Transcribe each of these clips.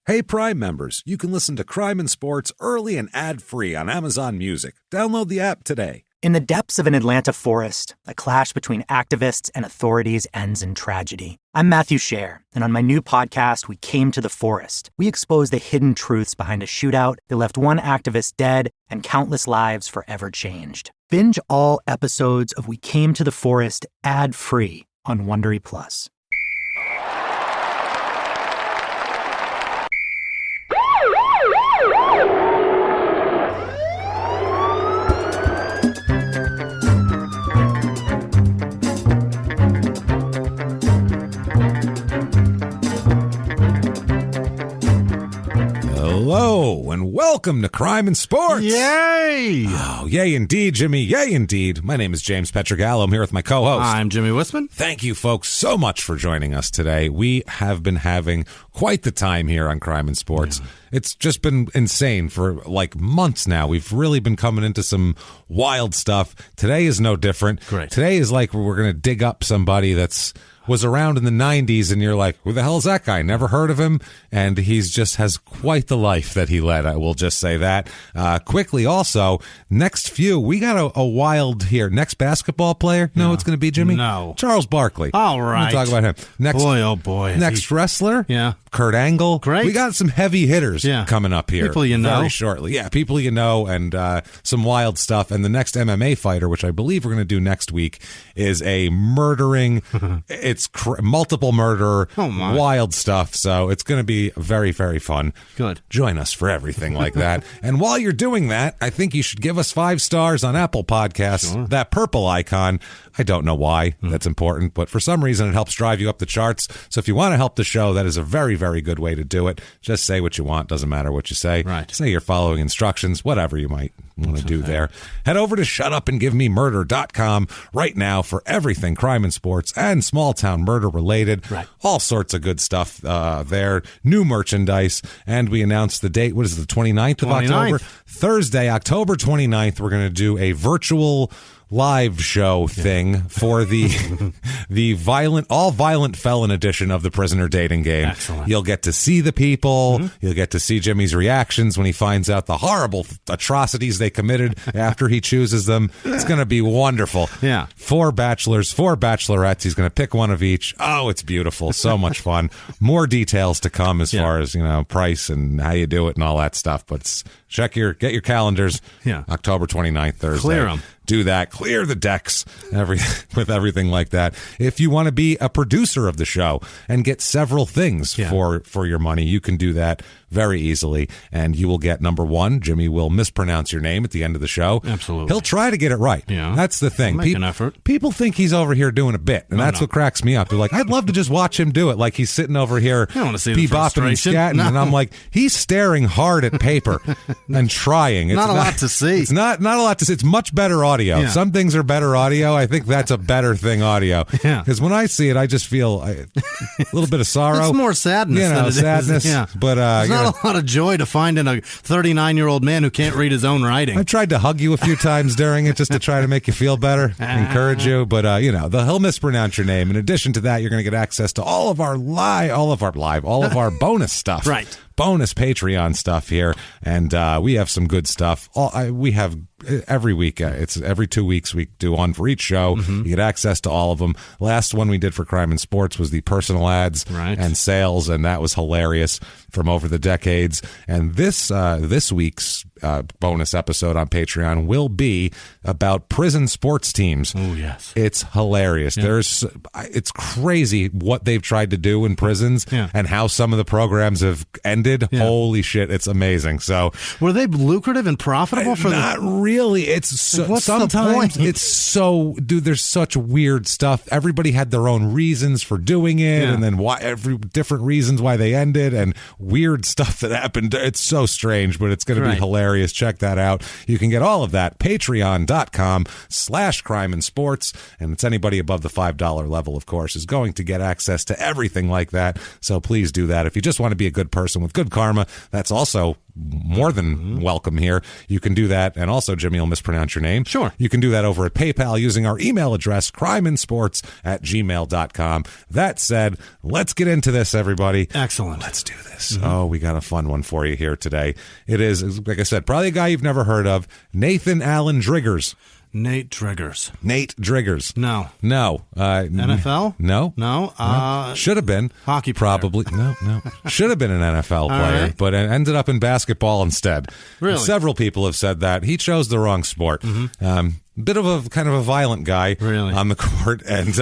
Hey, Prime members, you can listen to Crime and Sports early and ad-free on Amazon Music. Download the app today. In the depths of an Atlanta forest, a clash between activists and authorities ends in tragedy. I'm Matthew Scher, and on my new podcast, We Came to the Forest, we expose the hidden truths behind a shootout that left one activist dead and countless lives forever changed. Binge all episodes of We Came to the Forest ad-free on Wondery Plus. Hello, and welcome to Crime and Sports. Yay! Oh, yay indeed, Jimmy. Yay indeed. My name is James Pietragallo. I'm here with my co-host. I'm Jimmie Whisman. Thank you, folks, so much for joining us today. We have been having quite the time here on Crime and Sports. Yeah. It's just been insane for like months now. We've really been coming into some wild stuff. Today is no different. Great. Today is like we're going to dig up somebody was around in the 90s, and you're like, who the hell is that guy? Never heard of him. And he's just has quite the life that he led. I will just say that. Quickly also, next few, we got a wild here. Next basketball player? No, it's going to be Jimmie? No. Charles Barkley. All right. We'll talk about him. Next, boy, oh boy. Next wrestler? Yeah. Kurt Angle. Great. We got some heavy hitters coming up here. People you know. Very shortly. Yeah, people you know, and some wild stuff. And the next MMA fighter, which I believe we're going to do next week, is a murdering, it's multiple murder, wild stuff. So it's going to be very, very fun. Good. Join us for everything like that. And while you're doing that, I think you should give us 5 stars on Apple Podcasts. Sure. That purple icon. I don't know why that's important, but for some reason it helps drive you up the charts. So if you want to help the show, that is a very, very good way to do it. Just say what you want. Doesn't matter what you say. Right. Say you're following instructions, whatever you might want to do there. Head over to shutupandgivememurder.com right now for everything crime and sports and small town murder related. Right. All sorts of good stuff there. New merchandise. And we announced the date. What is it, the 29th of October? Thursday, October 29th, we're going to do a virtual live show thing for the all violent felon edition of the prisoner dating game. Excellent. You'll get to see the people. You'll get to see Jimmie's reactions when he finds out the horrible atrocities they committed after he chooses them. It's going to be wonderful. Yeah. 4 bachelors, 4 bachelorettes. He's going to pick one of each. Oh, it's beautiful. So much fun. More details to come as far as, price and how you do it and all that stuff. But get your calendars. Yeah. October 29th, Thursday. Clear them. Do that. Clear the decks with everything like that. If you want to be a producer of the show and get several things for your money, you can do that very easily. And you will get, number 1, Jimmie will mispronounce your name at the end of the show. Absolutely. He'll try to get it right. Yeah. That's the thing. Make an effort. People think he's over here doing a bit, and that's what cracks me up. They're like, I'd love to just watch him do it. Like he's sitting over here I want to see the bebopping and frustration. scatting. No. And I'm like, he's staring hard at paper and trying. It's not a lot to see. It's not a lot to see. It's much better audio. Yeah. Some things are better audio. I think that's a better thing audio. Yeah. Because when I see it, I just feel a little bit of sorrow. It's more sadness than it is. Sadness. Yeah. But there's not a lot of joy to find in a 39-year-old man who can't read his own writing. I tried to hug you a few times during it just to try to make you feel better, encourage you. But, he'll mispronounce your name. In addition to that, you're going to get access to all of our bonus stuff. Right. Bonus Patreon stuff here. And we have some good stuff. We have every week. It's every 2 weeks we do one for each show. You get access to all of them. Last one we did for Crime and Sports was the personal ads and sales, and that was hilarious from over the decades. And this week's bonus episode on Patreon will be about prison sports teams. Oh, yes. It's hilarious. Yeah. It's crazy what they've tried to do in prisons and how some of the programs have ended. Yeah. Holy shit, it's amazing. So, were they lucrative and profitable for not really. It's sometimes it's so, dude, there's such weird stuff. Everybody had their own reasons for doing it, and then different reasons why they ended, and weird stuff that happened. It's so strange, but it's going to be hilarious. Check that out. You can get all of that patreon.com/crime and sports, and it's anybody above the $5 level, of course, is going to get access to everything like that. So please do that. If you just want to be a good person with good karma, that's also more than welcome here. You can do that, and also, Jimmie will mispronounce your name. Sure. You can do that over at PayPal using our email address, crimeandsports@gmail.com. That said, let's get into this, everybody. Excellent. Let's do this. Oh, we got a fun one for you here today. It is, like I said, probably a guy you've never heard of, Nathan Allen Driggers. Nate Driggers. Nate Driggers. No. No. NFL? No. Should have been. Hockey player. Probably. No. Should have been an NFL player, right. but ended up in basketball instead. Really? Several people have said that. He chose the wrong sport. Bit of a kind of a violent guy on the court and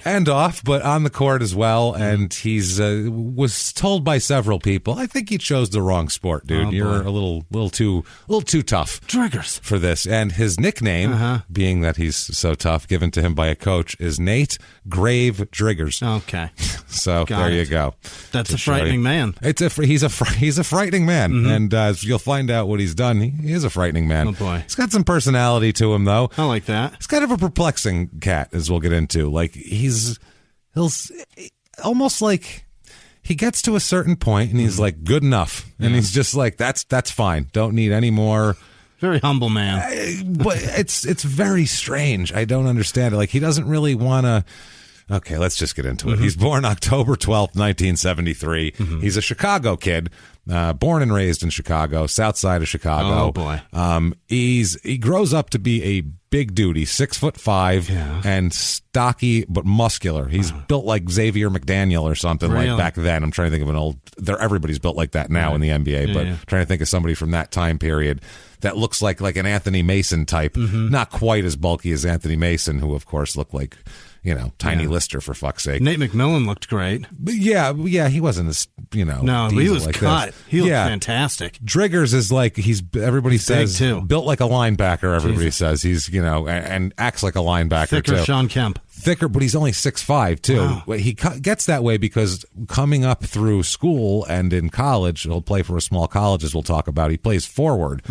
and off, but on the court as well. And he's was told by several people, I think he chose the wrong sport, dude. You're a little too tough, Driggers, for this. And his nickname, being that he's so tough, given to him by a coach, is Nate Grave Driggers. Okay, so there you go. That's a frightening man. He's a frightening man, and as you'll find out what he's done, he is a frightening man. Oh boy, he's got some personality to him, though. I like that. He's kind of a perplexing cat, as we'll get into. Like he'll almost like he gets to a certain point and he's like, good enough, and he's just like, that's fine. Don't need any more. Very humble man. But it's very strange. I don't understand it. Like he doesn't really want to. Okay, let's just get into it. He's born October 12th, 1973. He's a Chicago kid, born and raised in Chicago, south side of Chicago. Oh, boy. He grows up to be a big dude. He's 6'5" and stocky but muscular. He's built like Xavier McDaniel or something like back then. I'm trying to think of an old. Everybody's built like that now in the NBA, but trying to think of somebody from that time period that looks like an Anthony Mason type. Not quite as bulky as Anthony Mason, who of course looked like, Tiny Lister, for fuck's sake. Nate McMillan looked great. But yeah, he wasn't as, No, he was like cut. This. He looked fantastic. Driggers is like, everybody says, big, too. Built like a linebacker, everybody says. He's, and acts like a linebacker, Thicker too. Sean Kemp. Thicker, but he's only 6'5", too. Wow. He gets that way because coming up through school and in college, he'll play for a small college, as we'll talk about. He plays forward.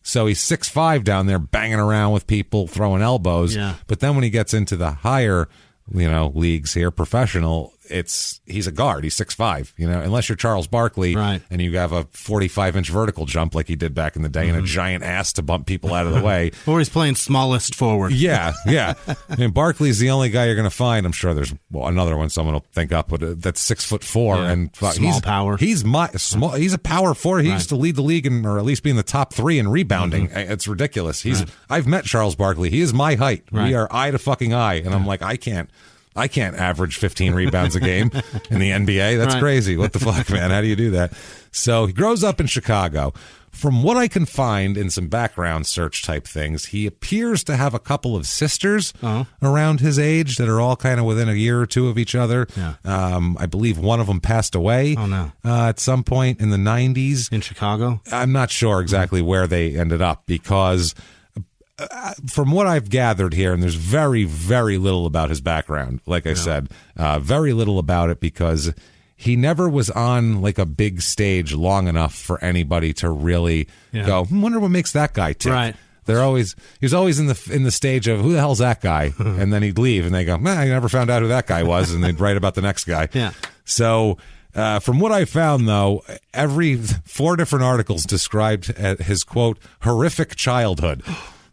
So he's 6'5" down there banging around with people, throwing elbows. Yeah. But then when he gets into the higher, leagues here, professional, he's a guard. He's 6'5", unless you're Charles Barkley and you have a 45-inch vertical jump like he did back in the day and a giant ass to bump people out of the way. Or he's playing smallest forward. Yeah. I mean, Barkley's the only guy you're going to find. I'm sure there's another one someone will think up, but that's 6'4" and small power. He's small. He's a power forward. He used to lead the league or at least be in the top 3 in rebounding. It's ridiculous. I've met Charles Barkley. He is my height. We are eye to fucking eye, and I'm like, I can't average 15 rebounds a game in the NBA. That's crazy. What the fuck, man? How do you do that? So he grows up in Chicago. From what I can find in some background search type things, he appears to have a couple of sisters around his age that are all kind of within a year or two of each other. Yeah. I believe one of them passed away at some point in the 90s. In Chicago? I'm not sure exactly where they ended up because from what I've gathered here, and there's very, very little about his background, like I said, very little about it because he never was on like a big stage long enough for anybody to really go, wonder what makes that guy tick. Right. He was always in the stage of who the hell's that guy, and then he'd leave, and they go, I never found out who that guy was, and they'd write about the next guy. Yeah. So. From what I found, though, every 4 different articles described his, quote, horrific childhood.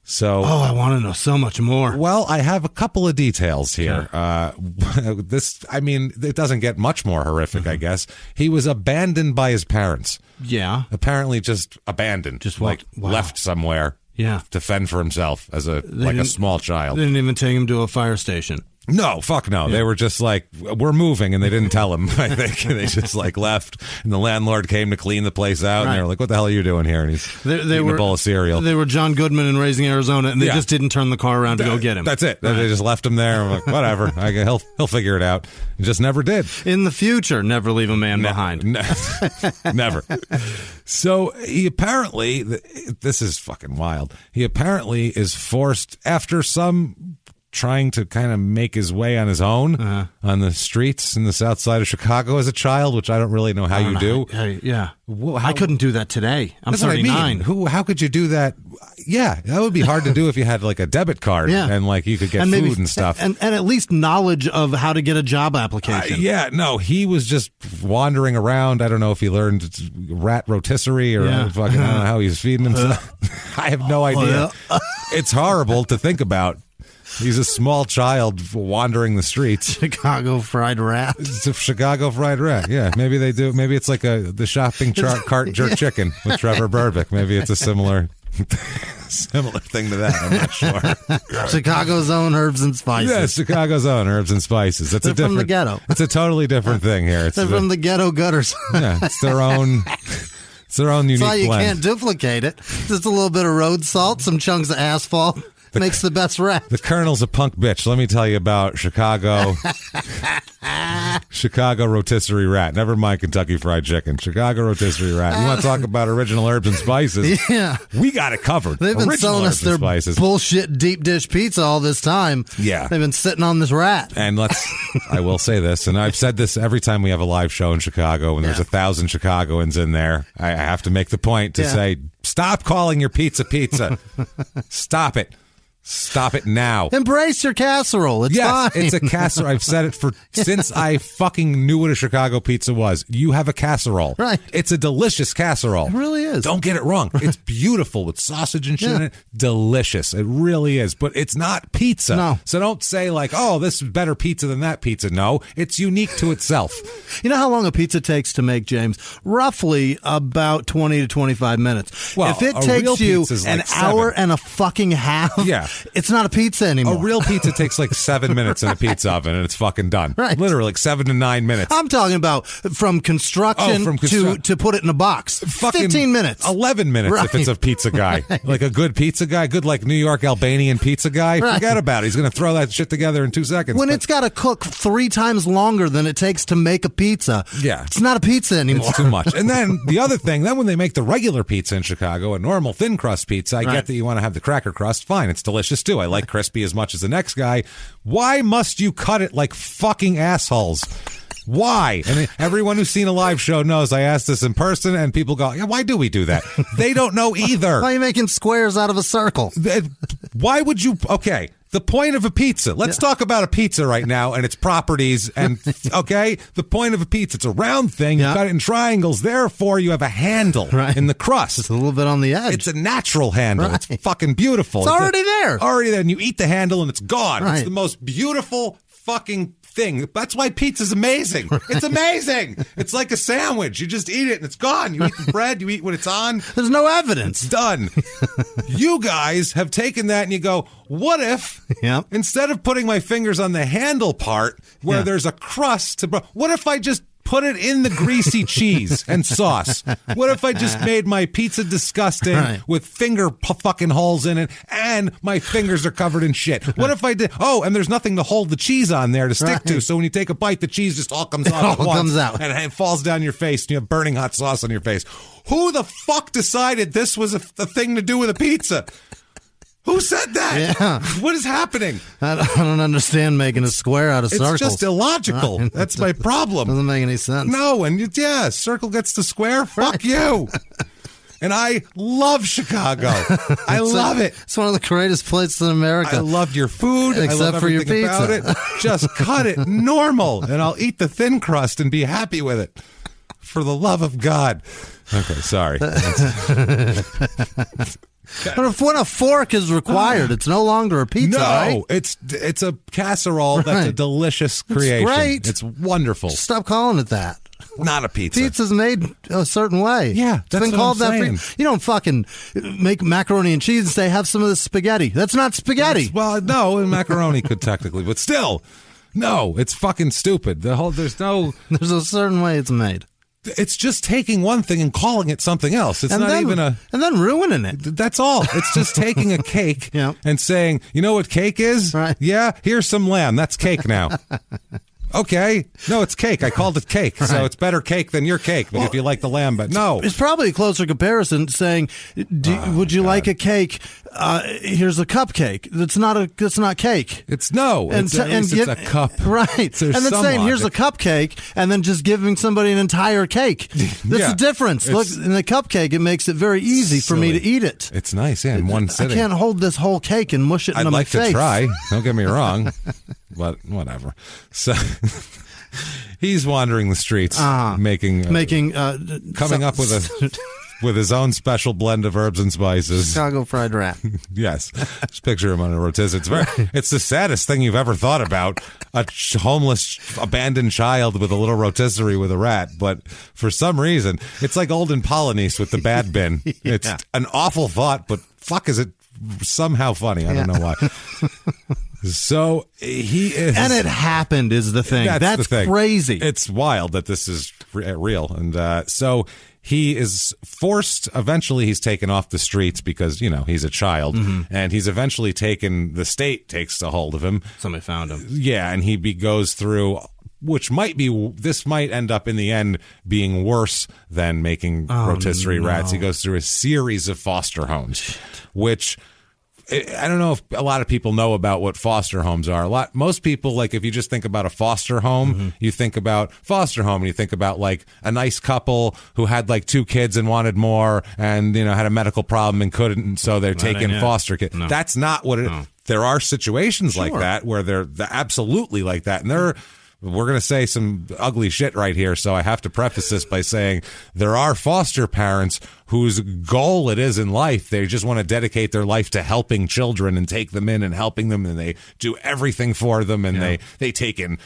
So, I want to know so much more. Well, I have a couple of details here. It doesn't get much more horrific, I guess. He was abandoned by his parents. Yeah. Apparently just abandoned. Just left somewhere. Yeah. To fend for himself as a small child. They didn't even take him to a fire station. No, fuck no. Yeah. They were just like, we're moving, and they didn't tell him, I think. They just left, and the landlord came to clean the place out, and they were like, what the hell are you doing here? And he's eating a bowl of cereal. They were John Goodman in Raising Arizona, and they just didn't turn the car around to go get him. That's it. Right. They just left him there. I'm like, whatever. He'll figure it out. He just never did. In the future, never leave a man behind. Never. So he apparently, this is fucking wild. He apparently is forced, after some trying to kind of make his way on his own on the streets in the south side of Chicago as a child, which I don't really know how you do. Yeah. I couldn't do that today. I'm 39. I mean. How could you do that? Yeah, that would be hard to do if you had like a debit card and like you could get food and stuff. And at least knowledge of how to get a job application. No, he was just wandering around. I don't know if he learned rat rotisserie or fucking, I don't know how he's feeding himself. I have no idea. It's horrible to think about. He's a small child wandering the streets. Chicago fried rat. It's a Chicago fried rat. Yeah, maybe they do. Maybe it's like the shopping cart jerk chicken with Trevor Burbick. Maybe it's a similar thing to that. I'm not sure. Chicago's own herbs and spices. Yeah, Chicago's own herbs and spices. That's from the ghetto. It's a totally different thing here. They're from the ghetto gutters. Yeah, it's their own. It's their own unique blend. You can't duplicate it. Just a little bit of road salt, some chunks of asphalt. Makes the best rat. The Colonel's a punk bitch. Let me tell you about Chicago. Chicago rotisserie rat. Never mind Kentucky Fried Chicken. Chicago rotisserie rat. You want to talk about original herbs and spices? Yeah. We got it covered. They've been original selling us their bullshit deep dish pizza all this time. Yeah. They've been sitting on this rat. And I will say this, and I've said this every time we have a live show in Chicago, when there's 1,000 Chicagoans in there, I have to make the point to say, stop calling your pizza pizza. Stop it. Stop it now. Embrace your casserole. It's fine. It's a casserole. I've said it since I fucking knew what a Chicago pizza was. You have a casserole. Right. It's a delicious casserole. It really is. Don't get it wrong. It's beautiful with sausage and shit in it. Delicious. It really is. But it's not pizza. No. So don't say like, oh, this is better pizza than that pizza. No, it's unique to itself. You know how long a pizza takes to make, James? Roughly about 20 to 25 minutes. Well, if it takes you an hour and a fucking half, it's not a pizza anymore. A real pizza takes like 7 minutes in a pizza oven and it's fucking done. Right. Literally like 7 to 9 minutes. I'm talking about from construction to put it in a box. Fucking 15 minutes. 11 minutes if it's a pizza guy. Like a good pizza guy, good like New York Albanian pizza guy. Forget about it. He's going to throw that shit together in 2 seconds. When it's got to cook 3 times longer than it takes to make a pizza, it's not a pizza anymore. It's too much. And then the other thing, then when they make the regular pizza in Chicago, a normal thin crust pizza, I get that you want to have the cracker crust. Fine, it's delicious too. I like crispy as much as the next guy. Why must you cut it like fucking assholes? Why? And everyone who's seen a live show knows I asked this in person and people go, yeah, why do we do that? They don't know either. Why are you making squares out of a circle? Why would you? Okay. The point of a pizza. Let's talk about a pizza right now and its properties. And okay, the point of a pizza, it's a round thing. You cut it in triangles. Therefore, you have a handle in the crust. Just a little bit on the edge. It's a natural handle. It's fucking beautiful. It's already there. Already there. And you eat the handle and it's gone. It's the most beautiful fucking thing. That's why pizza's amazing. It's amazing. It's like a sandwich. You just eat it and it's gone. You eat the bread. You eat what it's on. There's no evidence. It's done. You guys have taken that and you go, what if instead of putting my fingers on the handle part where there's a crust, what if I just put it in the greasy cheese and sauce? What if I just made my pizza disgusting with finger fucking holes in it and my fingers are covered in shit? What if I did? Oh, and there's nothing to hold the cheese on there to stick to. So when you take a bite, the cheese just all comes off at once. Comes out. And it falls down your face and you have burning hot sauce on your face. Who the fuck decided this was a thing to do with a pizza? Who said that? Yeah. What is happening? I don't understand making a square out of circles. It's just illogical. That's my problem. Doesn't make any sense. No, and circle gets the square. Fuck you. And I love Chicago. I love it. It's one of the greatest places in America. I love your food. Except I love for your everything about it. Just cut it normal, and I'll eat the thin crust and be happy with it. For the love of God. Okay, sorry. But when a fork is required, it's no longer a pizza. No, it's a casserole that's a delicious creation. It's great. It's wonderful. Stop calling it that. Not a pizza. Pizza's made a certain way. Yeah, it's been called that. You don't fucking make macaroni and cheese and say, have some of this spaghetti. That's not spaghetti. No, and macaroni could technically, but still, no, it's fucking stupid. There's a certain way it's made. It's just taking one thing and calling it something else. It's and then ruining it. That's all. It's just taking a cake and saying, you know what cake is? Right. Yeah, here's some lamb. That's cake now. Okay. No, it's cake. I called it cake. So it's better cake than your cake. But if you like the lamb, but no. It's probably a closer comparison saying, would you like a cake? Here's a cupcake. That's not cake. It's no. It's a cup. Right. So and then saying, here's a cupcake, and then just giving somebody an entire cake. That's the difference. Look, in the cupcake, it makes it very easy for me to eat it. It's nice, in one sitting. I can't hold this whole cake and mush it into my face. I'd like to try. Don't get me wrong. But whatever. So he's wandering the streets, coming up with his own special blend of herbs and spices. Chicago fried rat. Yes, just picture him on a rotisserie. It's the saddest thing you've ever thought about. A homeless, abandoned child with a little rotisserie with a rat. But for some reason, it's like Olden Polynice with the bad bin. It's an awful thought, but fuck, is it somehow funny? I don't know why. So he is, and it happened is the thing. That's the thing. Crazy. It's wild that this is real, and so he is forced. Eventually, he's taken off the streets because he's a child, and he's eventually taken. The state takes a hold of him. Somebody found him. Yeah, and he goes through. Which this might end up in the end being worse than making rotisserie rats. He goes through a series of foster homes, which. I don't know if a lot of people know about what foster homes are. Most people, like, if you just think about a foster home, you think about foster home and you think about like a nice couple who had like 2 kids and wanted more and, had a medical problem and couldn't. So they're taking foster kids. No. That's not what it is. There are situations like that where they're absolutely like that. And we're going to say some ugly shit right here, so I have to preface this by saying there are foster parents whose goal it is in life. They just want to dedicate their life to helping children and take them in and helping them, and they do everything for them, and they take in,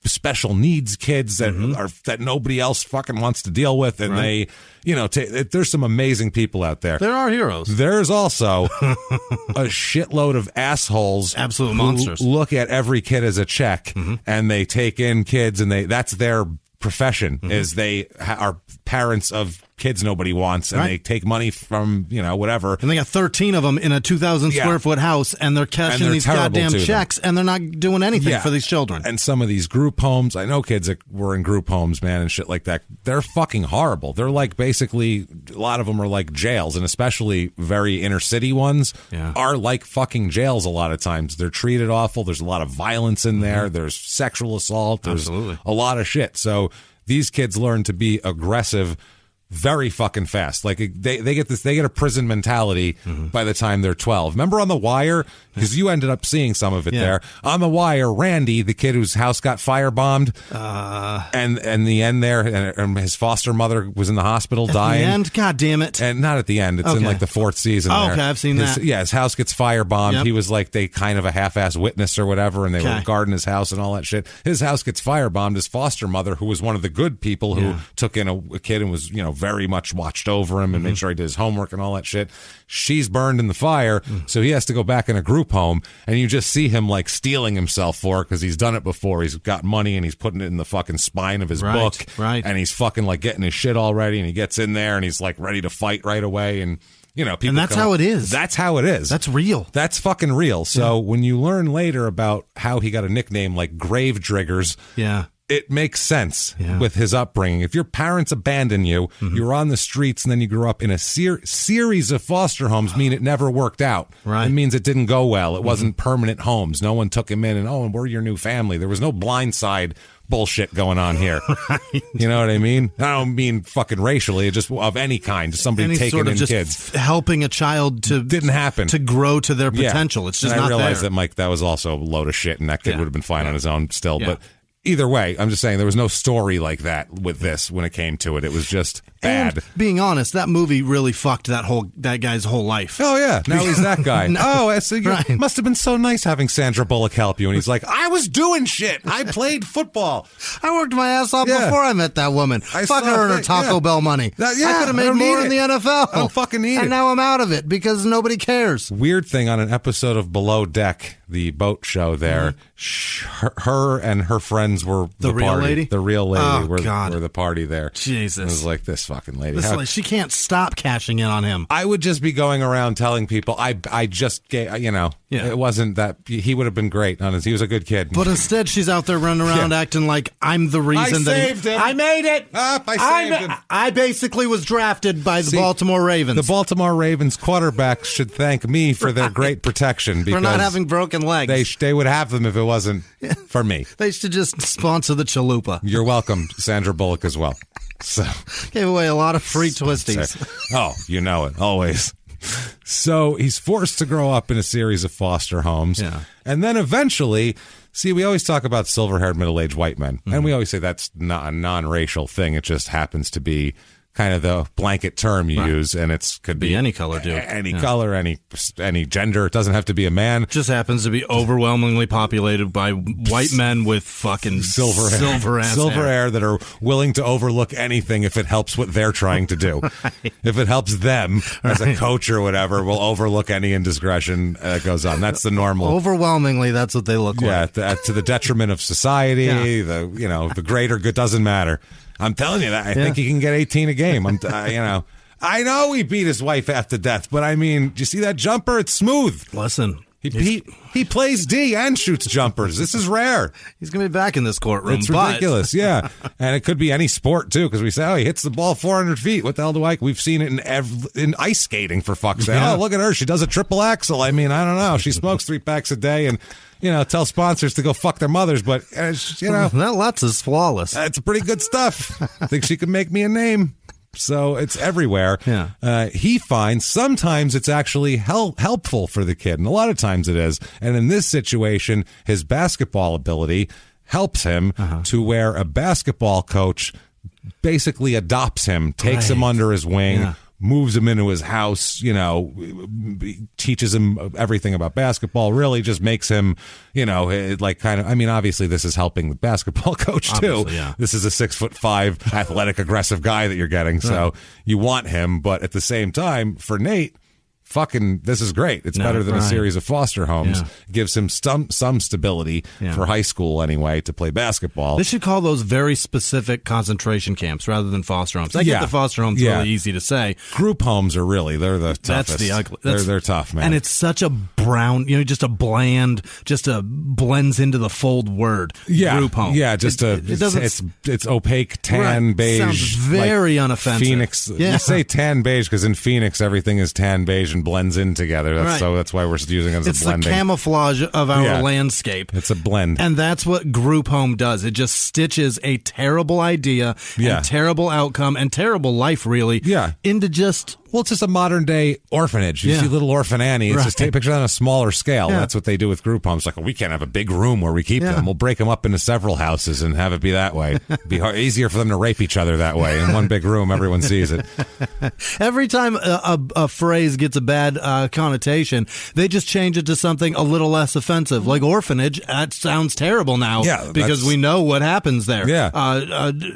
special needs kids that nobody else fucking wants to deal with, and they, there's some amazing people out there. There are heroes. There's also a shitload of assholes, absolute monsters, look at every kid as a check, and they take in kids, and that's their profession, is they are parents of kids nobody wants, and they take money from whatever, and they got 13 of them in a 2,000 square foot house, and they're cashing these goddamn checks, and they're not doing anything for these children. And some of these group homes, I know kids that were in group homes, man, and shit like that, they're fucking horrible. They're like, basically, a lot of them are like jails, and especially very inner city ones are like fucking jails a lot of times. They're treated awful. There's a lot of violence in there. There's sexual assault. There's a lot of shit. So these kids learn to be aggressive very fucking fast. Like they get a prison mentality by the time they're 12. Remember on The Wire? Because you ended up seeing some of it there. On The Wire, Randy, the kid whose house got firebombed, and the end there, and his foster mother was in the hospital dying. At the end? God damn it. And not at the end. It's in like the 4th season. Oh, okay, I've seen that. Yeah, his house gets firebombed. Yep. He was like they kind of a half-ass witness or whatever, and they were guarding his house and all that shit. His house gets firebombed. His foster mother, who was one of the good people who took in a kid and was, very much watched over him and made sure he did his homework and all that shit. She's burned in the fire, so he has to go back in a group home, and you just see him like stealing himself for it because he's done it before. He's got money and he's putting it in the fucking spine of his book, and he's fucking like getting his shit all ready, and he gets in there and he's like ready to fight right away, and people. And that's how it is. That's how it is. That's real. That's fucking real. So when you learn later about how he got a nickname like Grave Driggers, it makes sense with his upbringing. If your parents abandon you, you're on the streets, and then you grew up in a series of foster homes, mean it never worked out. Right. It means it didn't go well. It wasn't permanent homes. No one took him in, and we're your new family. There was no Blindside bullshit going on here. You know what I mean? I don't mean fucking racially, just of any kind. Somebody taking sort of in just kids. Helping a child didn't happen to grow to their potential. It's just and not there. I realized that, Mike, that was also a load of shit, and that kid would have been fine on his own still, but either way, I'm just saying there was no story like that with this when it came to it. It was just bad. And being honest, that movie really fucked that guy's whole life. Oh, yeah. Now he's that guy. It must have been so nice having Sandra Bullock help you. And he's like, I was doing shit. I played football. I worked my ass off before I met that woman. Fucking earned her Taco Bell money. I could have made more in the NFL. I don't fucking need it. And now I'm out of it because nobody cares. Weird thing, on an episode of Below Deck, the boat show there, her and her friends were the real party. lady? The real lady were the party there. Jesus. It was like this fucking lady. She can't stop cashing in on him. I would just be going around telling people I just gave, it wasn't that he would have been great. Honestly, he was a good kid. But instead, she's out there running around acting like I'm the reason I saved him. I made it. I saved him. I basically was drafted by the Baltimore Ravens. The Baltimore Ravens quarterbacks should thank me for their great protection because for not having broken legs. They would have them if it wasn't for me. They should just sponsor the chalupa. You're welcome, Sandra Bullock as well. So gave away a lot of free twisties. Oh, you know it, always. So he's forced to grow up in a series of foster homes. Yeah. And then eventually, we always talk about silver-haired middle-aged white men. And we always say that's not a non-racial thing. It just happens to be kind of the blanket term you use, and could be any color, dude. Any color, any gender. It doesn't have to be a man. Just happens to be overwhelmingly populated by white men with fucking silver hair that are willing to overlook anything if it helps what they're trying to do. Right. If it helps them as a coach or whatever, we'll overlook any indiscretion that goes on. That's the normal. Overwhelmingly, that's what they look like. Yeah, to the detriment of society. Yeah. The greater good doesn't matter. I'm telling you that. I think he can get 18 a game. I know he beat his wife half to death, but I mean, do you see that jumper? It's smooth. Listen, he plays D and shoots jumpers. This is rare. He's going to be back in this courtroom. It's ridiculous, yeah. And it could be any sport, too, because we say, he hits the ball 400 feet. What the hell do I... We've seen it in ice skating, for fuck's sake. Yeah. Oh, look at her. She does a triple axel. I mean, I don't know. She smokes 3 packs a day and... tell sponsors to go fuck their mothers, but, that Lutz is flawless. It's pretty good stuff. I think she could make me a name. So it's everywhere. Yeah. He finds sometimes it's actually helpful for the kid, and a lot of times it is. And in this situation, his basketball ability helps him to where a basketball coach basically adopts him, takes him under his wing, moves him into his house, teaches him everything about basketball, really just makes him, obviously this is helping the basketball coach too. Obviously, yeah. This is a 6'5" athletic, aggressive guy that you're getting. So you want him, but at the same time, for Nate, this is great. It's better than a series of foster homes. Yeah. Gives him some stability for high school anyway to play basketball. They should call those very specific concentration camps rather than foster homes. I get the foster homes really easy to say. Group homes are they're the toughest. That's the ugly. They're tough, man. And it's such a brown, just a bland, blends into the fold word. Yeah. Group home. Yeah, it's opaque tan beige. Sounds very unoffensive. Phoenix. Yeah. You say tan beige because in Phoenix everything is tan beige and blends in together. So that's why we're using it as a blending. It's the camouflage of our landscape. It's a blend. And that's what group home does. It just stitches a terrible idea and terrible outcome and terrible life, really, into just... Well, it's just a modern day orphanage. You see Little Orphan Annie. It's just picture that on a smaller scale. Yeah. That's what they do with group homes. Like, we can't have a big room where we keep them. We'll break them up into several houses and have it be that way. It'd be easier for them to rape each other that way. In one big room, everyone sees it. Every time a phrase gets a bad connotation, they just change it to something a little less offensive. Like orphanage, that sounds terrible now because we know what happens there. Yeah.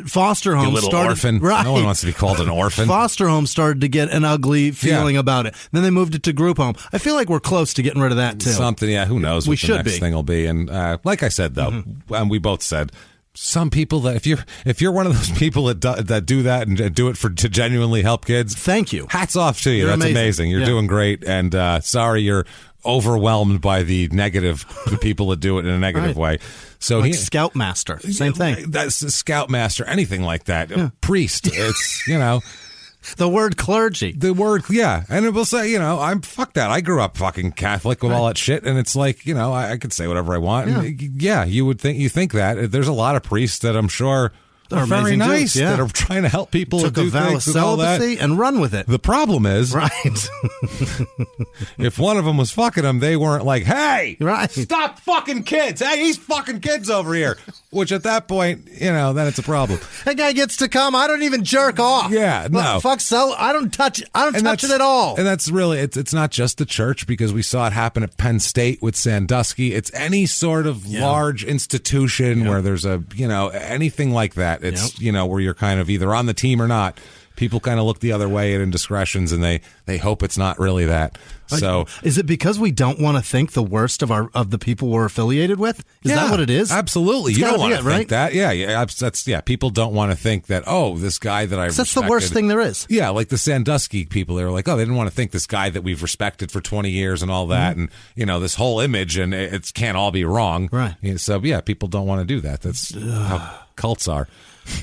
Foster homes started... orphan. Right. No one wants to be called an orphan. Foster homes started to get an ugly feeling about it. Then they moved it to group home. I feel like we're close to getting rid of that too. Something, who knows what the next thing will be. And like I said, though, and we both said, some people that if you're one of those people that do that and do it to genuinely help kids, thank you. Hats off to you. That's amazing. You're doing great. And sorry you're overwhelmed by the people that do it in a negative way. So like Scoutmaster, same thing. That's Scoutmaster, anything like that. Priest. It's the word clergy. And it will say, fuck that. I grew up fucking Catholic with all that shit, and it's like, I could say whatever I want. Yeah. And you think that. There's a lot of priests that I'm sure are very nice that are trying to help people Took do a vow things of and all that. and run with it. The problem is, if one of them was fucking them, they weren't like, hey, stop fucking kids. Hey, he's fucking kids over here. Which at that point, then it's a problem. That guy gets to come. I don't even jerk off. Yeah, no. Fuck, I don't touch it at all. And that's really, it's not just the church, because we saw it happen at Penn State with Sandusky. It's any sort of large institution where there's anything like that. It's, where you're kind of either on the team or not. people kind of look the other way at indiscretions, and they hope it's not really that. So is it because we don't want to think the worst of the people we're affiliated with? Is that what it is? Absolutely. It's you don't want to right? think that. Yeah. People don't want to think that, this guy that I respected. That's the worst thing there is. Yeah, like the Sandusky people, they were like, they didn't want to think this guy that we've respected for 20 years and all that, and this whole image, and it can't all be wrong. Right. So people don't want to do that. That's how cults are.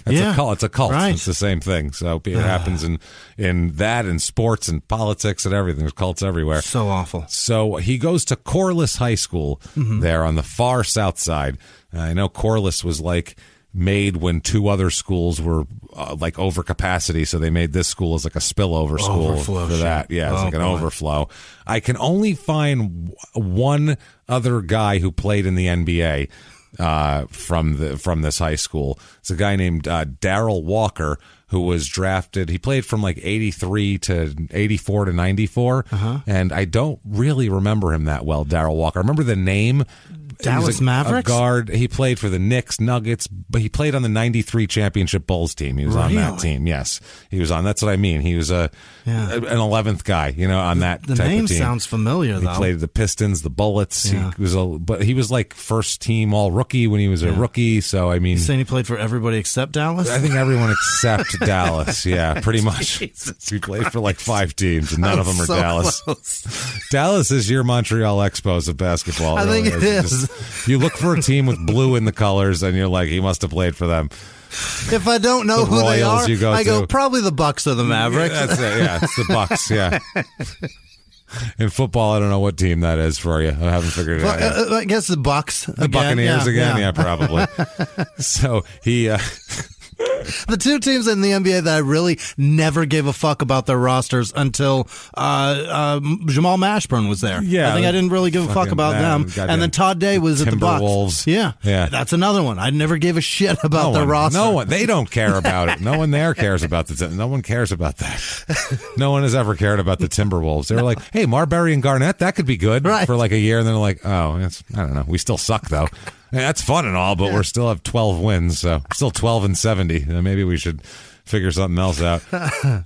A cult. It's a cult. Right. It's the same thing. So it happens in that, and sports and politics and everything. There's cults everywhere. So awful. So he goes to Corliss High School there on the far south side. I know Corliss was made when two other schools were over capacity, so they made this school as a spillover school for that. Yeah, it's an overflow. I can only find one other guy who played in the NBA from this high school. It's a guy named Darrell Walker, who was drafted. He played from 83 to 84 to 94, and I don't really remember him that well, Darrell Walker. I remember the name. Dallas Mavericks? A guard. He played for the Knicks, Nuggets, but he played on the 93 championship Bulls team. He was on that team. Yes, he was on. That's what I mean. He was an 11th guy, on that the type name of team. Sounds familiar, though. He played the Pistons, the Bullets. Yeah. He was first team all rookie when he was a rookie. So, I mean. You're saying he played for everybody except Dallas? I think everyone except Dallas. Yeah, pretty much. Jesus he played for 5 teams, and none of them are so Dallas. Close. Dallas is your Montreal Expos of basketball. I think it is. You look for a team with blue in the colors, and you're like, he must have played for them. If I don't know who they are, I go, probably the Bucks or the Mavericks. Yeah, that's it. Yeah, it's the Bucks. Yeah. In football, I don't know what team that is for you. I haven't figured it out yet. I guess the Bucks. The Buccaneers again? Yeah, probably. So he... The two teams in the NBA that I really never gave a fuck about their rosters until Jamal Mashburn was there. Yeah, I think I didn't really give a fuck about them. And then Todd Day was at the Bucks. Timberwolves. Yeah, that's another one. I never gave a shit about their roster. No one. They don't care about it. No one there cares about no one cares about that. No one has ever cared about the Timberwolves. They were like, hey, Marbury and Garnett, that could be good for a year. And then they're like, I don't know. We still suck, though. That's fun and all, but we still have 12 wins, so still 12 and 70. Maybe we should figure something else out.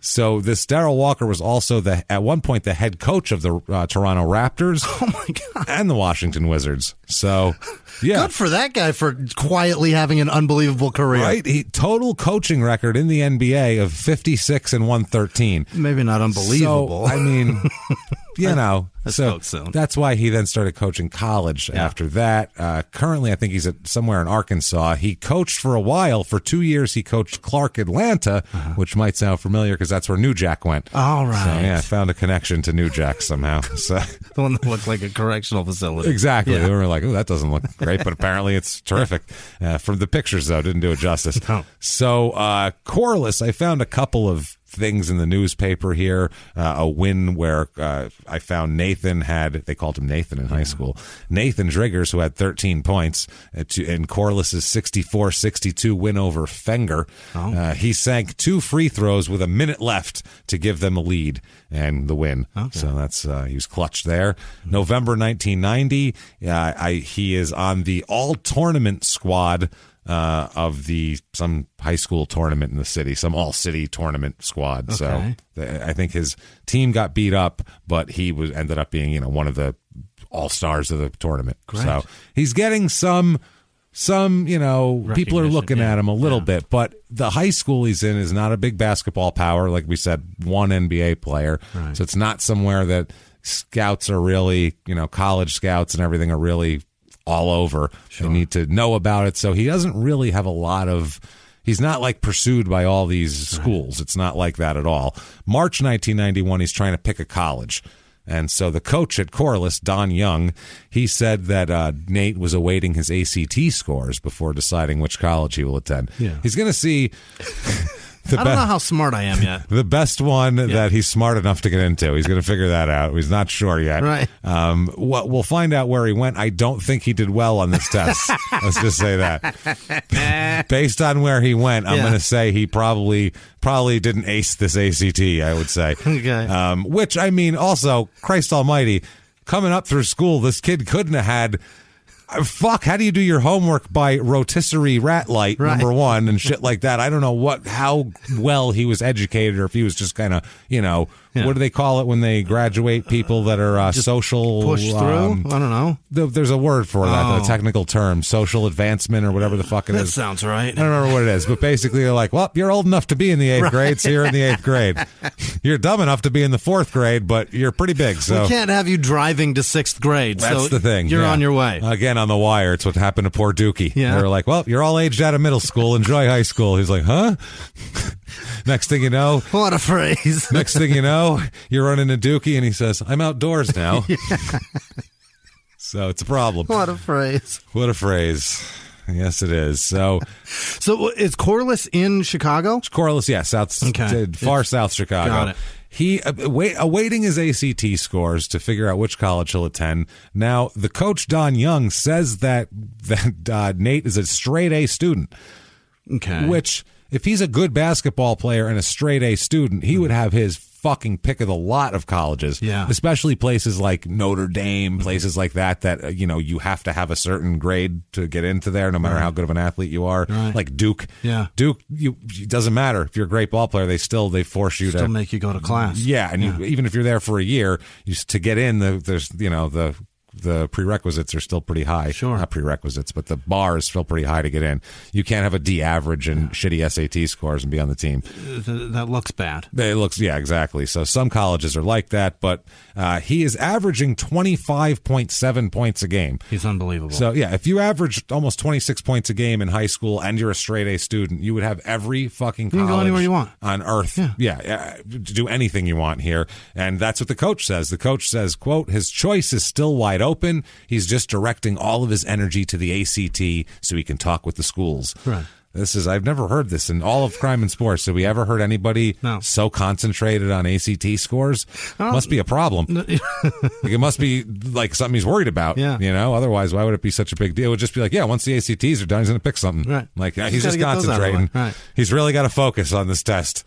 So this Darrell Walker was also at one point the head coach of the Toronto Raptors. Oh my God. And the Washington Wizards. So yeah, good for that guy for quietly having an unbelievable career. Right, total coaching record in the NBA of 56 and 113. Maybe not unbelievable. So, I mean. So soon. That's why he then started coaching college after that. Currently, I think he's somewhere in Arkansas. He coached for a while. For 2 years, he coached Clark Atlanta, which might sound familiar because that's where New Jack went. All right. So, I found a connection to New Jack somehow. So the one that looked like a correctional facility. Exactly. Yeah. We were like, that doesn't look great, but apparently it's terrific. From the pictures, though, didn't do it justice. No. So Corliss, I found a couple of things in the newspaper here. A win where I found they called him Nathan in high school. Nathan Driggers, who had 13 points in Corliss's 64-62 win over Fenger. He sank 2 free throws with a minute left to give them a lead and the win. Okay. So that's he was clutch there. November 1990, he is on the all-tournament squad of some high school tournament in the city, some all-city tournament squad. Okay. So I think his team got beat up, but he ended up being one of the all-stars of the tournament. Great. So he's getting some people are looking at him a little bit, but the high school he's in is not a big basketball power. Like we said, one NBA player. Right. So it's not somewhere that scouts are really, college scouts and everything are really all over. Sure. They need to know about it. So he doesn't really have he's not pursued by all these schools. Right. It's not like that at all. March 1991, he's trying to pick a college. And so the coach at Corliss, Don Young, he said that Nate was awaiting his ACT scores before deciding which college he will attend. Yeah. He's going to see... I don't know how smart I am yet. The best one that he's smart enough to get into. He's going to figure that out. He's not sure yet. Right. We'll find out where he went. I don't think he did well on this test. Let's just say that. Based on where he went, I'm going to say he probably didn't ace this ACT, I would say. Okay. Which, I mean, also, Christ almighty, coming up through school, this kid couldn't have had Fuck, how do you do your homework by rotisserie rat light, number one, and shit like that? I don't know how well he was educated, or if he was just kind of, what do they call it when they graduate people that are social? Push through? I don't know. There's a word for that, the technical term, social advancement or whatever the fuck it is. That sounds right. I don't remember what it is, but basically they're like, well, you're old enough to be in the 8th grade, so you're in the 8th grade. You're dumb enough to be in the 4th grade, but you're pretty big. So we can't have you driving to 6th grade. That's the thing. You're on your way. Again, on The Wire, it's what happened to poor Dookie. Yeah. They were like, well, you're all aged out of middle school. Enjoy high school. He's like, huh? Next thing you know. What a phrase. Next thing you know, you're running into Dookie, and he says, I'm outdoors now. So it's a problem. What a phrase. What a phrase. Yes, it is. So is Corliss in Chicago? Corliss, yeah, far south Chicago. Got it. He awaiting his ACT scores to figure out which college he'll attend. Now, the coach, Don Young, says that Nate is a straight A student. Okay. Which, if he's a good basketball player and a straight A student, he would have his fucking pick of the lot of colleges. Yeah. Especially places like Notre Dame, places like that you have to have a certain grade to get into there, no matter how good of an athlete you are. Right. Like Duke. Yeah. Duke, it doesn't matter. If you're a great ball player, they force you to make you go to class. Yeah, and even if you're there for a year, to get in, the prerequisites are still pretty high. Sure. Not prerequisites, but the bar is still pretty high to get in. You can't have a D average and shitty SAT scores and be on the team. That looks bad. Yeah, exactly. So some colleges are like that, but he is averaging 25.7 points a game. He's unbelievable. So, yeah, if you averaged almost 26 points a game in high school and you're a straight A student, you would have every fucking college you can go anywhere you want on earth. Yeah, do anything you want here. And that's what the coach says. The coach says, quote, his choice is still wide open. He's just directing all of his energy to the ACT so he can talk with the schools. Right. I've never heard this in all of crime and sports. Have we ever heard anybody so concentrated on ACT scores? Must be a problem. It must be like something he's worried about. Yeah. Otherwise, why would it be such a big deal? It would just be like, once the ACTs are done, he's going to pick something. Right. Like, he's just concentrating. Right. He's really got to focus on this test.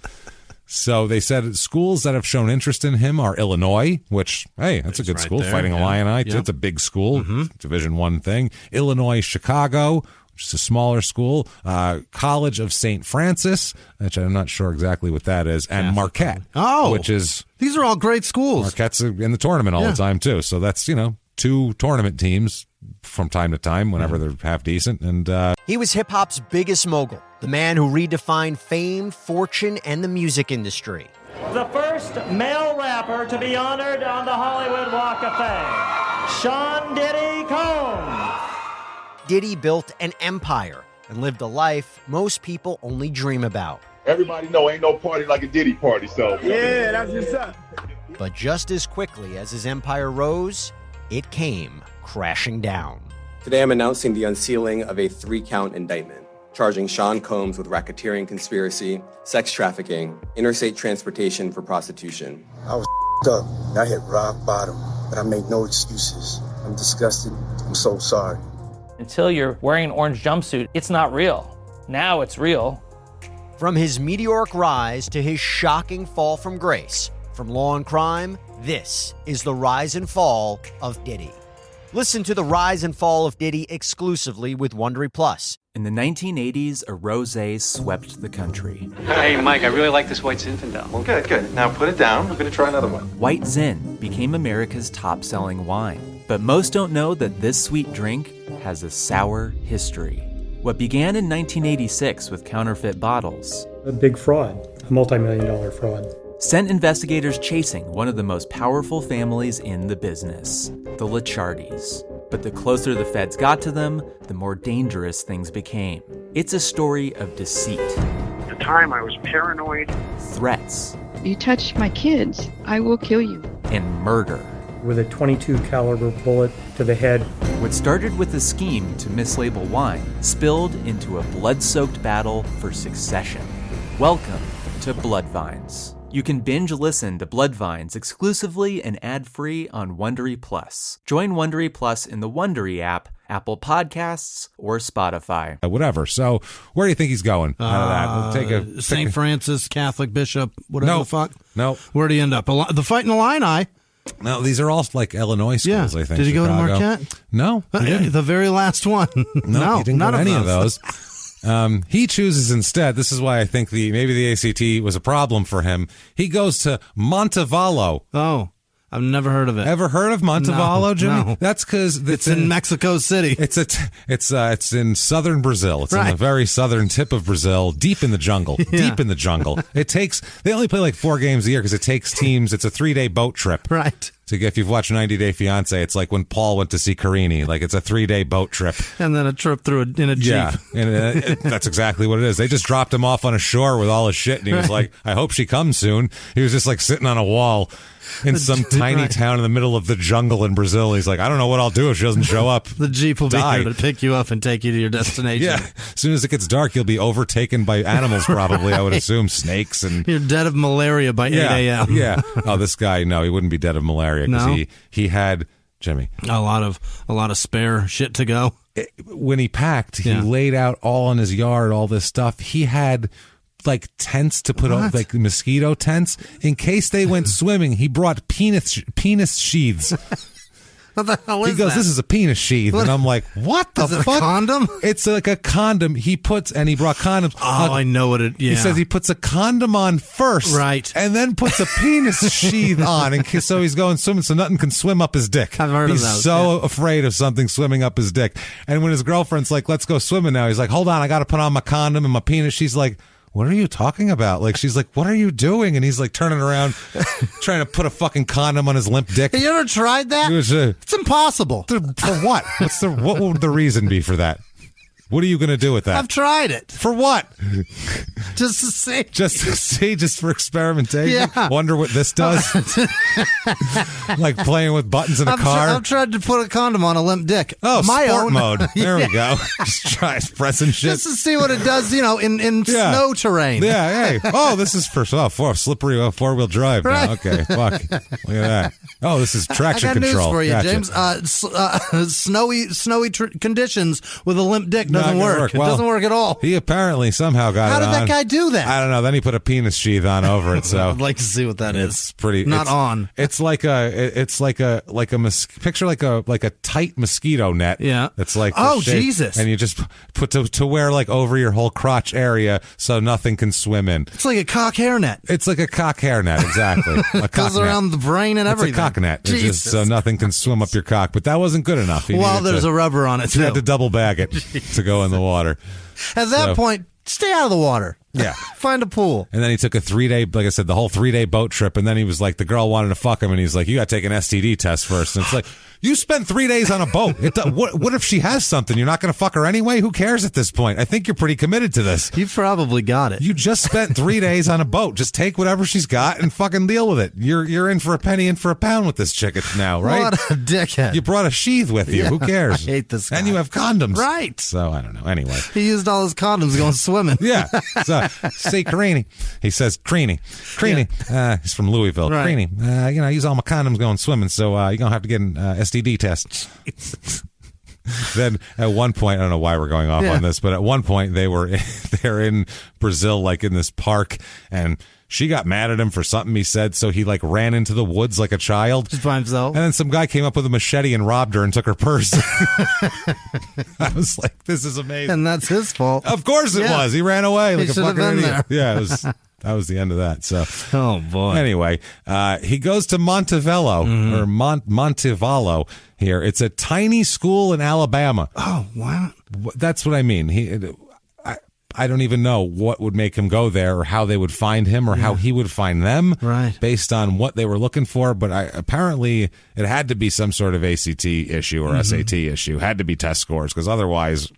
So they said schools that have shown interest in him are Illinois, which, hey, that's a good school. There, Fighting Illini, it's a big school, Division I thing. Illinois, Chicago, which is a smaller school. College of St. Francis, which I'm not sure exactly what that is, and Marquette, which is... These are all great schools. Marquette's in the tournament all the time, too. So that's, 2 tournament teams from time to time whenever they're half decent. And he was hip-hop's biggest mogul, the man who redefined fame, fortune, and the music industry. The first male rapper to be honored on the Hollywood Walk of Fame, Sean Diddy Combs. Diddy built an empire and lived a life most people only dream about. Everybody know ain't no party like a Diddy party, so. Yeah, that's what's up. But just as quickly as his empire rose, it came crashing down. Today I'm announcing the unsealing of a 3-count indictment, charging Sean Combs with racketeering conspiracy, sex trafficking, interstate transportation for prostitution. I was up. I hit rock bottom, but I make no excuses. I'm disgusted. I'm so sorry. Until you're wearing an orange jumpsuit, it's not real. Now it's real. From his meteoric rise to his shocking fall from grace, from law and crime, this is the rise and fall of Diddy. Listen to the rise and fall of Diddy exclusively with Wondery Plus. In the 1980s, a rosé swept the country. Hey, Mike, I really like this White Zinfandel. Well, good. Now put it down. We're going to try another one. White Zin became America's top-selling wine. But most don't know that this sweet drink has a sour history. What began in 1986 with counterfeit bottles. A big fraud, a multi-million-dollar fraud. Sent investigators chasing one of the most powerful families in the business, the Licciardis. But the closer the feds got to them, the more dangerous things became. It's a story of deceit. At the time, I was paranoid. Threats. You touch my kids, I will kill you. And murder. With a .22 caliber bullet to the head. What started with a scheme to mislabel wine spilled into a blood-soaked battle for succession. Welcome to Bloodvines. You can binge listen to Bloodvines exclusively and ad-free on Wondery Plus. Join Wondery Plus in the Wondery app, Apple Podcasts, or Spotify. Whatever. So where do you think he's going out of that? We'll take St. Francis, Catholic bishop, whatever the fuck. No. Where'd he end up? The fight in Illini. No, these are all like Illinois schools, I think. Did you Chicago. go to Marquette? No. The very last one. No, he didn't none go to any of those. He chooses instead, this is why I think maybe the ACT was a problem for him. He goes to Montevallo. Oh. I've never heard of it. Ever heard of Montevallo, Jimmy? No. That's because it's in Mexico City. It's in southern Brazil. It's in the very southern tip of Brazil, deep in the jungle. Deep in the jungle. They only play like 4 games a year because it takes teams. It's a 3-day boat trip. Right. So if you've watched 90 Day Fiancé, it's like when Paul went to see Carini. Like it's a 3-day boat trip. And then a trip through in a Jeep. Yeah, and that's exactly what it is. They just dropped him off on a shore with all his shit, and he was like, I hope she comes soon. He was just like sitting on a wall in some tiny town in the middle of the jungle in Brazil. He's like, I don't know what I'll do if she doesn't show up. The Jeep will be here to pick you up and take you to your destination. Yeah. As soon as it gets dark, you'll be overtaken by animals, probably, I would assume. Snakes and... You're dead of malaria by 8 a.m. Yeah. Oh, this guy, no, he wouldn't be dead of malaria because he had, Jimmy, a lot of spare shit to go. When he packed, he laid out all in his yard, all this stuff. He had like tents to put up, like mosquito tents in case they went swimming. He brought penis sheaths. What the hell is He goes, that? this is a penis sheath. And I'm like, what the fuck? A condom? It's like a condom. He brought condoms. Oh, I know what it, He says he puts a condom on first. Right. And then puts a penis sheath on. And so he's going swimming so nothing can swim up his dick. I've heard of those. He's so afraid of something swimming up his dick. And when his girlfriend's like, let's go swimming now, he's like, hold on, I got to put on my condom and my penis. She's like, what are you talking about? Like, she's like, what are you doing? And he's like turning around, trying to put a fucking condom on his limp dick. Have you ever tried that? It's impossible. For what? What would the reason be for that? What are you going to do with that? I've tried it. For what? Just to see. Just for experimentation? Yeah. Wonder what this does? Like playing with buttons in a car? I've tried to put a condom on a limp dick. Oh, my sport own mode. There we go. Just try pressing shit. Just to see what it does, in snow terrain. Yeah, hey. Oh, this is for slippery 4-wheel drive now. Right. Okay, fuck. Look at that. Oh, this is traction I got control. news for you, Gotcha. James. Snowy conditions with a limp dick doesn't work. It Well, doesn't work at all. He apparently somehow got How it did on. that guy do that? I don't know. Then he put a penis sheath on over it. So I'd like to see what that is. It's pretty. Not it's, on. It's like picture like a tight mosquito net. Yeah. It's like Jesus. And you just put to wear like over your whole crotch area so nothing can swim in. It's like a cock hairnet. It's like a cock hairnet, exactly. A cock Goes net. around the brain and everything. It's a cock net. It's Jesus. just so nothing can swim up your cock. But that wasn't good enough. Well, there's a rubber on it You too. had to double bag it to go in the water. At that point, stay out of the water. Yeah. Find a pool. And then he took a 3-day, like I said, the whole 3-day boat trip. And then he was like, the girl wanted to fuck him. And he's like, you got to take an STD test first. And it's like, you spent 3 days on a boat. What if she has something? You're not going to fuck her anyway? Who cares at this point? I think you're pretty committed to this. You probably got it. You just spent 3 days on a boat. Just take whatever she's got and fucking deal with it. You're in for a penny, in for a pound with this chick now, right? What a dickhead. You brought a sheath with you. Yeah, Who cares? I hate this guy. And you have condoms. Right. So, I don't know. Anyway. He used all his condoms going swimming. Yeah. So, say Carini. He says Creany. He's from Louisville. Right. Creany. I use all my condoms going swimming, so you're going to have to get an STD test. Then at one point, I don't know why we're going off on this, but at one point they're in Brazil, like in this park, and she got mad at him for something he said, so he like ran into the woods like a child. Just by himself. And then some guy came up with a machete and robbed her and took her purse. I was like, this is amazing. And that's his fault. Of course it was. He ran away like a should have fucking been idiot. there. Yeah, it was. That was the end of that. So, oh boy. Anyway, he goes to Montevallo or Montevallo here. It's a tiny school in Alabama. Oh, wow. That's what I mean. I don't even know what would make him go there or how they would find him or how he would find them based on what they were looking for. But apparently it had to be some sort of ACT issue or SAT issue. Had to be test scores because otherwise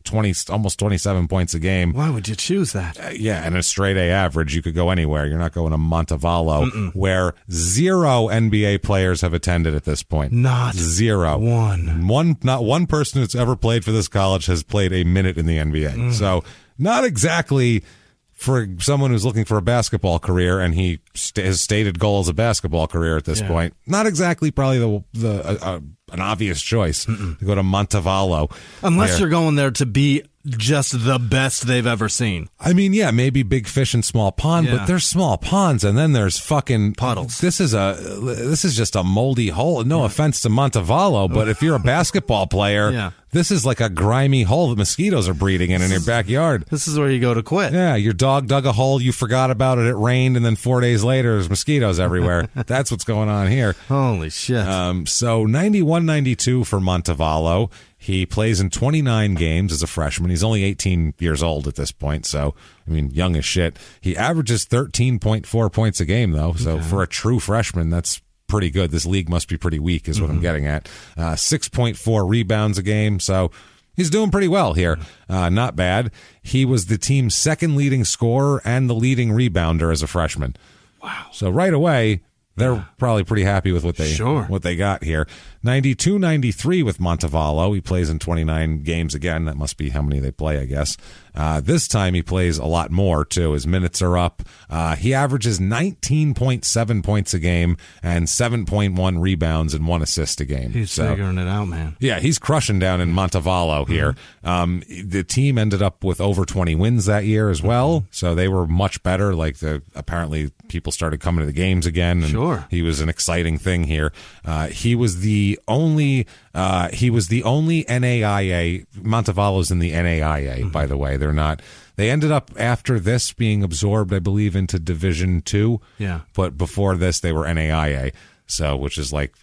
almost 27 points a game. Why would you choose that? And a straight A average. You could go anywhere. You're not going to Montevallo where 0 NBA players have attended at this point. Not 0. Not one person who's ever played for this college has played a minute in the NBA. So not exactly for someone who's looking for a basketball career, and he his stated goal is a basketball career at this point. Not exactly probably an obvious choice to go to Montevallo. Unless you're going there to be just the best they've ever seen. I mean, yeah, maybe big fish in small pond, Yeah. but there's small ponds, and then there's fucking puddles. This is just a moldy hole. No offense to Montevallo, but if you're a basketball player, Yeah. this is like a grimy hole that mosquitoes are breeding in your backyard. This is where you go to quit. Yeah, your dog dug a hole, you forgot about it, it rained, and then 4 days later, there's mosquitoes everywhere. That's what's going on here. Holy shit. So 91-92 for Montevallo. He plays in 29 games as a freshman. He's only 18 years old at this point, so, I mean, young as shit. He averages 13.4 points a game, though, so for a true freshman, that's pretty good. This league must be pretty weak, is what I'm getting at. 6.4 rebounds a game, so he's doing pretty well here. Not bad. He was the team's second leading scorer and the leading rebounder as a freshman. Wow. So right away, they're probably pretty happy with what they got here. 92-93 with Montevallo. He plays in 29 games again. That must be how many they play, I guess. This time he plays a lot more, too. His minutes are up. He averages 19.7 points a game and 7.1 rebounds and 1 assist a game. He's figuring it out, man. Yeah, he's crushing down in Montevallo here. The team ended up with over 20 wins that year as well, so they were much better. Like apparently people started coming to the games again, and he was an exciting thing here. He was the only NAIA. Montevallo's in the NAIA, by the way. They're not. They ended up after this being absorbed, I believe, into Division II. Yeah. But before this, they were NAIA. So, which is like,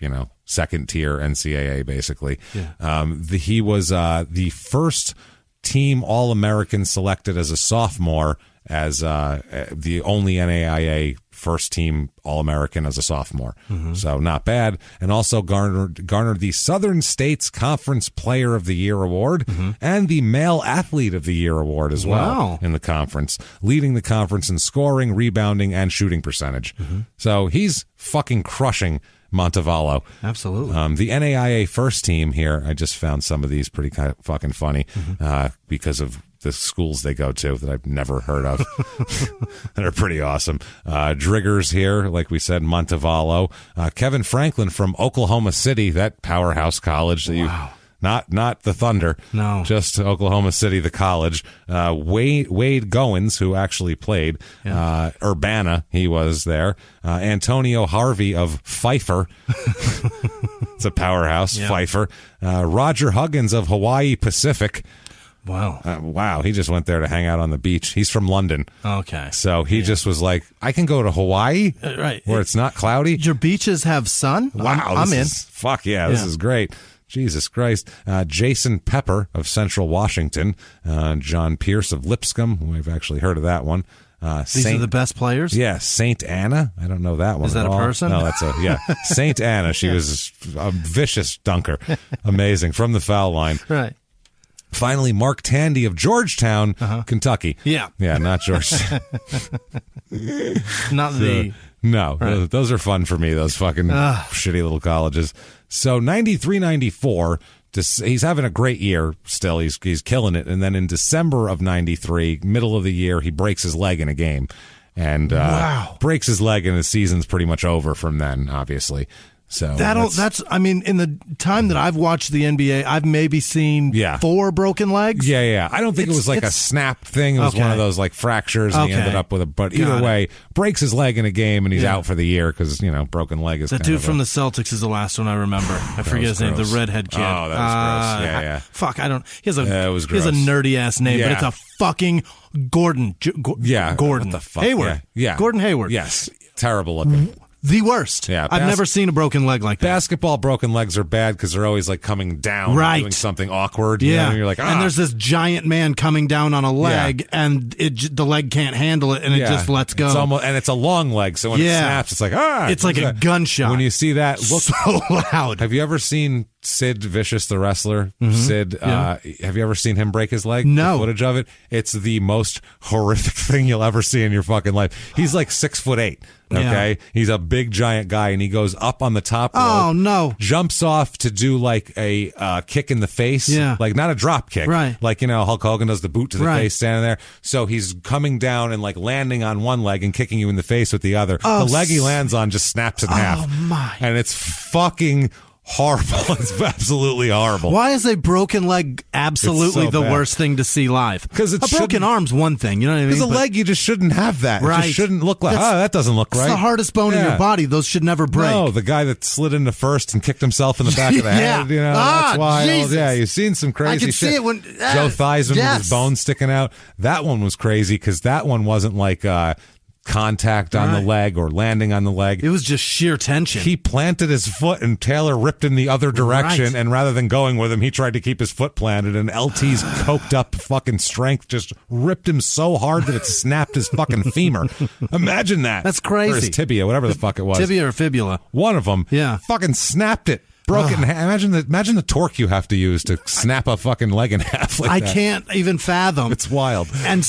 second tier NCAA, basically. Yeah. He was the first team All-American selected as a sophomore, as the only NAIA first team All-American as a sophomore. So not bad. And also garnered the Southern States Conference Player of the Year award and the Male Athlete of the Year award as well in the conference, leading the conference in scoring, rebounding, and shooting percentage. So he's fucking crushing Montevallo. Absolutely. The NAIA first team here, I just found some of these pretty kind of fucking funny because of the schools they go to that I've never heard of that are pretty awesome. Driggers here, like we said, Montevallo. Kevin Franklin from Oklahoma City, that powerhouse college that you... Not the Thunder. No. Just Oklahoma City, the college. Wade Goins, who actually played. Urbana, he was there. Antonio Harvey of Pfeiffer. It's a powerhouse, Pfeiffer. Roger Huggins of Hawaii Pacific. Wow. Wow. He just went there to hang out on the beach. He's from London. Okay. So he just was like, I can go to Hawaii right. where it's not cloudy. Your beaches have sun? Wow. I'm in. Fuck yeah. This is great. Jesus Christ. Jason Pepper of Central Washington. John Pierce of Lipscomb. We've actually heard of that one. These are the best players? Yeah. Saint Anna. I don't know that one. Is that at a all. person? No, that's Saint Anna. She was a vicious dunker. Amazing. From the foul line. Right. Finally, Mark Tandy of Georgetown, Kentucky. Yeah. Yeah, not George. Not the... No, right. Those are fun for me, those fucking shitty little colleges. So 93-94, he's having a great year still. He's killing it. And then in December of 93, middle of the year, he breaks his leg in a game. And breaks his leg, and his season's pretty much over from then, obviously. So that's I mean, in the time that I've watched the NBA, I've maybe seen 4 broken legs. Yeah. I don't think it was like a snap thing. It was one of those like fractures, and he ended up with but either way, breaks his leg in a game, and he's out for the year because, broken leg is that dude from the Celtics is the last one I remember. I forget his name, the redhead kid. Oh, that was gross. Yeah. Fuck, I don't. He has a nerdy ass name, but it's a fucking Gordon. Gordon. What the fuck? Hayward. Yeah. Gordon Hayward. Yes. Terrible looking. The worst. Yeah, I've never seen a broken leg like that. Basketball broken legs are bad because they're always like coming down, doing something awkward. Yeah, and you're like, and there's this giant man coming down on a leg, and the leg can't handle it, and it just lets go. It's almost, and it's a long leg, so when it snaps, it's like it's like a gunshot. When you see that, look so loud. Have you ever seen Sid Vicious, the wrestler? Sid, have you ever seen him break his leg? No. The footage of it. It's the most horrific thing you'll ever see in your fucking life. He's like 6'8". Okay, he's a big giant guy, and he goes up on the top rope. Oh no! Jumps off to do like a kick in the face, like not a drop kick, right? Like Hulk Hogan does the boot to the face, standing there. So he's coming down and like landing on one leg and kicking you in the face with the other. The leg he lands on just snaps in half. Oh my! And it's fucking horrible. It's absolutely horrible. Why is a broken leg absolutely so the bad. worst thing to see live? Because a broken arm's one thing, you know what I mean? Because a leg, you just shouldn't have that. Right. It just shouldn't look like, that doesn't look right. It's the hardest bone in your body. Those should never break. No, the guy that slid into first and kicked himself in the back of the head, that's wild. Jesus. Yeah, you've seen some crazy I can shit. see it when Joe Theismann with his bones sticking out. That one was crazy because that one wasn't like contact on the leg or landing on the leg. It was just sheer tension. He planted his foot and Taylor ripped in the other direction, and rather than going with him, he tried to keep his foot planted, and LT's coked up fucking strength just ripped him so hard that it snapped his fucking femur. Imagine that. That's crazy. Or his tibia, whatever the fuck it was. Tibia or fibula. One of them. Yeah. Fucking snapped it. Broke it in half. Imagine the torque you have to use to snap a fucking leg in half like that. I can't even fathom. It's wild. And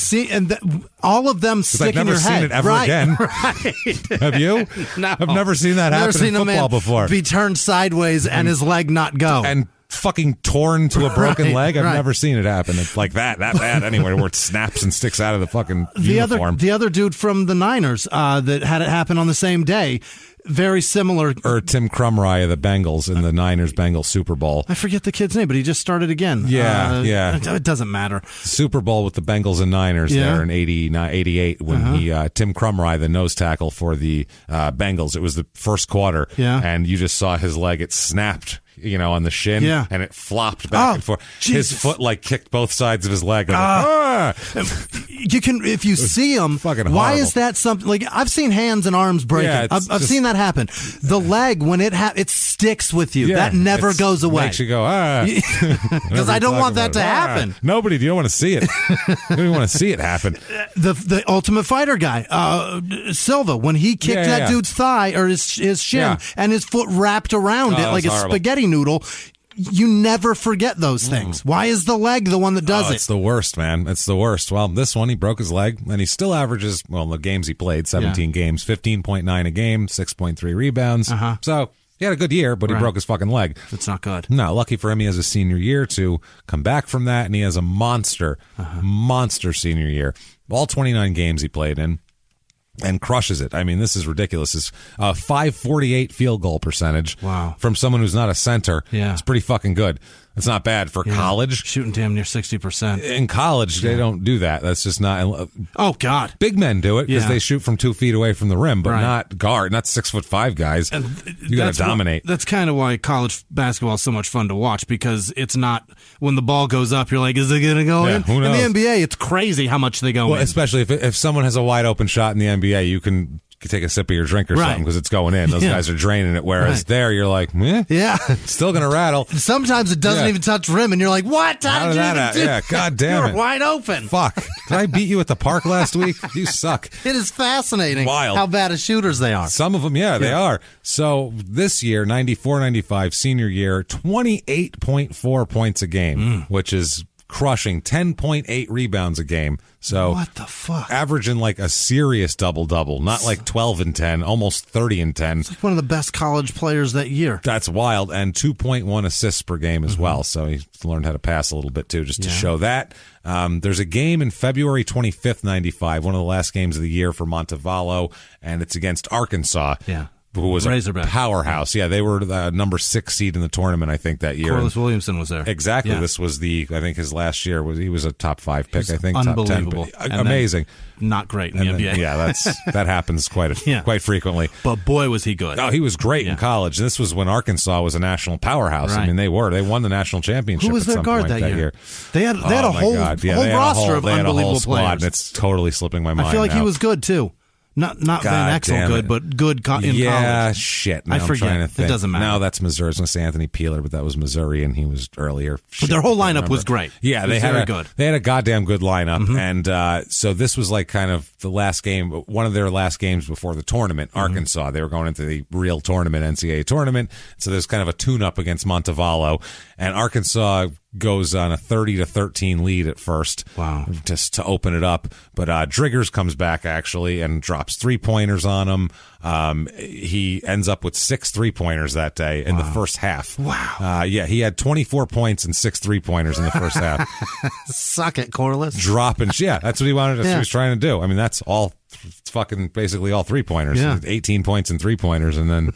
all of them stick in your head. I've never seen it ever again. Right. Have you? No. I've never seen that happen in football before. Be turned sideways and his leg not go. And fucking torn to a broken leg. I've never seen it happen. It's like that bad anywhere where it snaps and sticks out of the fucking uniform. The other dude from the Niners that had it happen on the same day. Very similar. Or Tim Krumrie of the Bengals in the Niners-Bengals Super Bowl. I forget the kid's name, but he just started again. Yeah. It doesn't matter. Super Bowl with the Bengals and Niners there in 88 when Tim Krumrie, the nose tackle for the Bengals, it was the first quarter, and you just saw his leg, it snapped. On the shin, and it flopped back and forth. Jesus. His foot kicked both sides of his leg. You can, if you see him. Fucking why horrible. is that something? I've seen hands and arms breaking. Yeah, I've seen that happen. The leg, when it sticks with you. Yeah, that never goes away. Makes you go because I don't want that to happen. Nobody. You don't want to see it. You don't even want to see it happen. The Ultimate Fighter guy, Silva, when he kicked that dude's thigh or his shin, and his foot wrapped around it like a spaghetti noodle. You never forget those things. Why is the leg the one that does it? It's the worst, man. It's the worst. Well, this one, he broke his leg, and he still averages, the games he played, 17 games, 15.9 a game, 6.3 rebounds. So he had a good year, but he broke his fucking leg. That's not good. No, lucky for him, he has a senior year to come back from that, and he has a monster senior year. All 29 games he played in. And crushes it. I mean, this is ridiculous. It's 548 field goal percentage. Wow. From someone who's not a center. Yeah. It's pretty fucking good. It's not bad for college. Shooting damn near 60%. In college, they don't do that. That's just not. Oh, God. Big men do it because they shoot from 2 feet away from the rim, but not 6'5" guys. You got to dominate. That's kind of why college basketball is so much fun to watch, because it's not, when the ball goes up, you're like, is it going to go in? Who knows? In the NBA, it's crazy how much they go in. Especially if someone has a wide open shot in the NBA, you can take a sip of your drink or something because it's going in. Those guys are draining it. Whereas there, you're like, still going to rattle. Sometimes it doesn't even touch rim, and you're like, what? How did that do? Yeah, God damn it. You're wide open. Fuck. Did I beat you at the park last week? You suck. It is fascinating Wild. how bad as shooters they are. Some of them, they are. So this year, 94-95, senior year, 28.4 points a game, which is crushing, 10.8 rebounds a game. So what the fuck? Averaging a serious double-double, not 12 and 10, almost 30 and 10. It's one of the best college players that year. That's wild. And 2.1 assists per game as well. So he learned how to pass a little bit too, just to show that. There's a game in February 25th, 95, one of the last games of the year for Montevallo, and it's against Arkansas. Yeah. Who was Razorback. a powerhouse. Yeah, they were the number 6 seed in the tournament, I think, that year. Corliss Williamson was there. Exactly. Yeah. This was I think his last year, he was a top 5 pick, I think. Unbelievable. Top 10. Amazing. Not great in the NBA. That happens quite frequently. But boy, was he good. Oh, he was great in college. This was when Arkansas was a national powerhouse. Right. I mean, they won the national championship. Who was at their some guard point that year? They had oh a whole roster of unbelievable squad, players. and it's totally slipping my mind. I feel like now. he was good too. Not Van Exel good, but good in college. Yeah, shit. Now I forget. I'm trying to think. It doesn't matter. No, that's Missouri. I was going to say Anthony Peeler, but that was Missouri, and he was earlier. But their whole lineup was great. Yeah, they had a goddamn good lineup, and so this was kind of the last game, one of their last games before the tournament. Arkansas, they were going into the real tournament, NCAA tournament. So there's kind of a tune-up against Montevallo, and Arkansas goes on a 30-13 lead at first. Wow. Just to open it up. But Driggers comes back, actually, and drops 3-pointers on him. He ends up with 6 3-pointers that day in the first half. Wow. He had 24 points and 6 3-pointers in the first half. Suck it, Corliss. Dropping. Yeah, that's what he wanted. That's what he was trying to do. I mean, that's all it's fucking basically all three-pointers. Yeah. 18 points and three-pointers, and then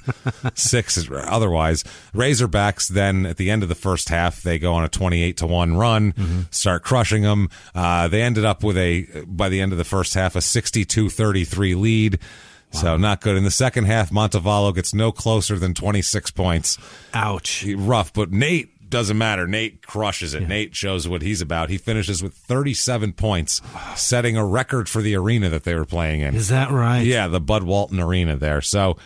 6 otherwise. Razorbacks then, at the end of the first half, they go on a 28-1 run, start crushing them. They ended up with by the end of the first half, a 62-33 lead. Wow. So not good. In the second half, Montevallo gets no closer than 26 points. Ouch. Rough, but Nate, doesn't matter. Nate crushes it. Yeah. Nate shows what he's about. He finishes with 37 points, setting a record for the arena that they were playing in. Is that right? Yeah, the Bud Walton Arena there. So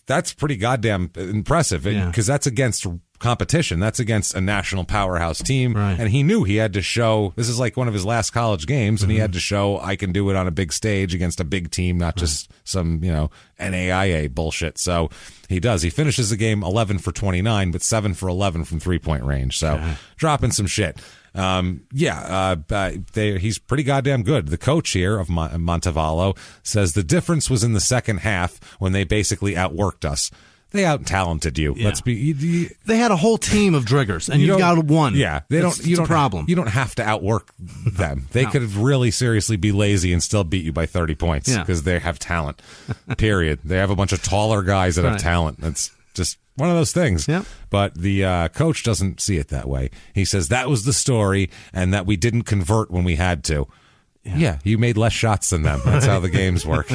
that's pretty goddamn impressive because that's against competition. That's against a national powerhouse team. Right. And he knew he had to show, this is like one of his last college games, and he had to show I can do it on a big stage against a big team, not just some, NAIA bullshit. So he does. He finishes the game 11 for 29, but 7 for 11 from three-point range. So dropping some shit. He's pretty goddamn good. The coach here of Montevallo says the difference was in the second half when they basically outworked us. They out-talented you. Yeah. Let's be. They had a whole team of Driggers, and you've got one. Yeah, it's a problem. You don't have to outwork them. They could really seriously be lazy and still beat you by 30 points because they have talent. Period. They have a bunch of taller guys that have talent. That's just one of those things. Yep. But the coach doesn't see it that way. He says that was the story, and that we didn't convert when we had to. Yeah, you made less shots than them. That's how the games work.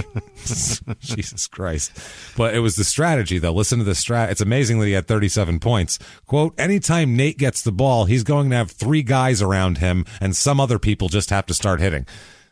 Jesus Christ. But it was the strategy, though. Listen to the strat. It's amazing that he had 37 points. Quote, anytime Nate gets the ball, he's going to have 3 guys around him, and some other people just have to start hitting.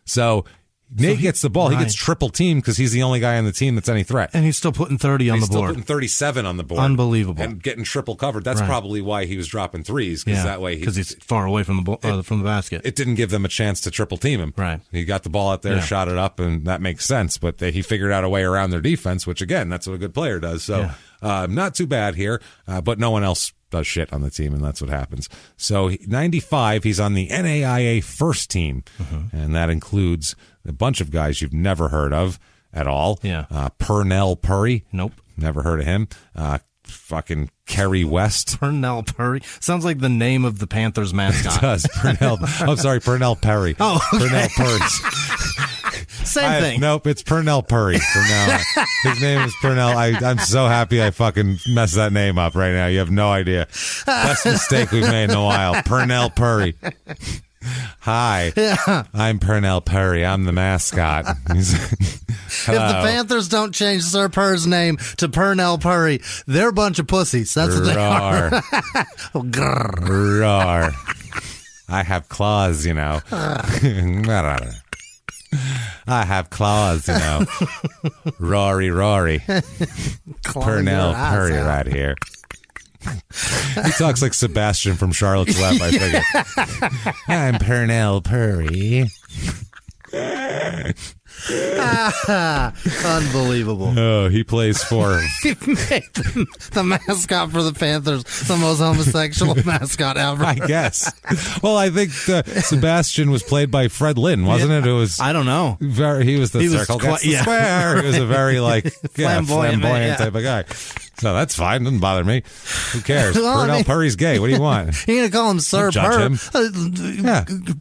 So Nate gets the ball. He gets triple teamed because he's the only guy on the team that's any threat. And he's still putting 30 on the board. He's still putting 37 on the board. Unbelievable. And getting triple covered. That's probably why he was dropping threes, because that way because he's far away from the basket. It didn't give them a chance to triple team him. Right. He got the ball out there, shot it up, and that makes sense. But he figured out a way around their defense, which, again, that's what a good player does. So not too bad here, but no one else does shit on the team, and that's what happens. So 95, he's on the NAIA first team, and that includes a bunch of guys you've never heard of at all. Yeah. Pernell Purry. Nope. Never heard of him. Fucking Kerry West. Pernell Purry. Sounds like the name of the Panthers mascot. It does. Pernell Perry. Oh, okay. Pernell Purry. Same thing. Nope, it's Pernell Purry from now on. His name is Pernell. I'm so happy I fucking messed that name up right now. You have no idea. Best mistake we've made in a while. Pernell Purry. Hi, I'm Pernell Purry. I'm the mascot. If the Panthers don't change Sir Purr's name to Pernell Purry, they're a bunch of pussies. That's what they are. Roar. I have claws, I have claws, Rory. Pernell Purry right here. He talks like Sebastian from Charlotte's Web, I figure. I'm Pernell Purry. Unbelievable. Oh, he plays for the mascot for the Panthers, the most homosexual mascot ever. I guess. Well, I think Sebastian was played by Fred Lynn, wasn't it? It was. I don't know. He was the circle gets the square. He was a very flamboyant type of guy. So that's fine. Doesn't bother me. Who cares? Pernell Purry's gay. What do you want? You're going to call him Sir Purr?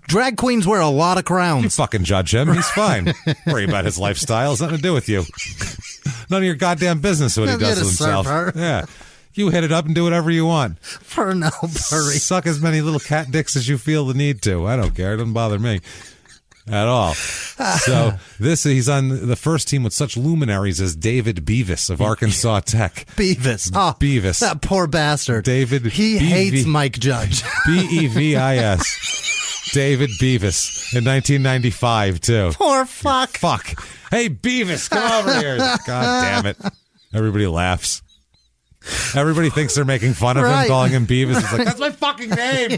Drag queens wear a lot of crowns. You fucking judge him. He's fine. Worry about his lifestyle. It's nothing to do with you. None of your goddamn business what he does with himself. Yeah. You hit it up and do whatever you want. Pernell Purry. Suck as many little cat dicks as you feel the need to. I don't care. It doesn't bother me at all. So he's on the first team with such luminaries as David Beavis of Arkansas Tech. Beavis. Oh, Beavis. That poor bastard. David. He hates Mike Judge. Bevis. David Beavis in 1995 too. Poor fuck. Hey Beavis, come over here. God damn it. Everybody laughs. Everybody thinks they're making fun of him, calling him Beavis. It's like, that's my fucking name.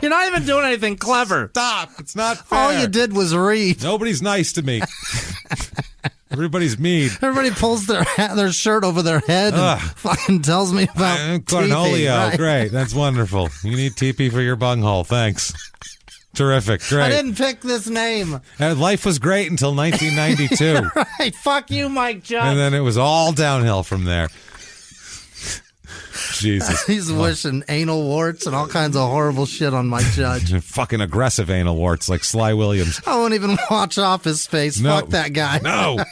You're not even doing anything clever. Stop. It's not fair. All you did was read. Nobody's nice to me. Everybody's mean. Everybody pulls their shirt over their head and fucking tells me about Cornholio. Right. Great. That's wonderful. You need TP for your bunghole. Thanks. Terrific. Great. I didn't pick this name. Life was great until 1992. Right. Fuck you, Mike Judge. And then it was all downhill from there. Jesus. He's wishing anal warts and all kinds of horrible shit on my judge. Fucking aggressive anal warts like Sly Williams. I won't even watch Office Space. No. Fuck that guy. No.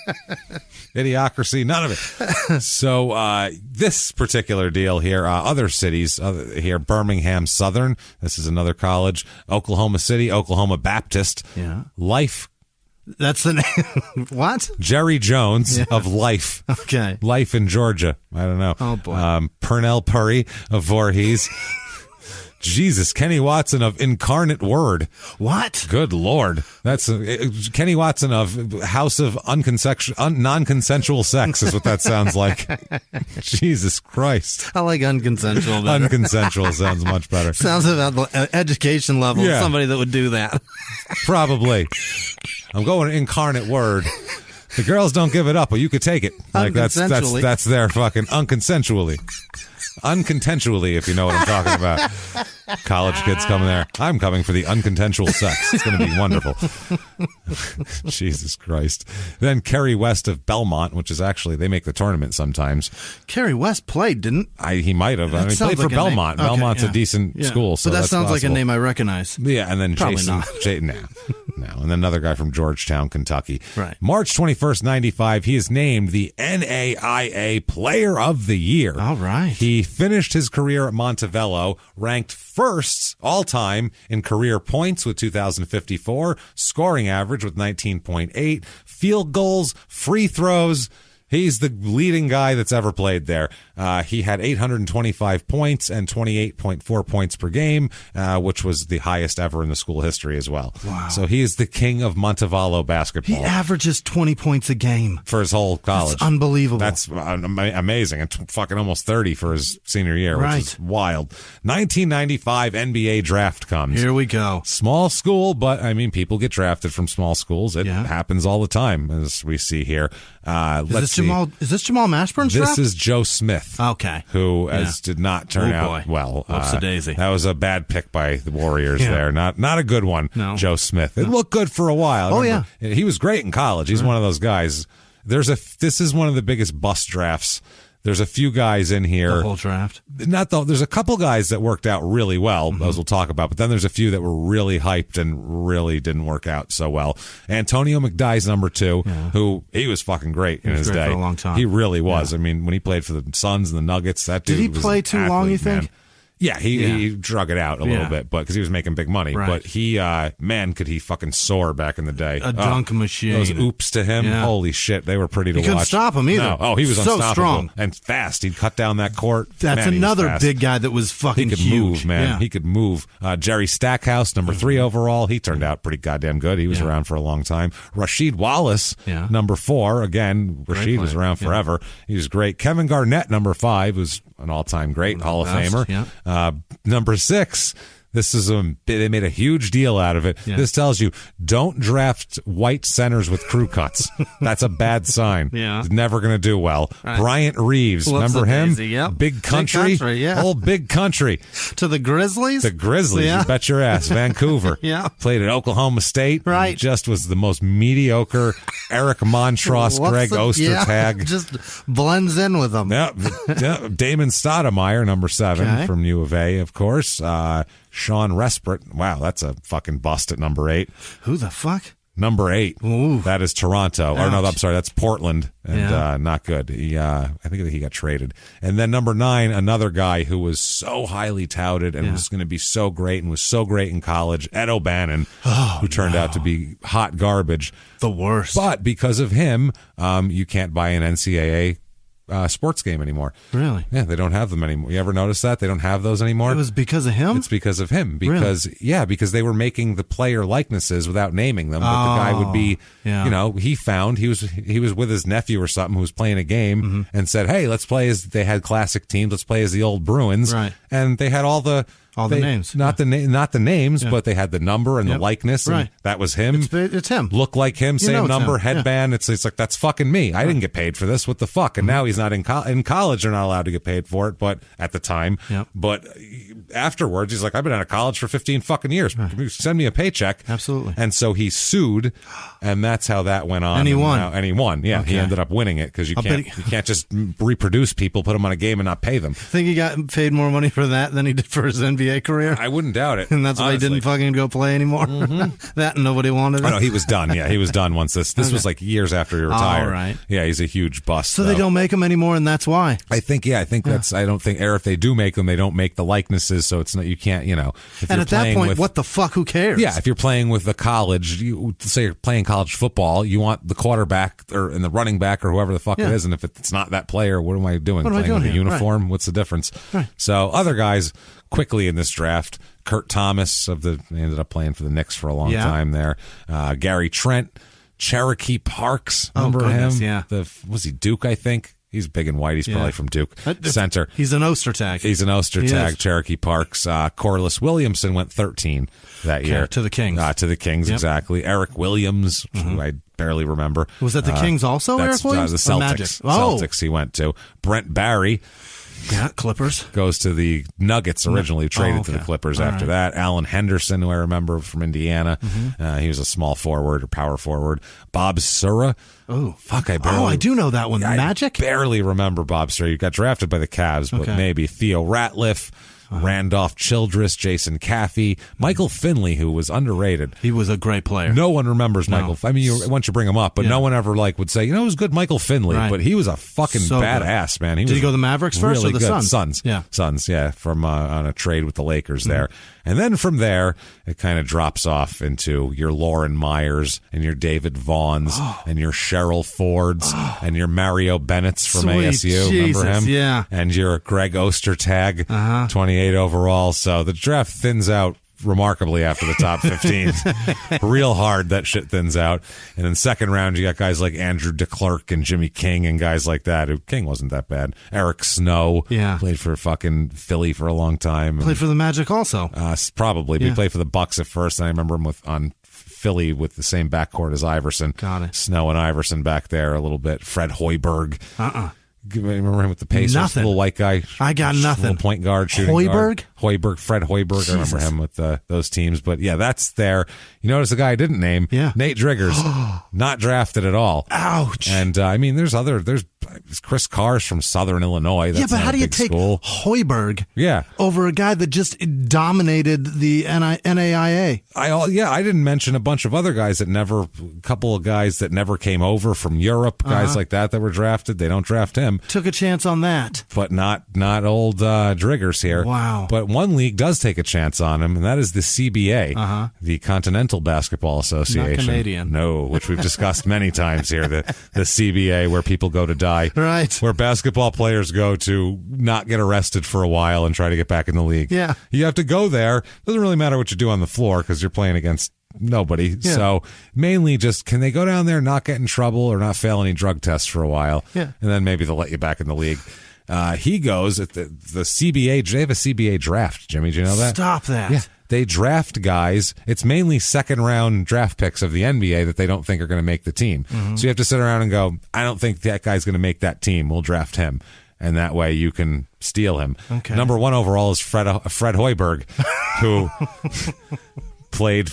Idiocracy, none of it. So this particular deal here, other cities here, Birmingham Southern, this is another college, Oklahoma City, Oklahoma Baptist, Life. That's the name. What? Jerry Jones of Life. Okay. Life in Georgia. I don't know. Oh, boy. Purnell Purry of Voorhees. Jesus, Kenny Watson of Incarnate Word. What? Good Lord. That's Kenny Watson of House of Non-Consensual Sex is what that sounds like. Jesus Christ. I like unconsensual better. Unconsensual sounds much better. Sounds about the education level of somebody that would do that. Probably. I'm going Incarnate Word. The girls don't give it up, but you could take it. Like that's their fucking unconsensually. Unconsensually, if you know what I'm talking about. College kids coming there. I'm coming for the unconsensual sex. It's going to be wonderful. Jesus Christ. Then Kerry West of Belmont, which is actually, they make the tournament sometimes. Kerry West played, didn't? He might have. He played for Belmont. Okay, Belmont's a decent school. So but that sounds possible. like a name I recognize. Yeah, and then Probably Jason. not. No. And then another guy from Georgetown, Kentucky. Right. March 21st, 95, he is named the NAIA Player of the Year. All right. He finished his career at Montevello, ranked first all-time in career points with 2,054, scoring average with 19.8, field goals, free throws. He's the leading guy that's ever played there. He had 825 points and 28.4 points per game, which was the highest ever in the school history as well. Wow. So he is the king of Montevallo basketball. He averages 20 points a game. For his whole college. That's unbelievable. That's amazing. And fucking almost 30 for his senior year, Right. which is wild. 1995 NBA draft comes. Here we go. Small school, but I mean, people get drafted from small schools. It happens all the time, as we see here. Is this Jamal Mashburn's draft? This is Joe Smith. Okay. Who did not turn out well. Whoops-a-daisy. That was a bad pick by the Warriors there. Not a good one, No. Joe Smith. It looked good for a while. Oh, Remember, he was great in college. He's one of those guys. This is one of the biggest bust drafts. There's a few guys in here. The whole draft? There's a couple guys that worked out really well, as we'll talk about, but then there's a few that were really hyped and really didn't work out so well. Antonio McDye's number 2, who he was fucking great in his day. For a long time. He really was. I mean, when he played for the Suns and the Nuggets, that dude Did he was play an too long, you think? man. Yeah, he drug it out a little bit, but because he was making big money. Right. But he, could he fucking soar back in the day? A dunk machine. Those oops to him, holy shit, they were pretty to watch. You couldn't stop him either. No. Oh, he was so unstoppable strong and fast. He'd cut down that court. That's another big guy that was fucking huge. He could huge. move, man. Yeah. He could move. Jerry Stackhouse, number 3 overall. He turned out pretty goddamn good. He was around for a long time. Rasheed Wallace, number 4. Again, Rasheed was around forever. He was great. Kevin Garnett, number 5, was an all-time great Hall of Famer. Number 6, this is they made a huge deal out of it. This tells you, don't draft white centers with crew cuts. That's a bad sign. It's never going to do well. Right. Bryant Reeves, remember him? Big country. Old big country. To the Grizzlies? The Grizzlies, you bet your ass. Vancouver. Played at Oklahoma State. Right. Just was the most mediocre Eric Montross, Greg Ostertag. Just blends in with them. Damon Stoudemire, number 7 from U of A, of course. Sean Respert. Wow, that's a fucking bust at number 8. Who the fuck? Number 8. Ooh. That is Toronto. Or no, I'm sorry, that's Portland. And not good. I think he got traded. And then number 9, another guy who was so highly touted and was going to be so great and was so great in college, Ed O'Bannon, who turned out to be hot garbage. The worst. But because of him, you can't buy an NCAA sports game anymore. Really? Yeah, they don't have them anymore. You ever notice that? They don't have those anymore? It was because of him? It's because of him. Because, because they were making the player likenesses without naming them. But the guy would be, he was with his nephew or something who was playing a game and said, hey, let's play as, they had classic teams, let's play as the old Bruins. Right. And they had all the names. Not the names, but they had the number and the likeness. And that was him. It's him. Look like him, same number, headband. Yeah. It's like, that's fucking me. I didn't get paid for this. What the fuck? And now he's not in college. They're not allowed to get paid for it, but at the time. But afterwards, he's like, I've been out of college for 15 fucking years. Send me a paycheck. Absolutely. And so he sued, and that's how that went on. And he won. And he won. Yeah, Okay. he ended up winning it because you can't just reproduce people, put them on a game, and not pay them. Think he got paid more money for that than he did for his NBA career? I wouldn't doubt it. And that's why he didn't fucking go play anymore? That and nobody wanted it? Oh, no, he was done. Yeah, he was done once this was like years after he retired. All right. Yeah, he's a huge bust. So they don't make them anymore, and that's why? I think that's, I don't think, if they do make them, they don't make the likenesses, so it's not, you can't, if and you're at that point, with, what the fuck, who cares? Yeah, if you're playing with the college, say you're playing college football, you want the quarterback and the running back or whoever the fuck it is, and if it's not that player, what am I doing? What am I playing doing with a here? uniform? Right. What's the difference? Right. So other guys quickly in this draft, Kurt Thomas they ended up playing for the Knicks for a long time there. Gary Trent, Cherokee Parks, remember him? Yeah. Was he Duke, I think? He's big and white. He's probably from Duke. Center. He's an Ostertag. Cherokee Parks. Corliss Williamson went 13 that year. To the Kings. To the Kings, exactly. Eric Williams, who I barely remember. Was that the Kings also, Eric Williams? The Celtics. Magic. Celtics he went to. Brent Barry. Yeah, Clippers. Goes to the Nuggets originally, traded to the Clippers after that. Alan Henderson, who I remember from Indiana. He was a small forward or power forward. Bob Sura. Oh, fuck! I do know that one. Magic. I barely remember Bob Sura. He got drafted by the Cavs, but maybe Theo Ratliff. Randolph Childress, Jason Caffey, Michael Finley, who was underrated. He was a great player. No one remembers Michael. I mean, once you bring him up, but no one ever would say, it was good Michael Finley, but he was a fucking badass, man. Did he go to the Mavericks first or the Suns? Suns. Yeah. Suns, from on a trade with the Lakers there. And then from there, it kind of drops off into your Lauren Myers and your David Vaughns and your Cheryl Fords and your Mario Bennett's from ASU. Jesus, remember him? Yeah. And your Greg Ostertag, 28 overall. So the draft thins out remarkably after the top 15. Real hard, that shit thins out. And then second round, you got guys like Andrew DeClerc and Jimmy King and guys like that. King wasn't that bad. Eric Snow played for fucking Philly for a long time. Played for the Magic also. Probably. But he played for the Bucks at first, and I remember him on Philly with the same backcourt as Iverson. Got it. Snow and Iverson back there a little bit. Fred Hoiberg. Remember him with the Pacers? Nothing. Little white guy. I got nothing. Little point guard, shooting Hoiberg? guard. Fred Hoiberg. Jesus. I remember him with those teams. But yeah, that's there. You notice the guy I didn't name? Yeah. Nate Driggers. Not drafted at all. Ouch. And I mean, there's Chris Carr's from Southern Illinois. That's but how do you take Hoiberg over a guy that just dominated the NAIA? I didn't mention a bunch of other guys a couple of guys that never came over from Europe, guys like that were drafted. They don't draft him. Took a chance on that. But not old Driggers here. Wow. But one league does take a chance on him, and that is the CBA, the Continental Basketball Association. Not Canadian. No, which we've discussed many times here, the CBA, where people go to die. Right. Where basketball players go to not get arrested for a while and try to get back in the league. Yeah. You have to go there. Doesn't really matter what you do on the floor because you're playing against nobody. Yeah. So mainly just, can they go down there, not get in trouble or not fail any drug tests for a while? Yeah. And then maybe they'll let you back in the league. He goes at the CBA. They have a CBA draft, Jimmy. Do you know that? Stop that. Yeah. They draft guys. It's mainly second round draft picks of the NBA that they don't think are going to make the team. So you have to sit around and go, I don't think that guy's going to make that team. We'll draft him. And that way you can steal him. Okay. Number one overall is Fred Hoiberg, who went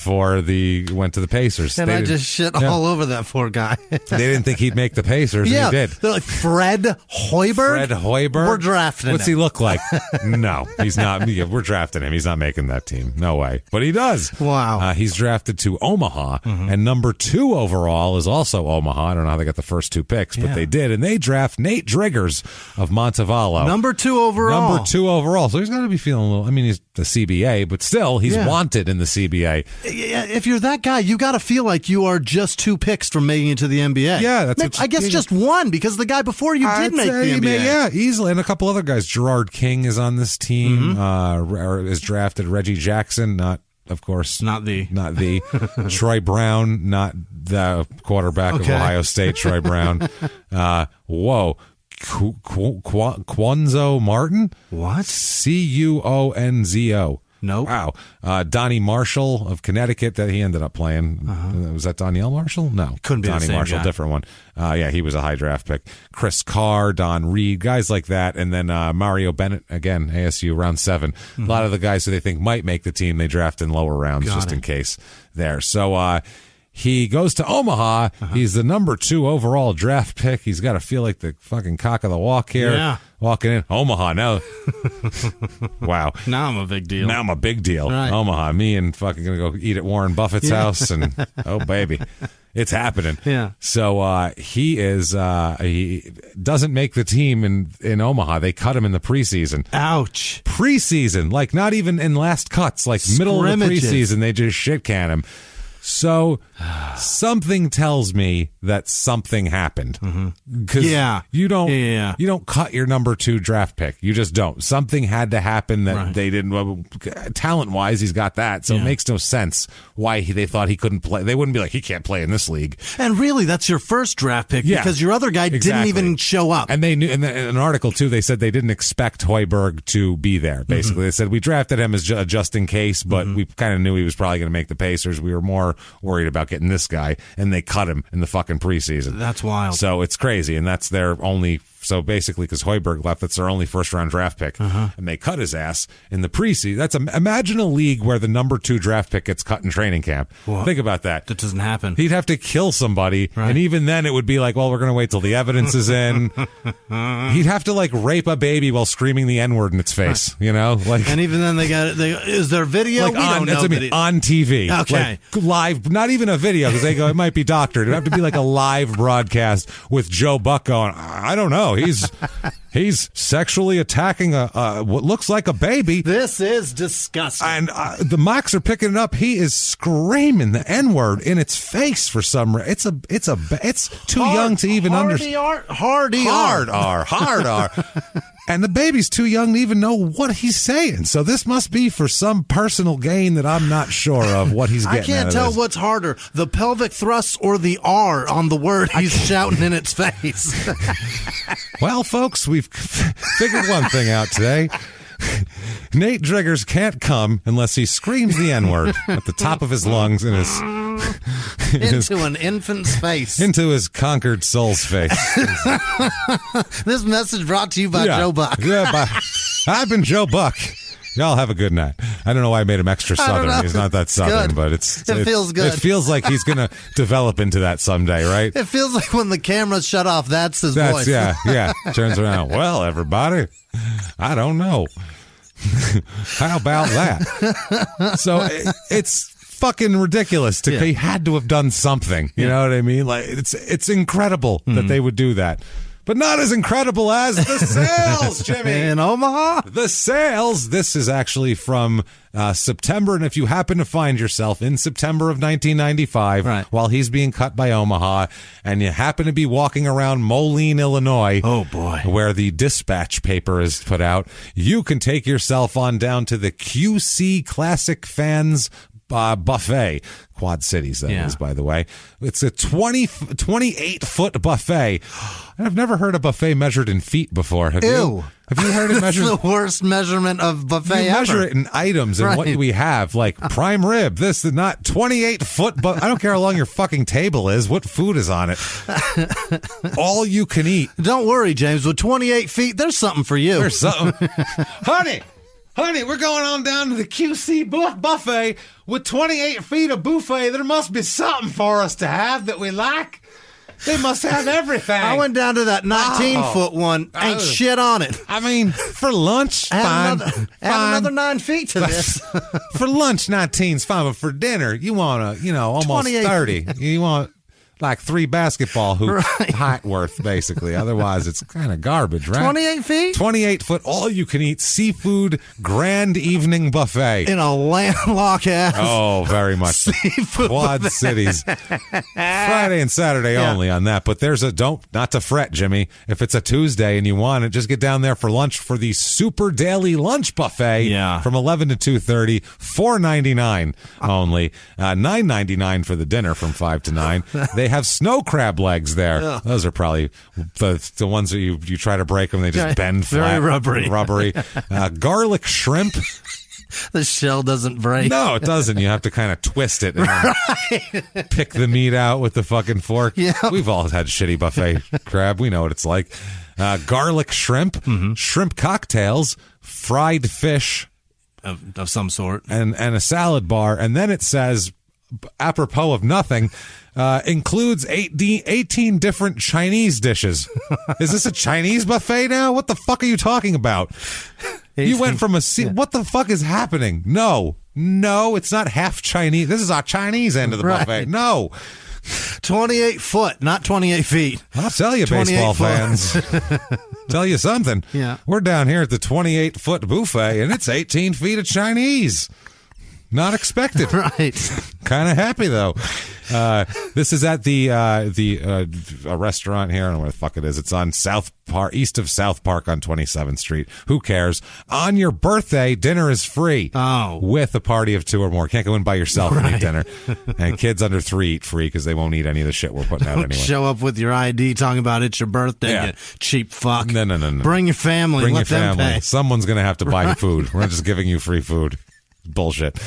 to the Pacers. And I just shit all over that poor guy. They didn't think he'd make the Pacers, and he did. They're like, Fred Hoiberg? We're drafting him. What's he look like? No, he's not. We're drafting him. He's not making that team. No way. But he does. Wow. He's drafted to Omaha, and number 2 overall is also Omaha. I don't know how they got the first 2 picks, but they did. And they draft Nate Driggers of Montevallo. Number 2 overall. Number 2 overall. So he's got to be feeling a little, he's the CBA, but still, he's wanted in the CBA. If you're that guy, you got to feel like you are just 2 picks from making it to the NBA. Yeah, I guess just 1 because the guy before you did make the NBA. Yeah, easily. And a couple other guys. Gerard King is on this team. Is drafted. Reggie Jackson, not the Troy Brown, not the quarterback of Ohio State. Troy Brown. Quonzo Martin. What? Cuonzo. Nope. Wow. Donnie Marshall of Connecticut, that he ended up playing. Was that Doniel Marshall? No. Couldn't be Donnie the same Marshall, guy. different one. Yeah, he was a high draft pick. Chris Carr, Don Reed, guys like that. And then Mario Bennett, again, ASU, round 7. A lot of the guys who they think might make the team, they draft in lower rounds in case there. So he goes to Omaha. He's the number 2 overall draft pick. He's got to feel like the fucking cock of the walk here. Yeah. Walking in. Omaha, now. Wow. Now I'm a big deal. Now I'm a big deal. Right. Omaha. Me and fucking going to go eat at Warren Buffett's house. And, oh, baby. It's happening. Yeah. So he doesn't make the team in Omaha. They cut him in the preseason. Ouch. Preseason. Like, not even in last cuts. Like, middle of the preseason, they just shit can him. So something tells me that something happened. Because you don't cut your number 2 draft pick. You just don't. Something had to happen that they didn't. Well, talent-wise, he's got that. So it makes no sense why they thought he couldn't play. They wouldn't be like, he can't play in this league. And really, that's your first draft pick because your other guy didn't even show up. And they knew, in an article, too, they said they didn't expect Hoiberg to be there, basically. They said, we drafted him as just in case, but we kind of knew he was probably going to make the Pacers. We were more worried about getting this guy, and they cut him in the fucking preseason. That's wild. So it's crazy, and that's their only. So basically, because Hoiberg left, that's their only first-round draft pick, and they cut his ass in the preseason. Imagine a league where the number 2 draft pick gets cut in training camp. Whoa. Think about that. That doesn't happen. He'd have to kill somebody, and even then it would be like, well, we're going to wait till the evidence is in. He'd have to, like, rape a baby while screaming the N-word in its face, you know? Like, and even then, is there video? Like on TV. Okay. Like live, not even a video, because they go, it might be doctored. It'd have to be like a live broadcast with Joe Buck going, I don't know. He's sexually attacking what looks like a baby. This is disgusting. And the mocks are picking it up. He is screaming the N-word in its face for some reason. It's too young to even understand. Hard R. And the baby's too young to even know what he's saying. So this must be for some personal gain that I'm not sure of what he's getting. I can't tell what's harder, the pelvic thrust or the R on the word he's shouting in its face. Well, folks, we've figured one thing out today. Nate Driggers can't come unless he screams the N-word at the top of his lungs in his into an infant's face. Into his conquered soul's face. This message brought to you by Joe Buck. I've been Joe Buck. Y'all have a good night. I don't know why I made him extra Southern. He's not that Southern, but it feels good. It feels like he's going to develop into that someday, right? It feels like when the camera's shut off, that's his voice. Yeah. Turns around. Well, everybody, I don't know. How about that? So it's fucking ridiculous. He had to have done something. You know what I mean? Like it's incredible that they would do that. But not as incredible as the sales, Jimmy. In Omaha? The sales. This is actually from September. And if you happen to find yourself in September of 1995 while he's being cut by Omaha, and you happen to be walking around Moline, Illinois, oh boy, where the dispatch paper is put out, you can take yourself on down to the QC Classic Fans buffet. Quad Cities, that is, by the way. It's a 28-foot buffet. I've never heard a buffet measured in feet before. Have you? Have you heard it measured? That's the worst measurement of buffet ever. Measure it in items and what we have, like prime rib, this is not 28-foot, but I don't care how long your fucking table is, what food is on it. All you can eat. Don't worry, James, with 28 feet, there's something for you. There's something. Honey, we're going on down to the QC buffet with 28 feet of buffet. There must be something for us to have that we like. They must have everything. I went down to that 19-foot one. Ain't shit on it. I mean, for lunch, fine. Add another 9 feet to this. For lunch, 19's fine, but for dinner, you want almost 30. You want like 3 basketball hoops height worth, basically. Otherwise, it's kind of garbage, right? 28 feet? 28-foot, all-you-can-eat seafood grand evening buffet. In a landlocked ass. Oh, very much. Seafood Quad buffet. Cities. Friday and Saturday only on that. But there's not to fret, Jimmy. If it's a Tuesday and you want it, just get down there for lunch for the Super Daily Lunch Buffet from 11 to 2:30, $4.99 only. $9.99 for the dinner from 5 to 9. They have snow crab legs there. Ugh. Those are probably the ones that you try to break them, they just bend flat. Very rubbery. Garlic shrimp. The shell doesn't break. No, it doesn't. You have to kind of twist it and then pick the meat out with the fucking fork. Yeah. We've all had shitty buffet crab. We know what it's like. Garlic shrimp, shrimp cocktails, fried fish of some sort, and a salad bar. And then it says, apropos of nothing, includes 18 different Chinese dishes. Is this a Chinese buffet now? What the fuck are you talking about? You went from what the fuck is happening? No, it's not half Chinese. This is our Chinese end of the buffet. No. 28 foot, not 28 feet. I'll tell you, baseball fans. Tell you something. Yeah. We're down here at the 28-foot buffet, and it's 18 feet of Chinese. Not expected. Right. Kind of happy, though. This is at a restaurant here. I don't know where the fuck it is. It's on east of South Park on 27th Street. Who cares? On your birthday, dinner is free. Oh. With a party of 2 or more. Can't go in by yourself and eat dinner. And kids under 3 eat free because they won't eat any of the shit we're putting out anyway. Show up with your ID talking about it's your birthday, you cheap fuck. No. Bring your family. Bring let your them family. pay. Someone's going to have to buy food. We're not just giving you free food. Bullshit.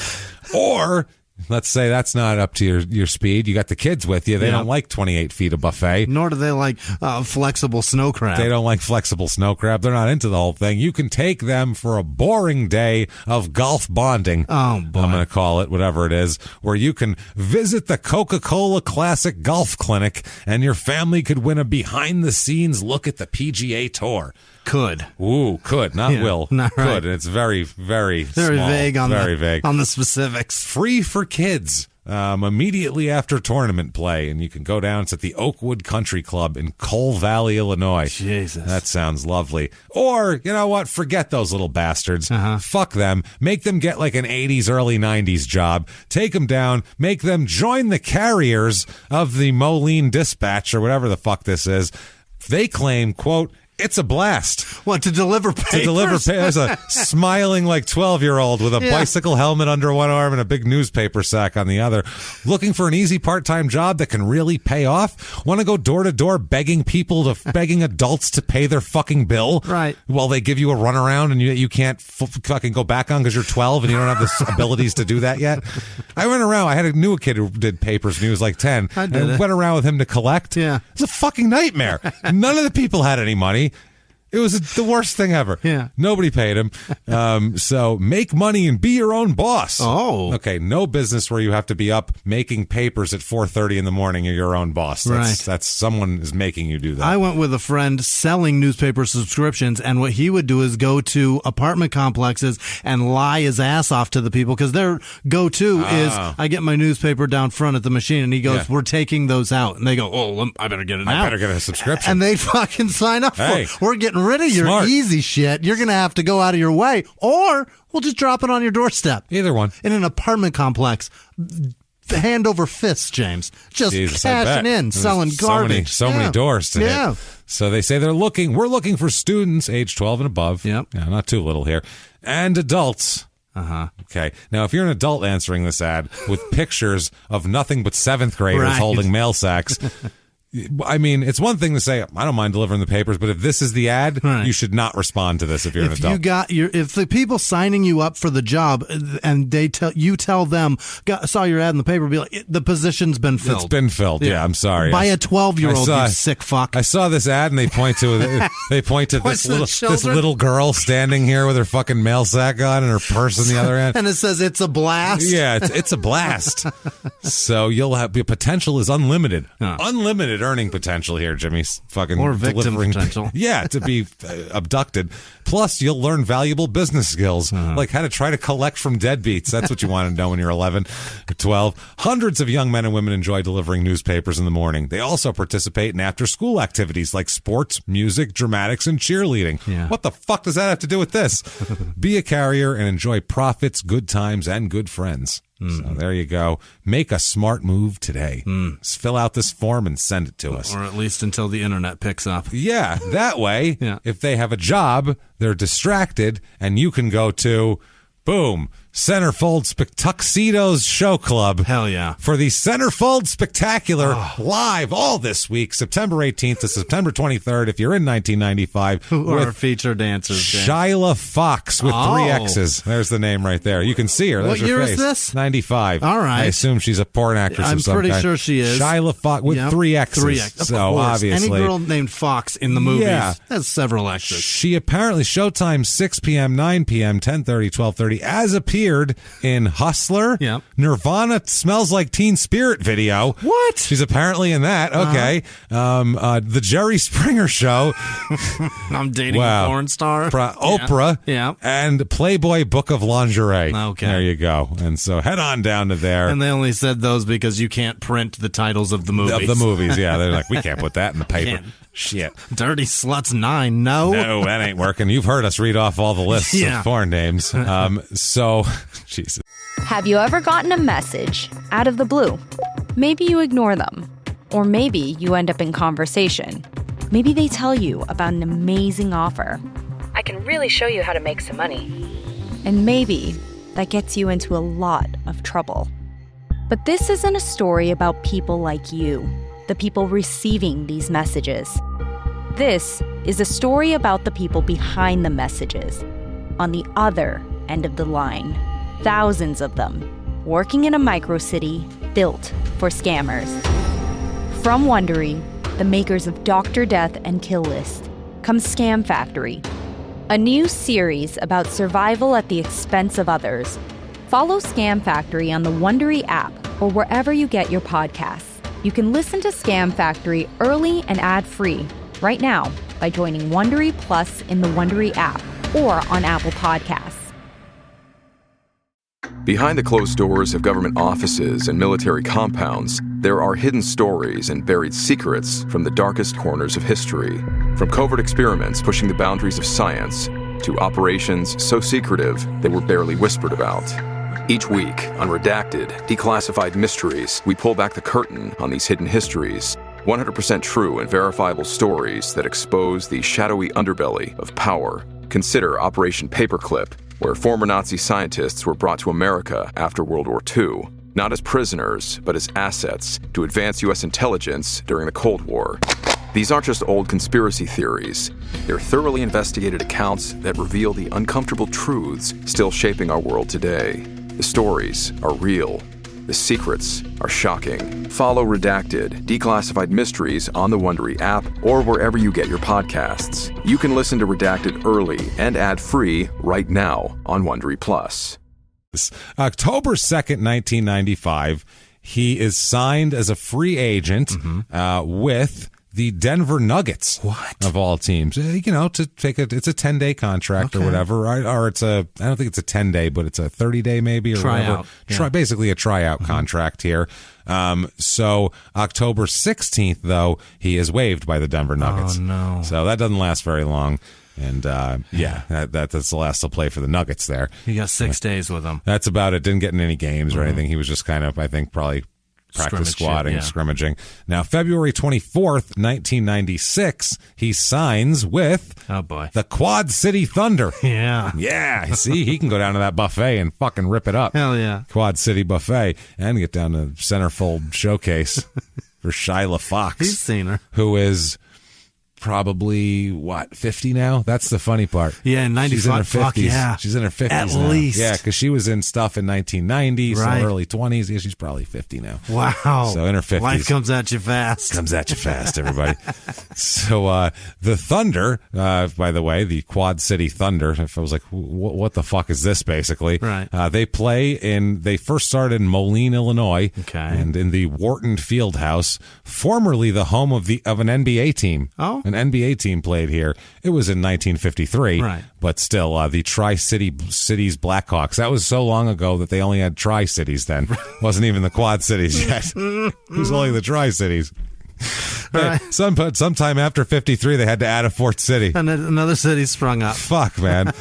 Or let's say that's not up to your speed. You got the kids with you. They don't like 28 feet of buffet. Nor do they like flexible snow crab. They don't like flexible snow crab. They're not into the whole thing. You can take them for a boring day of golf bonding. Oh, boy. I'm going to call it whatever it is, where you can visit the Coca-Cola Classic Golf Clinic and your family could win a behind-the-scenes look at the PGA Tour. Could. Ooh, could. Not will. Not right. Could. And it's very, very very small. vague on vague. On the specifics. Free for kids. Immediately after tournament play, and you can go down. It's at the Oakwood Country Club in Coal Valley, Illinois. Jesus. That sounds lovely. Or, you know what? Forget those little bastards. Fuck them. Make them get like an 80s, early 90s job. Take them down. Make them join the carriers of the Moline Dispatch or whatever the fuck this is. They claim, quote, it's a blast. What, to deliver papers? To deliver papers. There's a smiling like 12-year-old with a bicycle helmet under one arm and a big newspaper sack on the other. Looking for an easy part-time job that can really pay off? Want to go door-to-door begging adults to pay their fucking bill? Right. While they give you a runaround and you can't fucking go back on because you're 12 and you don't have the abilities to do that yet? I went around. I knew a kid who did papers when he was like 10. I went around with him to collect. Yeah. It was a fucking nightmare. None of the people had any money. It was the worst thing ever. Yeah. Nobody paid him. So make money and be your own boss. Oh. Okay. No business where you have to be up making papers at 4:30 in the morning. You're your own boss. That's someone is making you do that. I went with a friend selling newspaper subscriptions, and what he would do is go to apartment complexes and lie his ass off to the people because their go-to is, I get my newspaper down front at the machine, and he goes, we're taking those out. And they go, oh, I better get it now. I better get a subscription. And they fucking sign up for it. We're getting rid of your Smart. easy shit. You're going to have to go out of your way, or we'll just drop it on your doorstep. Either one. In an apartment complex. Hand over fists, James. Just cashing in, selling garbage. So many doors to hit. So they say we're looking for students age 12 and above. Yep. Yeah, not too little here. And adults. Okay. Now, if you're an adult answering this ad with pictures of nothing but 7th graders holding mail sacks, I mean, it's one thing to say, I don't mind delivering the papers, but if this is the ad, you should not respond to this if you're an adult. If the people signing you up for the job and they tell them, saw your ad in the paper, be like, the position's been filled. It's been filled. Yeah, I'm sorry. By a 12-year-old, you sick fuck. I saw this ad and they point to this little girl standing here with her fucking mail sack on and her purse in the other end. And it says it's a blast. Yeah, it's a blast. So your potential is unlimited. Unlimited earning potential here, Jimmy. Fucking or victim delivering potential. Yeah, to be abducted. Plus, you'll learn valuable business skills, like how to try to collect from deadbeats. That's what you want to know when you're 11 or 12. Hundreds of young men and women enjoy delivering newspapers in the morning. They also participate in after-school activities like sports, music, dramatics, and cheerleading. Yeah. What the fuck does that have to do with this? Be a carrier and enjoy profits, good times, and good friends. So there you go. Make a smart move today. Fill out this form and send it to us. Or at least until the internet picks up. Yeah, that way, if they have a job, they're distracted, and you can go to, boom, Centerfold Tuxedos Show Club. Hell yeah. For the Centerfold Spectacular live all this week, September 18th to September 23rd, if you're in 1995. Who are feature dancers? Shyla Fox with 3 X's. There's the name right there. You can see her. There's what year her face. Is this? 95. All right. I assume she's a porn actress I'm of some pretty kind. sure she is. Shyla Fox with 3 X's. 3 X's. So obviously. Any girl named Fox in the movies has several X's. She apparently, Showtime 6 p.m., 9 p.m., 10:30, 12:30, as appeared in Hustler, Nirvana Smells Like Teen Spirit video. What? She's apparently in that. Okay. The Jerry Springer Show. I'm dating a porn star. Oprah. Yeah. And Playboy Book of Lingerie. Okay. There you go. And so head on down to there. And they only said those because you can't print the titles of the movies. Of the movies, yeah. They're like, we can't put that in the paper. Shit. Dirty Sluts 9, no. No, that ain't working. You've heard us read off all the lists of porn names. So, Jesus. Have you ever gotten a message out of the blue? Maybe you ignore them. Or maybe you end up in conversation. Maybe they tell you about an amazing offer. I can really show you how to make some money. And maybe that gets you into a lot of trouble. But this isn't a story about people like you, the people receiving these messages. This is a story about the people behind the messages, on the other end of the line. Thousands of them, working in a micro-city built for scammers. From Wondery, the makers of Dr. Death and Kill List, comes Scam Factory, a new series about survival at the expense of others. Follow Scam Factory on the Wondery app or wherever you get your podcasts. You can listen to Scam Factory early and ad-free right now by joining Wondery Plus in the Wondery app or on Apple Podcasts. Behind the closed doors of government offices and military compounds, there are hidden stories and buried secrets from the darkest corners of history. From covert experiments pushing the boundaries of science to operations so secretive they were barely whispered about. Each week, on Redacted, Declassified Mysteries, we pull back the curtain on these hidden histories. 100% true and verifiable stories that expose the shadowy underbelly of power. Consider Operation Paperclip, where former Nazi scientists were brought to America after World War II, not as prisoners, but as assets to advance U.S. intelligence during the Cold War. These aren't just old conspiracy theories. They're thoroughly investigated accounts that reveal the uncomfortable truths still shaping our world today. The stories are real. The secrets are shocking. Follow Redacted, Declassified Mysteries on the Wondery app or wherever you get your podcasts. You can listen to Redacted early and ad-free right now on Wondery Plus. October 2nd, 1995, he is signed as a free agent with the Denver Nuggets. What? Of all teams. To take it's a 10-day contract or whatever, right? Or I don't think it's a 10-day, but it's a 30-day maybe or tryout. Whatever. Basically a tryout contract here. So October 16th, though, he is waived by the Denver Nuggets. Oh, no. So that doesn't last very long. And, that's the last he'll play for the Nuggets there. He got 6 days with them. That's about it. Didn't get in any games or anything. He was just kind of, I think, probably practice squatting, scrimmaging. Now, February 24th, 1996, he signs with the Quad City Thunder. Yeah. Yeah. See, he can go down to that buffet and fucking rip it up. Hell yeah. Quad City Buffet and get down to Centerfold Showcase for Shyla Fox. He's seen her. Who is probably 50 now. That's the funny part. Yeah, 95. She's in her 50s. Fuck yeah. She's in her 50s at now. least. Yeah, because she was in stuff in 1990s, right. so early 20s. Yeah, she's probably 50 now. Wow. So in her 50s. Life comes at you fast. Comes at you fast, everybody. So the Thunder, by the way, the Quad City Thunder. If I was like, what the fuck is this? Basically, right? They first started in Moline, Illinois, and in the Wharton Fieldhouse, formerly the home of an NBA team. Oh, an NBA team played here. It was in 1953, right? But still, the Tri-Cities Blackhawks. That was so long ago that they only had Tri-Cities then. Wasn't even the Quad Cities yet. It was only the Tri-Cities. Right. Sometime after 53, they had to add a fourth city. And then another city sprung up. Fuck, man.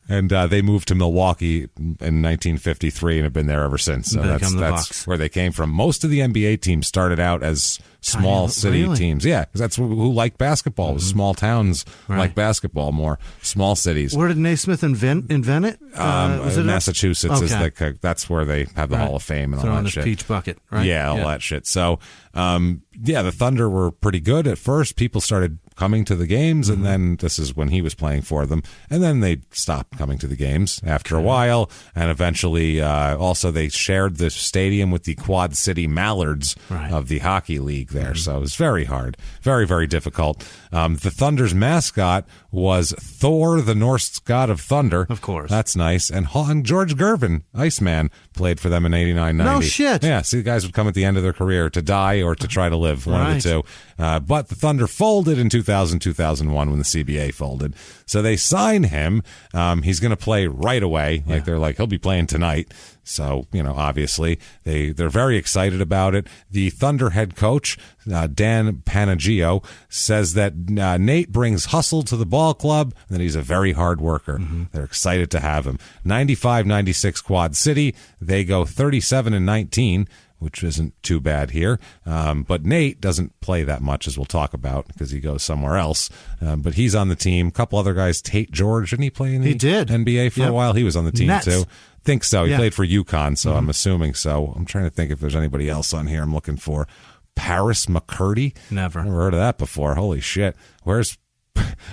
And they moved to Milwaukee in 1953 and have been there ever since. So that's where they came from. Most of the NBA teams started out as small city teams. Yeah, because that's who liked basketball. Was small towns like basketball more. Small cities. Where did Naismith invent it? Was it Massachusetts is that's where they have the Hall of Fame and all that shit. Peach bucket, right? Yeah, all that shit. So, the Thunder were pretty good at first. People started coming to the games, and then this is when he was playing for them. And then they stopped coming to the games after a while, and eventually also they shared the stadium with the Quad City Mallards of the hockey league there. So it was very hard, very, very difficult. The Thunder's mascot was Thor, the Norse god of thunder. Of course. That's nice. And George Gervin, Iceman, played for them in 89-90. No shit. Yeah, see, the guys would come at the end of their career to die or to try to live, one of the two. But the Thunder folded in 2000-2001 when the CBA folded. So they sign him. He's going to play right away. Like they're like, he'll be playing tonight. So, obviously, they're very excited about it. The Thunder head coach, Dan Panagio, says that Nate brings hustle to the ball club and that he's a very hard worker. They're excited to have him. 95-96 Quad City. They go 37-19. Which isn't too bad here. But Nate doesn't play that much, as we'll talk about, because he goes somewhere else. But he's on the team. A couple other guys, Tate George, didn't he play in the NBA for a while? He was on the team, too. Think so. He played for UConn, so I'm assuming so. I'm trying to think if there's anybody else on here I'm looking for. Paris McCurdy? Never heard of that before. Holy shit. Where's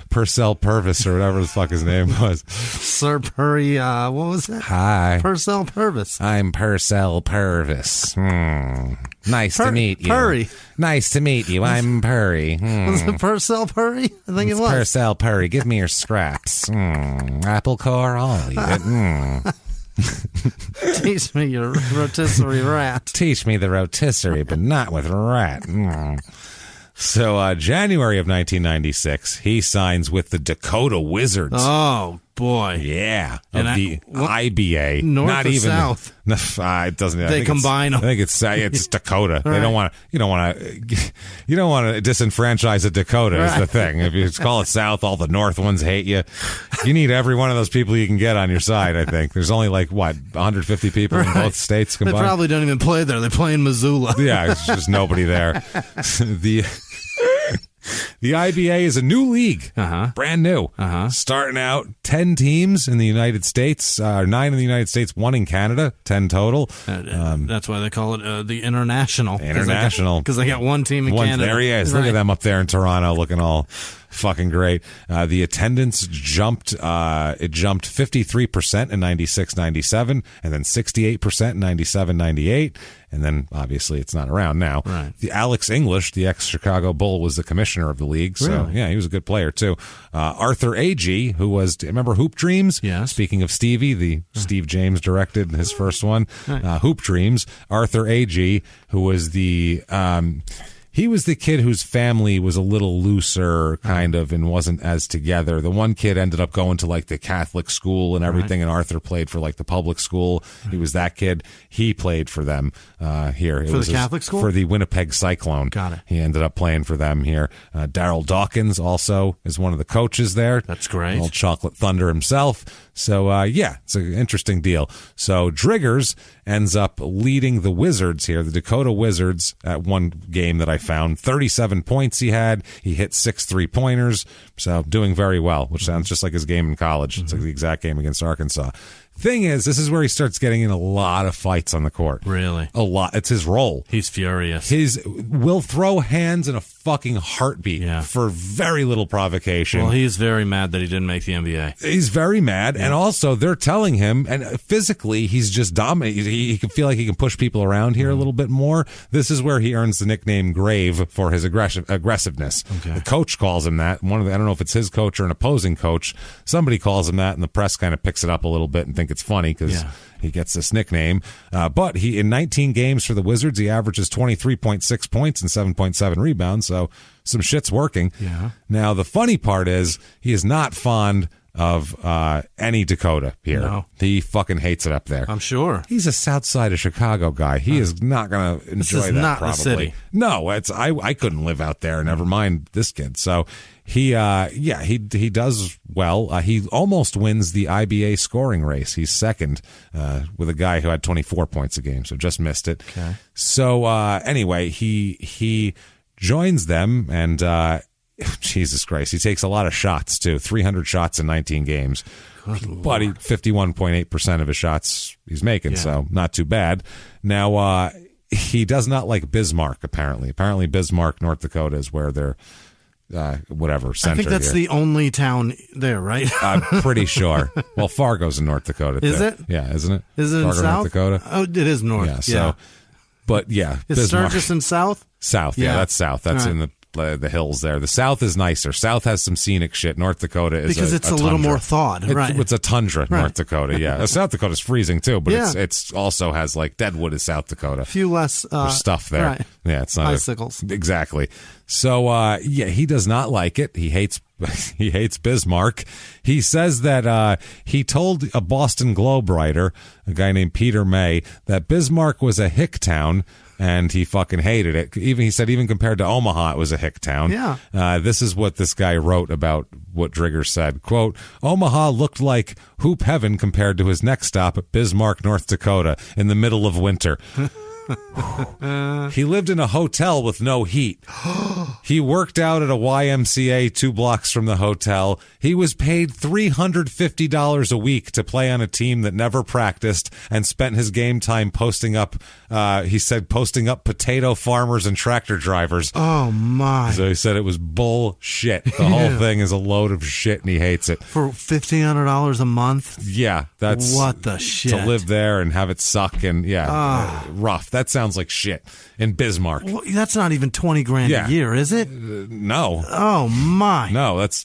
Purcell Purvis or whatever the fuck his name was? Sir Purry, what was it? Hi. Purcell Purvis. I'm Purcell Purvis. Nice to meet you. Purry. Nice to meet you. I'm Purry. Was it Purcell Purry? I think it was. Purcell Purry. Give me your scraps. Apple core, I'll eat it. Teach me your rotisserie rat. Teach me the rotisserie, but not with rat. So, January of 1996, he signs with the Dakota Wizards. Oh, boy. Yeah. The IBA. North not or even south? It doesn't. They combine them. I think it's Dakota. They don't want to. You don't want to disenfranchise a Dakota. Is the thing. If you call it South, all the North ones hate you. You need every one of those people you can get on your side. I think there's only 150 people in both states combined. They probably don't even play there. They play in Missoula. Yeah, it's just nobody there. The IBA is a new league, brand new, starting out 10 teams in the United States, 9 in the United States, 1 in Canada, 10 total. That's why they call it the International. International. Because they got one team in Canada. There he is. Look at them up there in Toronto looking all fucking great. The attendance jumped 53% in 96-97, and then 68% in 97-98. And then, obviously, it's not around now. Right. The Alex English, the ex-Chicago Bull, was the commissioner of the league. So, really? yeah, he was a good player, too. Arthur Agee, who was, remember Hoop Dreams? Yes. Speaking of Stevie, Steve James directed his first one. Hoop Dreams. Arthur Agee, who was the... he was the kid whose family was a little looser, kind of, and wasn't as together. The one kid ended up going to the Catholic school and everything, and Arthur played for the public school. He was that kid. He played for them here. For the Catholic school? For the Winnipeg Cyclone. Got it. He ended up playing for them here. Darryl Dawkins also is one of the coaches there. That's great. Old Chocolate Thunder himself. So, it's an interesting deal. So, Driggers ends up leading the Wizards here, the Dakota Wizards, at one game that I found. 37 points he had. He hit 6 3-pointers. So, doing very well, which sounds just like his game in college. It's like the exact game against Arkansas. Thing is, this is where he starts getting in a lot of fights on the court. Really? A lot. It's his role. He's furious. Will throw hands in a fucking heartbeat for very little provocation. Well, he's very mad that he didn't make the NBA. He's very mad, and also they're telling him, and physically he's just dominant. He can feel like he can push people around here a little bit more. This is where he earns the nickname Grave for his aggressiveness. Okay. The coach calls him that. I don't know if it's his coach or an opposing coach. Somebody calls him that, and the press kind of picks it up a little bit and think it's funny because he gets this nickname. But in 19 games for the Wizards, he averages 23.6 points and 7.7 rebounds. So some shit's working. Yeah. Now, the funny part is he is not fond of any Dakota here. No. He fucking hates it up there. I'm sure. He's a South Side of Chicago guy. He is not going to enjoy that. Not probably. the city. No, I couldn't live out there. Never mind this kid. So he does well. He almost wins the IBA scoring race. He's second with a guy who had 24 points a game, so just missed it. Okay. So anyway, he joins them and. Jesus Christ. He takes a lot of shots, too. 300 shots in 19 games. But 51.8% of his shots he's making, so not too bad. Now, he does not like Bismarck, apparently. Apparently, Bismarck, North Dakota is where they're, center I think that's the only town there, right? I'm pretty sure. Well, Fargo's in North Dakota. Is too. it? Yeah, isn't it? Is it Fargo, in South? North Dakota? Oh, it is North. Yeah, so, but yeah. Is Bismarck. Sturgis in South? South, yeah, that's South. That's in the hills there. The South is nicer. South has some scenic shit. North Dakota is because it's a little more thawed, right? It's a tundra. Right. North Dakota, yeah. South Dakota's freezing too, but it's also has like Deadwood is South Dakota. A few less stuff there. Right. Yeah, it's not icicles. Exactly. So he does not like it. He hates Bismarck. He says that he told a Boston Globe writer, a guy named Peter May, that Bismarck was a hick town. And he fucking hated it. He said even compared to Omaha, it was a hick town. Yeah. This is what this guy wrote about what Driggers said. Quote, Omaha looked like hoop heaven compared to his next stop at Bismarck, North Dakota, in the middle of winter. He lived in a hotel with no heat. He worked out at a YMCA 2 blocks from the hotel. He was paid $350 a week to play on a team that never practiced and spent his game time posting up potato farmers and tractor drivers. Oh, my. So he said it was bullshit. The whole thing is a load of shit, and he hates it. For $1,500 a month? Yeah. That's what the shit. To live there and have it suck and, rough. That sounds like shit. In Bismarck. Well, that's not even $20,000 a year, is it? No. Oh, my. No, that's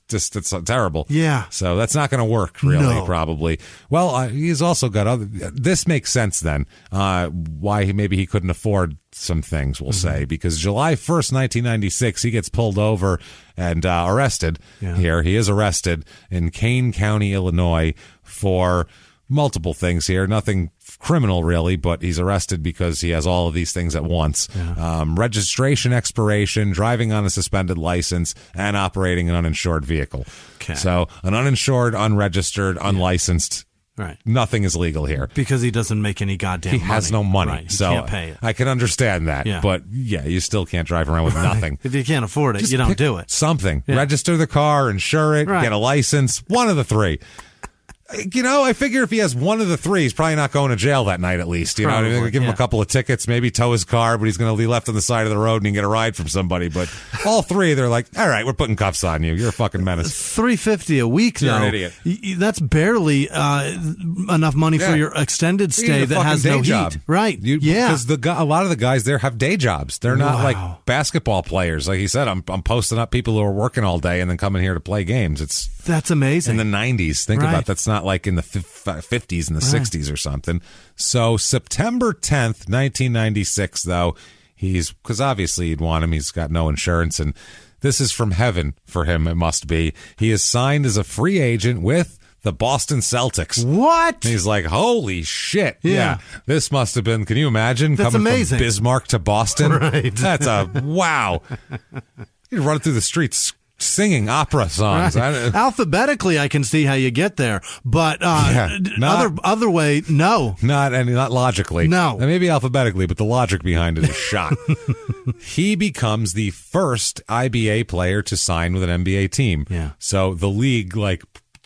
terrible. Yeah. So that's not going to work, really, probably. Well, he's also got other... This makes sense, then, why maybe he couldn't afford some things, we'll say, because July 1st, 1996, he gets pulled over and arrested here. He is arrested in Kane County, Illinois, for multiple things here. Nothing criminal, really, but he's arrested because he has all of these things at once. Registration expiration, driving on a suspended license, and operating an uninsured vehicle. Okay. So an uninsured, unregistered, unlicensed, right. Nothing is legal here. Because he doesn't make any goddamn money. He has no money, right. so can't pay it. I can understand that. Yeah. But you still can't drive around with nothing. If you can't afford it, Just you don't pick do it. Something. Yeah. Register the car, insure it, get a license. One of the three. I figure if he has one of the three, he's probably not going to jail that night at least. You know, give him a couple of tickets, maybe tow his car, but he's going to be left on the side of the road and he can get a ride from somebody. But all three, they're like, all right, we're putting cuffs on you. You're a fucking menace. $350 a week, You're though. an idiot. That's barely enough money for your extended stay that has no job. heat. Right. Because a lot of the guys there have day jobs. They're not like basketball players. Like he said, I'm posting up people who are working all day and then coming here to play games. That's amazing. In the 90s. Think about that's not like in the 50s and the 60s or something. So September 10th, 1996, though, because obviously you'd want him. He's got no insurance, and this is from heaven for him, it must be. He is signed as a free agent with the Boston Celtics. What? And he's like, holy shit. Yeah. This must have been, can you imagine? That's coming amazing. From Bismarck to Boston? Right. That's wow. You'd run through the streets singing opera songs. Right. Alphabetically, I can see how you get there, but other way, no. Not logically. No. And maybe alphabetically, but the logic behind it is shot. He becomes the first IBA player to sign with an NBA team. Yeah. So the league,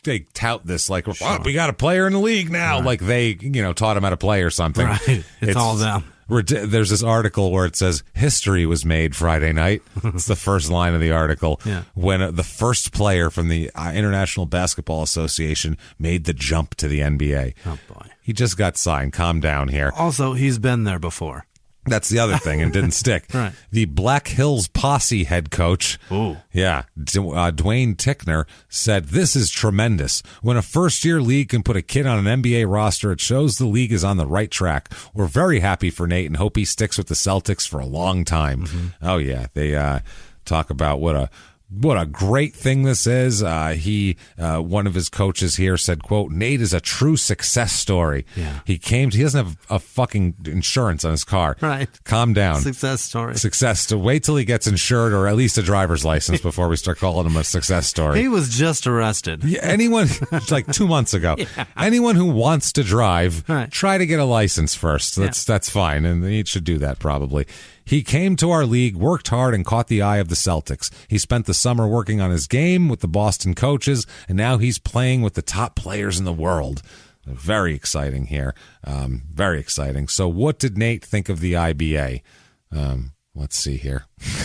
they tout this like, we got a player in the league now. Right. Like they, taught him how to play or something. Right. It's all them. There's this article where it says history was made Friday night. It's the first line of the article. Yeah. When the first player from the International Basketball Association made the jump to the NBA. Oh, boy. He just got signed. Calm down here. Also, he's been there before. That's the other thing, and didn't stick. Right. The Black Hills Posse head coach, Ooh. Dwayne Tickner, said, "This is tremendous. When a first-year league can put a kid on an NBA roster, it shows the league is on the right track. We're very happy for Nate and hope he sticks with the Celtics for a long time." Mm-hmm. Oh, yeah. They talk about what a what a great thing this is. One of his coaches here said, quote, Nate is a true success story. Yeah. He doesn't have a fucking insurance on his car. Right. Calm down. Success story. Success to wait till he gets insured or at least a driver's license before we start calling him a success story. He was just arrested. Yeah, anyone, like 2 months ago, anyone who wants to drive, try to get a license first. That's fine. And he should do that probably. He came to our league, worked hard, and caught the eye of the Celtics. He spent the summer working on his game with the Boston coaches, and now he's playing with the top players in the world. Very exciting here. Very exciting. So what did Nate think of the IBA? Let's see here.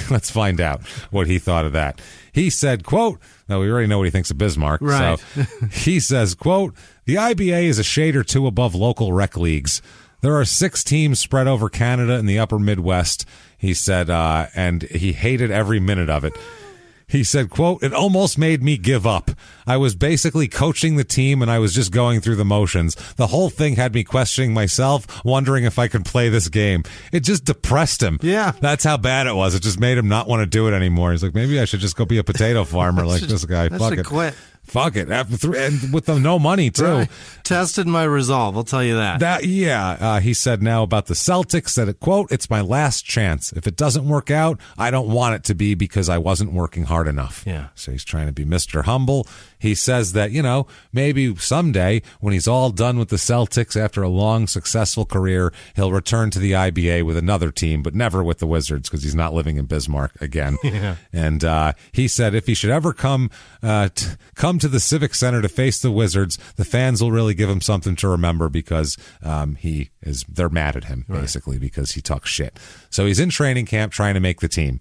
Let's find out what he thought of that. He said, quote, now we already know what he thinks of Bismarck. Right. So he says, quote, the IBA is a shade or two above local rec leagues. There are 6 teams spread over Canada and the upper Midwest, he said, and he hated every minute of it. He said, quote, it almost made me give up. I was basically coaching the team and I was just going through the motions. The whole thing had me questioning myself, wondering if I could play this game. It just depressed him. Yeah. That's how bad it was. It just made him not want to do it anymore. He's like, maybe I should just go be a potato farmer like this guy. I Fuck should it. quit. Fuck it. And with the no money, too. Right. Tested my resolve, I'll tell you that. He said now about the Celtics that, quote, it's my last chance. If it doesn't work out, I don't want it to be because I wasn't working hard enough. Yeah. So he's trying to be Mr. Humble. He says that, maybe someday when he's all done with the Celtics after a long, successful career, he'll return to the IBA with another team, but never with the Wizards because he's not living in Bismarck again. Yeah. And he said if he should ever come to the Civic Center to face the Wizards, the fans will really give him something to remember because they're mad at him, basically, because he talks shit. So he's in training camp trying to make the team.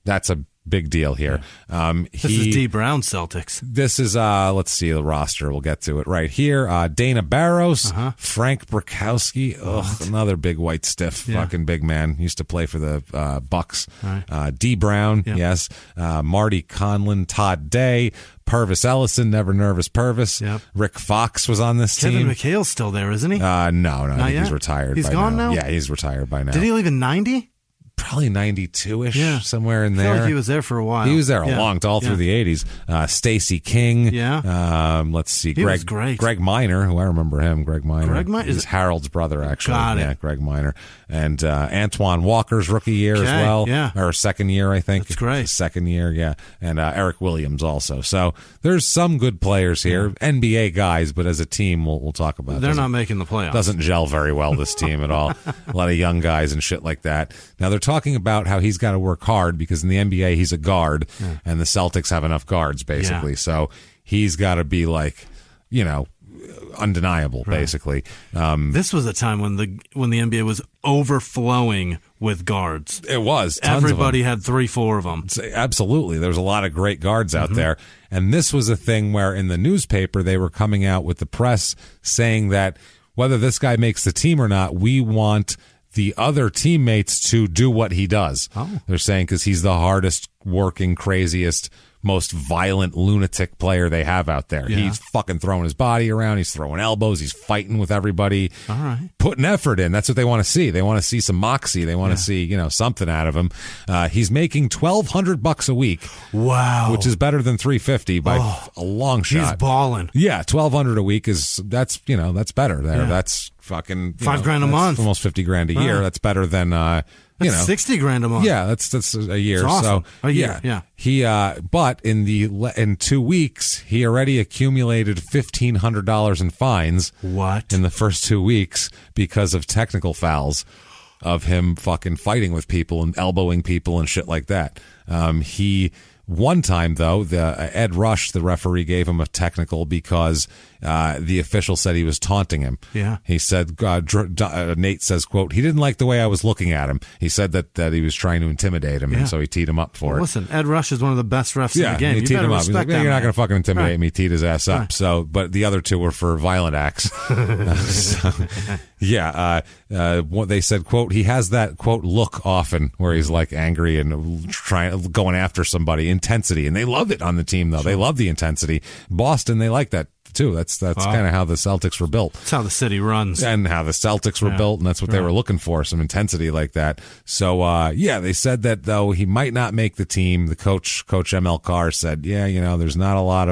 That's a big deal here. This is D. Brown Celtics. This is, let's see the roster. We'll get to it right here. Dana Barros, Frank Brakowski. Another big white stiff fucking big man. Used to play for the Bucks. Right. D. Brown, yes. Marty Conlon, Todd Day, Purvis Ellison, never nervous Purvis. Yep. Rick Fox was on this team. Kevin McHale's still there, isn't he? No, I think yet? he's retired. He's by gone now? Yeah, he's retired by now. Did he leave in 90? Probably 92-ish, somewhere in there. I feel like he was there for a while. He was there all through the 80s. Stacey King. Yeah. Let's see. He was great. Greg Minor, who I remember him. Greg Minor. He's Harold's brother, actually. Got it. Yeah, Greg Minor. And Antoine Walker's rookie year as well. Yeah. Or second year, I think. That's great. Second year, yeah. And Eric Williams also. So there's some good players here. NBA guys, but as a team, we'll talk about it. They're not making the playoffs. Doesn't gel very well, this team at all. A lot of young guys and shit like that. Now they're talking about how he's got to work hard because in the NBA he's a guard and the Celtics have enough guards basically. So he's got to be like, undeniable basically. This was a time when the NBA was overflowing with guards. It was. Everybody had 3-4 of them. Absolutely. There was a lot of great guards out there. And this was a thing where in the newspaper they were coming out with the press saying that whether this guy makes the team or not, we want the other teammates to do what he does. They're saying because he's the hardest working, craziest, most violent lunatic player they have out there. Yeah. He's fucking throwing his body around. He's throwing elbows. He's fighting with everybody. All right. Putting effort in. That's what they want to see. They want to see some moxie. They want to see, something out of him. He's making $1,200 a week. Wow. Which is better than $350 by a long shot. He's balling. Yeah. $1,200 a week that's better there. Yeah. That's fucking $5,000 a month. Almost $50,000 a year. That's better than, That's $60,000 a month. Yeah, that's a year. That's awesome. So A year, yeah. He but in 2 weeks he already accumulated $1,500 in fines. What? In the first 2 weeks because of technical fouls of him fucking fighting with people and elbowing people and shit like that. One time, though, Ed Rush, the referee, gave him a technical because the official said he was taunting him. Yeah. He said, Nate says, quote, he didn't like the way I was looking at him. He said that he was trying to intimidate him, and so he teed him up for it. Listen, Ed Rush is one of the best refs in the game. He teed him up. He's like, you're not going to fucking intimidate me. He teed his ass up. Right. So, but the other two were for violent acts. What they said, quote, he has that, quote, look often where he's like angry and going after somebody, intensity. And they love it on the team, though. Sure. They love the intensity. Boston, they like that too. That's kind of how the Celtics were built. That's how the city runs. And how the Celtics were built, and that's what they were looking for, some intensity like that. So, they said that, though, he might not make the team. The Coach ML Carr said, there's not a lot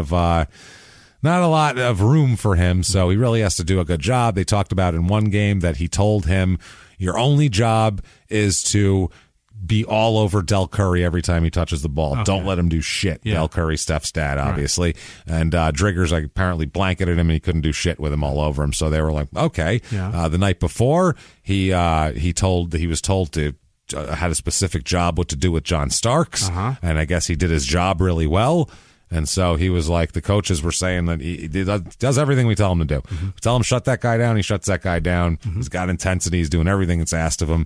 of room for him, so he really has to do a good job. They talked about in one game that he told him, your only job is to be all over Del Curry every time he touches the ball. Okay. Don't let him do shit. Yeah. Del Curry, Steph's dad, obviously. Right. And Driggers apparently blanketed him, and he couldn't do shit with him all over him. So they were like, okay. Yeah. The night before, he was told to had a specific job what to do with John Starks, and I guess he did his job really well. And so he was like, the coaches were saying that he does everything we tell him to do. Mm-hmm. We tell him shut that guy down, he shuts that guy down. Mm-hmm. He's got intensity. He's doing everything that's asked of him.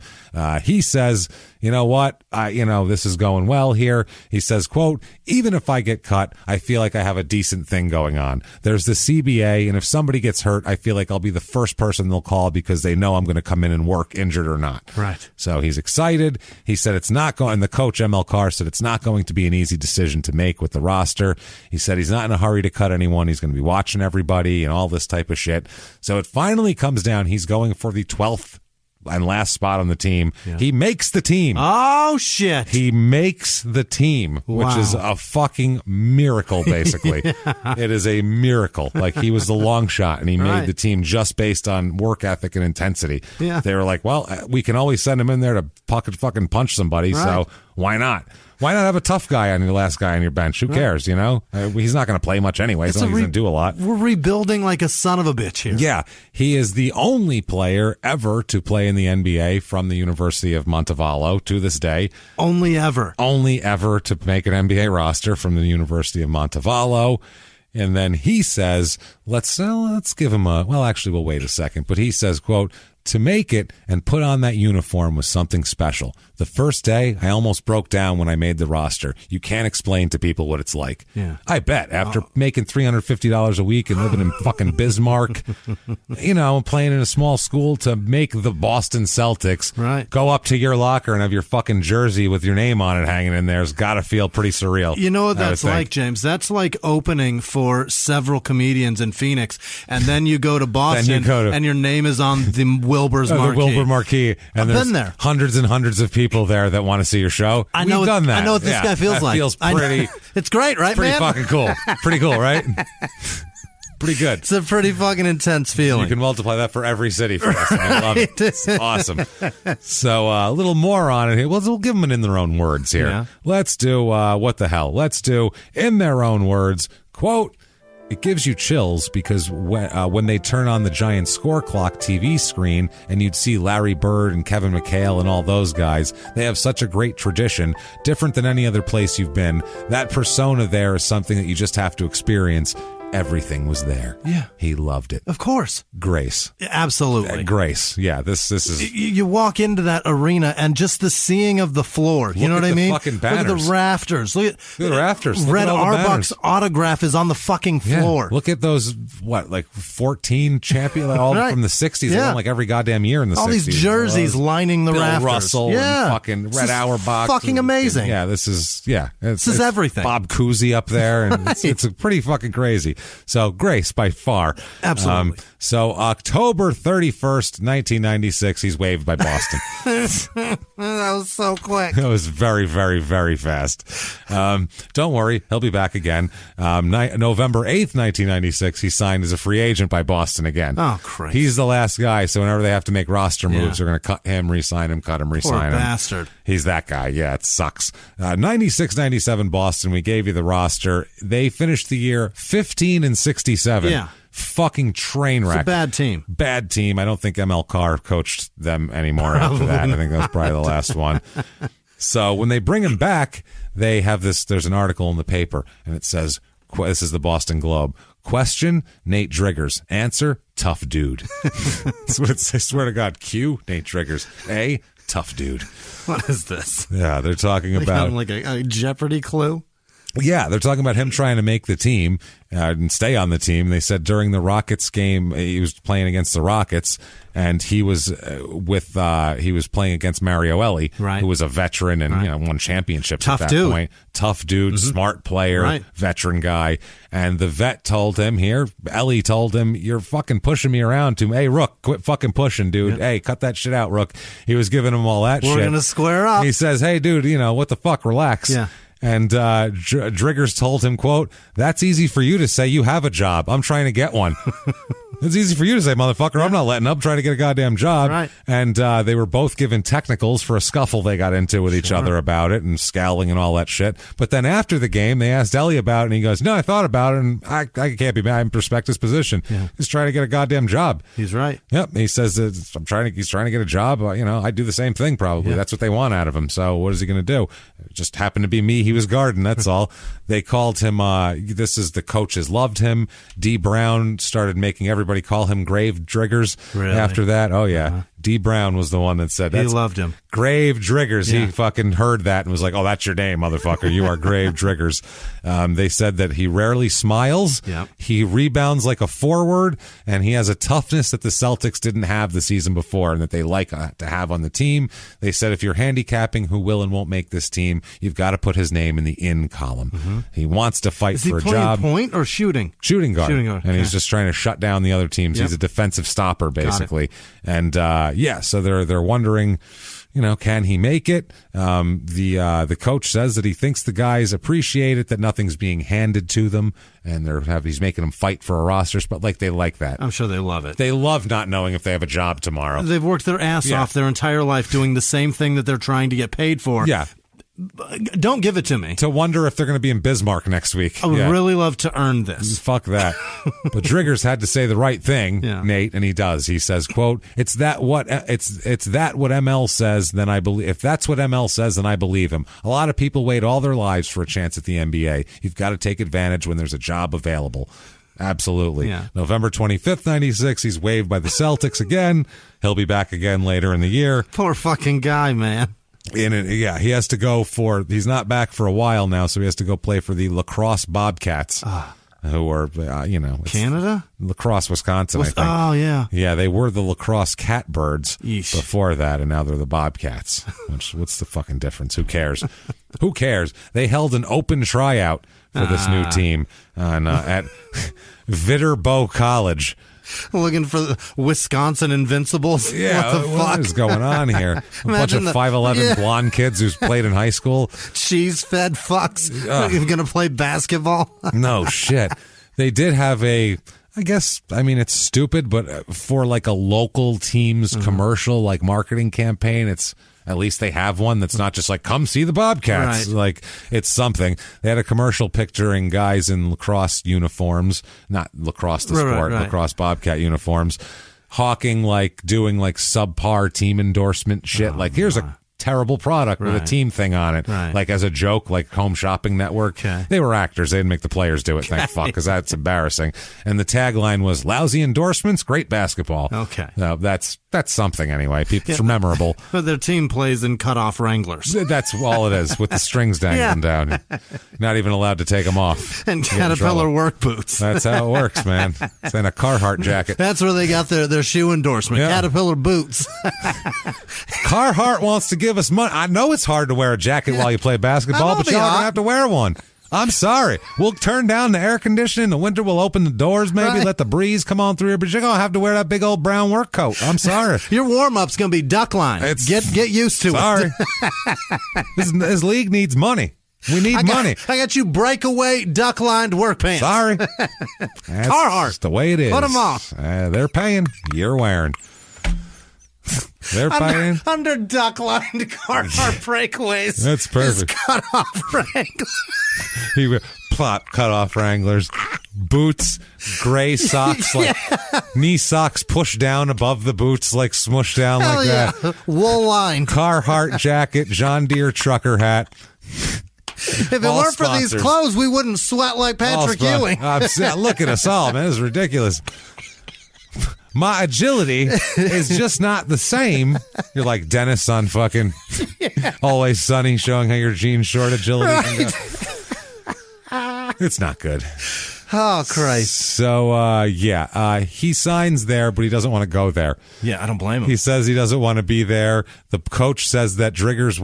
He says, you know what? This is going well here. He says, quote, even if I get cut, I feel like I have a decent thing going on. There's the CBA, and if somebody gets hurt, I feel like I'll be the first person they'll call because they know I'm going to come in and work injured or not. Right. So he's excited. He said it's not going, and the coach, ML Carr, said it's not going to be an easy decision to make with the roster. He said he's not in a hurry to cut anyone. He's going to be watching everybody and all this type of shit. So it finally comes down. He's going for the 12th and last spot on the team. Yeah. He makes the team. Oh, shit. He makes the team, which is a fucking miracle, basically. Yeah. It is a miracle. Like, he was the long shot, and he made the team just based on work ethic and intensity. Yeah. They were like, well, we can always send him in there to fucking punch somebody, so why not? Why not have a tough guy on your last guy on your bench? Who cares, He's not going to play much anyway, so he's going to do a lot. We're rebuilding like a son of a bitch here. Yeah. He is the only player ever to play in the NBA from the University of Montevallo to this day. Only ever. Only ever to make an NBA roster from the University of Montevallo. And then he says, let's give him we'll wait a second. But he says, quote, to make it and put on that uniform was something special. The first day, I almost broke down when I made the roster. You can't explain to people what it's like. Yeah. I bet after making $350 a week and living in fucking Bismarck, playing in a small school, to make the Boston Celtics, go up to your locker and have your fucking jersey with your name on it hanging in there, has got to feel pretty surreal. You know what that's like, James? That's like opening for several comedians in Phoenix, and then you go to Boston and your name is on the Wilbur's marquee. The Wilbur marquee. And I've been there. Hundreds and hundreds of people there that want to see your show. We've done that. I know what this guy feels like. Feels pretty. It's great, right, pretty man? Fucking cool. Pretty cool, right? Pretty good. It's a pretty fucking intense feeling. You can multiply that for every city for us. I love it. It's awesome. So a little more on it here. We'll give them in their own words here. Yeah. Let's do what the hell? Let's do in their own words. Quote, it gives you chills because when they turn on the giant score clock TV screen and you'd see Larry Bird and Kevin McHale and all those guys, they have such a great tradition, different than any other place you've been. That persona there is something that you just have to experience. Everything was there. Yeah. He loved it. Of course. Grace. Absolutely. Grace. Yeah, this is... You walk into that arena and just the seeing of the floor. You know what I mean? Fucking banners. Look at the rafters. Look at the rafters. Red Auerbach's autograph is on the fucking floor. Yeah. Look at those, 14 champions, all from the 60s. They won like every goddamn year in the 60s. All these jerseys lining the Bill rafters. Russell and fucking Red Auerbach. Fucking amazing. This is everything. Bob Cousy up there. And it's pretty fucking crazy. So Grace by far. Absolutely. So October 31st, 1996, he's waived by Boston. That was so quick. It was very, very, very fast. Don't worry. He'll be back again. November 8th, 1996, he signed as a free agent by Boston again. Oh, Christ. He's the last guy, so whenever they have to make roster moves, they're going to cut him, re-sign him, cut him, re-sign him. Poor bastard. He's that guy. Yeah, it sucks. 96-97 Boston, we gave you the roster. They finished the year 15-67. Yeah. Fucking train wreck. It's a bad team. Bad team. I don't think ML Carr coached them anymore after that. I think that was probably the last one. So when they bring him back, they have this, there's an article in the paper, and it says, this is the Boston Globe. Question, Nate Driggers. Answer, tough dude. That's what it says. I swear to God. Q, Nate Driggers. A, tough dude. What is this? Yeah, they're talking about... like a Jeopardy clue? Yeah, they're talking about him trying to make the team and stay on the team. They said during the Rockets game, he was playing against the Rockets, and he was he was playing against Mario Ellie, who was a veteran and won championships at that point. Tough dude, smart player, veteran guy. And the vet told him Ellie told him, "You're fucking pushing me around too. Hey, Rook, quit fucking pushing, dude. Hey, cut that shit out, Rook." He was giving him all that shit. We're going to square up. He says, "Hey, dude, what the fuck? Relax." Yeah. And Driggers told him, quote, "That's easy for you to say. You have a job. I'm trying to get one." It's easy for you to say, motherfucker. I'm not letting up. I'm trying to get a goddamn job. Right. And they were both given technicals for a scuffle they got into with each other about it and scowling and all that shit. But then after the game, they asked Ellie about it, and he goes, "No, I thought about it, and I can't be mad. I respect his position. Yeah. He's trying to get a goddamn job." He's right. Yep. He says that he's trying to get a job. I do the same thing probably. Yeah. That's what they want out of him. So what is he going to do? It just happened to be me he was guarding. That's all. They called him, the coaches loved him. D. Brown started making everybody call him Grave Driggers after that. Oh, yeah. Uh-huh. D. Brown was the one that said that. He loved him. Grave Driggers. Yeah. He fucking heard that and was like, "Oh, that's your name, motherfucker. You are Grave Driggers." They said that he rarely smiles. Yep. He rebounds like a forward, and he has a toughness that the Celtics didn't have the season before and that they like to have on the team. They said if you're handicapping who will and won't make this team, you've got to put his name in the in column. Mm-hmm. He wants to fight for a job. Is he playing point or shooting? Shooting guard. Shooting guard. And he's just trying to shut down the other teams. Yep. He's a defensive stopper, basically. And so they're wondering, can he make it? The coach says that he thinks the guys appreciate it, that nothing's being handed to them, and he's making them fight for a roster spot. They like that. I'm sure they love it. They love not knowing if they have a job tomorrow. They've worked their ass off their entire life doing the same thing that they're trying to get paid for. Yeah. Don't give it to me. To wonder if they're going to be in Bismarck next week. I would really love to earn this. Fuck that. But Driggers had to say the right thing, Nate, and he does. He says, quote, it's that what ML says, then I believe. If that's what ML says, then I believe him. A lot of people wait all their lives for a chance at the NBA. You've got to take advantage when there's a job available. Absolutely. Yeah. November 25th, 96, he's waived by the Celtics again. He'll be back again later in the year. Poor fucking guy, man. He has to go he's not back for a while now, so he has to go play for the lacrosse Bobcats, who are, Canada? Lacrosse, Wisconsin, I think. Oh, yeah. Yeah, they were the lacrosse Catbirds before that, and now they're the Bobcats. What's the fucking difference? Who cares? Who cares? They held an open tryout for this new team at Viterbo College. Looking for the Wisconsin Invincibles? Yeah, what the fuck is going on here? A bunch of 5'11" blonde kids who's played in high school. Cheese-fed fucks. You're going to play basketball? No shit. They did have it's stupid, but for a local team's commercial, marketing campaign, at least they have one that's not just come see the Bobcats. Right. It's something. They had a commercial picturing guys in lacrosse uniforms, not lacrosse the sport, lacrosse Bobcat uniforms, hawking, doing subpar team endorsement shit. Here's a terrible product with a team thing on it, as a joke, Home Shopping Network. Okay. They were actors. They didn't make the players do it, thank fuck, because that's embarrassing. And the tagline was, "Lousy endorsements, great basketball." Okay. No, that's something anyway. It's memorable. But their team plays in cut-off Wranglers. That's all it is, with the strings dangling down. Not even allowed to take them off. And Caterpillar work boots. That's how it works, man. It's in a Carhartt jacket. That's where they got their shoe endorsement. Yeah. Caterpillar boots. Carhartt wants to give us money. I know it's hard to wear a jacket while you play basketball, but y'all are going to have to wear one. I'm sorry. We'll turn down the air conditioning. In the winter, we'll open the doors, maybe let the breeze come on through here, but you're going to have to wear that big old brown work coat. I'm sorry. Your warm-up's going to be duck line. Get used to it. This league needs money. We need money. I got you breakaway duck-lined work pants. Sorry. That's Carhartt. the way it is. Put them on. They're paying. You're wearing. They're paying. Under duck-lined Carhartt breakaways. That's perfect. Cut-off Wranglers. He cut-off Wranglers. Boots, gray socks, knee socks pushed down above the boots, smushed down that. Wool line. Carhartt jacket, John Deere trucker hat. If it weren't for these clothes, we wouldn't sweat like Patrick Ewing. Look at us all, man. This is ridiculous. My agility is just not the same. You're like Dennis on fucking Always Sunny, showing how your jean short agility can go. It's not good. Oh, Christ. So, he signs there, but he doesn't want to go there. Yeah, I don't blame him. He says he doesn't want to be there. The coach says that Driggers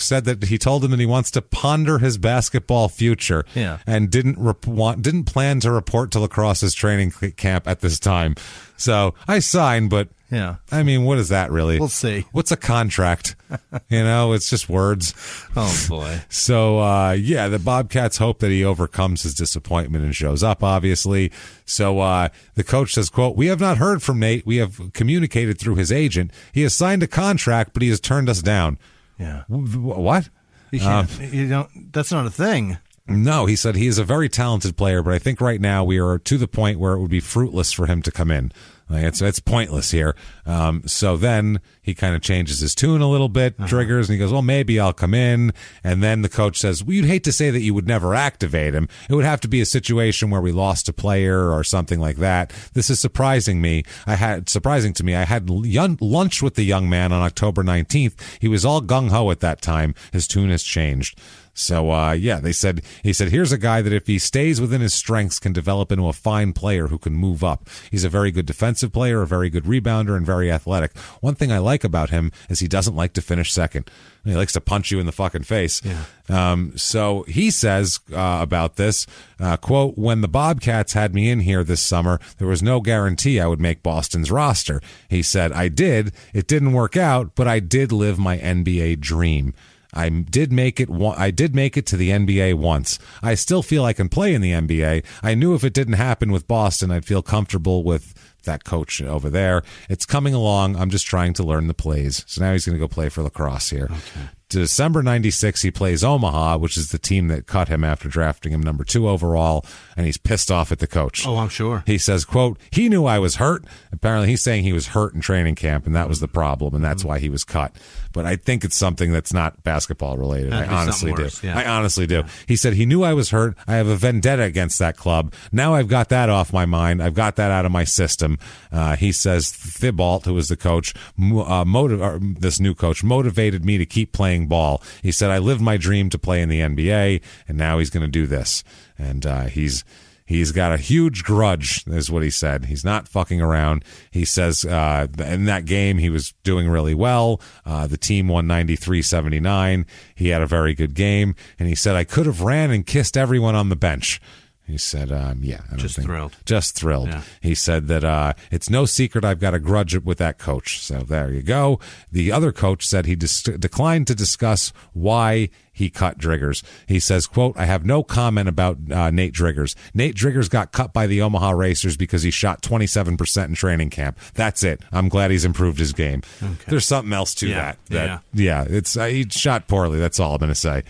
said that he told him that he wants to ponder his basketball future. Yeah. And didn't plan to report to lacrosse's training camp at this time. So I signed, but yeah, I mean, what is that really? We'll see. What's a contract? It's just words. Oh, boy. So, the Bobcats hope that he overcomes his disappointment and shows up, obviously. So the coach says, quote, "We have not heard from Nate. We have communicated through his agent. He has signed a contract, but he has turned us down." Yeah. What? You can't, that's not a thing. No, he said he is a very talented player, but I think right now we are to the point where it would be fruitless for him to come in. It's pointless here. So then he kind of changes his tune a little bit, Driggers, and he goes, well, maybe I'll come in. And then the coach says, well, you'd hate to say that you would never activate him. It would have to be a situation where we lost a player or something like that. This is surprising to me. I had lunch with the young man on October 19th. He was all gung-ho at that time. His tune has changed. So, he said, here's a guy that if he stays within his strengths can develop into a fine player who can move up. He's a very good defensive player, a very good rebounder, and very athletic. One thing I like about him is he doesn't like to finish second. He likes to punch you in the fucking face. Yeah. So he says about this, quote, "When the Bobcats had me in here this summer, there was no guarantee I would make Boston's roster." He said, "I did. It didn't work out, but I did live my NBA dream. I did make it to the NBA once. I still feel I can play in the NBA. I knew if it didn't happen with Boston, I'd feel comfortable with that coach over there. It's coming along. I'm just trying to learn the plays." So now he's going to go play for lacrosse here. Okay. December 96, he plays Omaha, which is the team that cut him after drafting him number 2 overall, and he's pissed off at the coach. Oh, I'm sure. He says, quote, "He knew I was hurt." Apparently, he's saying he was hurt in training camp, and that was the problem, and that's why he was cut. But I think it's something that's not basketball related. I honestly do. Yeah. I honestly do. He said, "He knew I was hurt. I have a vendetta against that club. Now I've got that off my mind. I've got that out of my system." He says Thibault, who was the coach, this new coach, motivated me to keep playing ball. He said, "I lived my dream to play in the NBA, and now he's going to do this." And he's got a huge grudge, is what he said. He's not fucking around. He says in that game he was doing really well. The team won 93-79. He had a very good game. And he said, "I could have ran and kissed everyone on the bench." He said, thrilled. Just thrilled. Yeah. He said that it's no secret I've got a grudge with that coach. So there you go. The other coach said he declined to discuss why he cut Driggers. He says, quote, "I have no comment about Nate Driggers. Nate Driggers got cut by the Omaha Racers because he shot 27% in training camp. That's it. I'm glad he's improved his game." Okay. There's something else to that. Yeah. It's he shot poorly. That's all I'm going to say.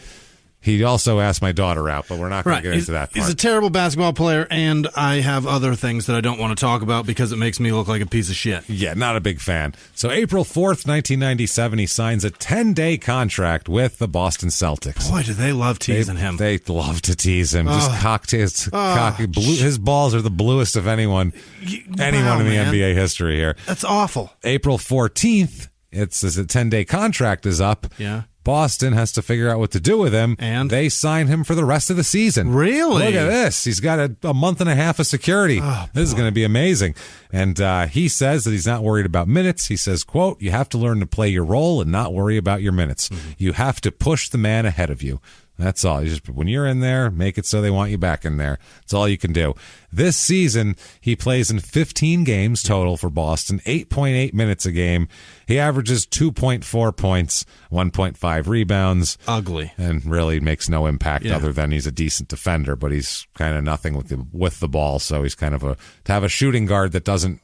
He also asked my daughter out, but we're not going to get into that part. He's a terrible basketball player, and I have other things that I don't want to talk about because it makes me look like a piece of shit. Yeah, not a big fan. So April 4th, 1997, he signs a 10-day contract with the Boston Celtics. Boy, do they love teasing him. They love to tease him. Just cocky. His balls are the bluest of anyone in the NBA history here. That's awful. April 14th, it's a 10-day contract is up. Yeah. Boston has to figure out what to do with him, and they sign him for the rest of the season. Really? Look at this. He's got a month and a half of security. This is going to be amazing. And he says that he's not worried about minutes. He says, quote, "You have to learn to play your role and not worry about your minutes. You have to push the man ahead of you. That's all. When you're in there, make it so they want you back in there. That's all you can do." This season, he plays in 15 games total for Boston, 8.8 minutes a game. He averages 2.4 points, 1.5 rebounds. Ugly. And really makes no impact other than he's a decent defender, but he's kind of nothing with the ball. So he's kind of to have a shooting guard that doesn't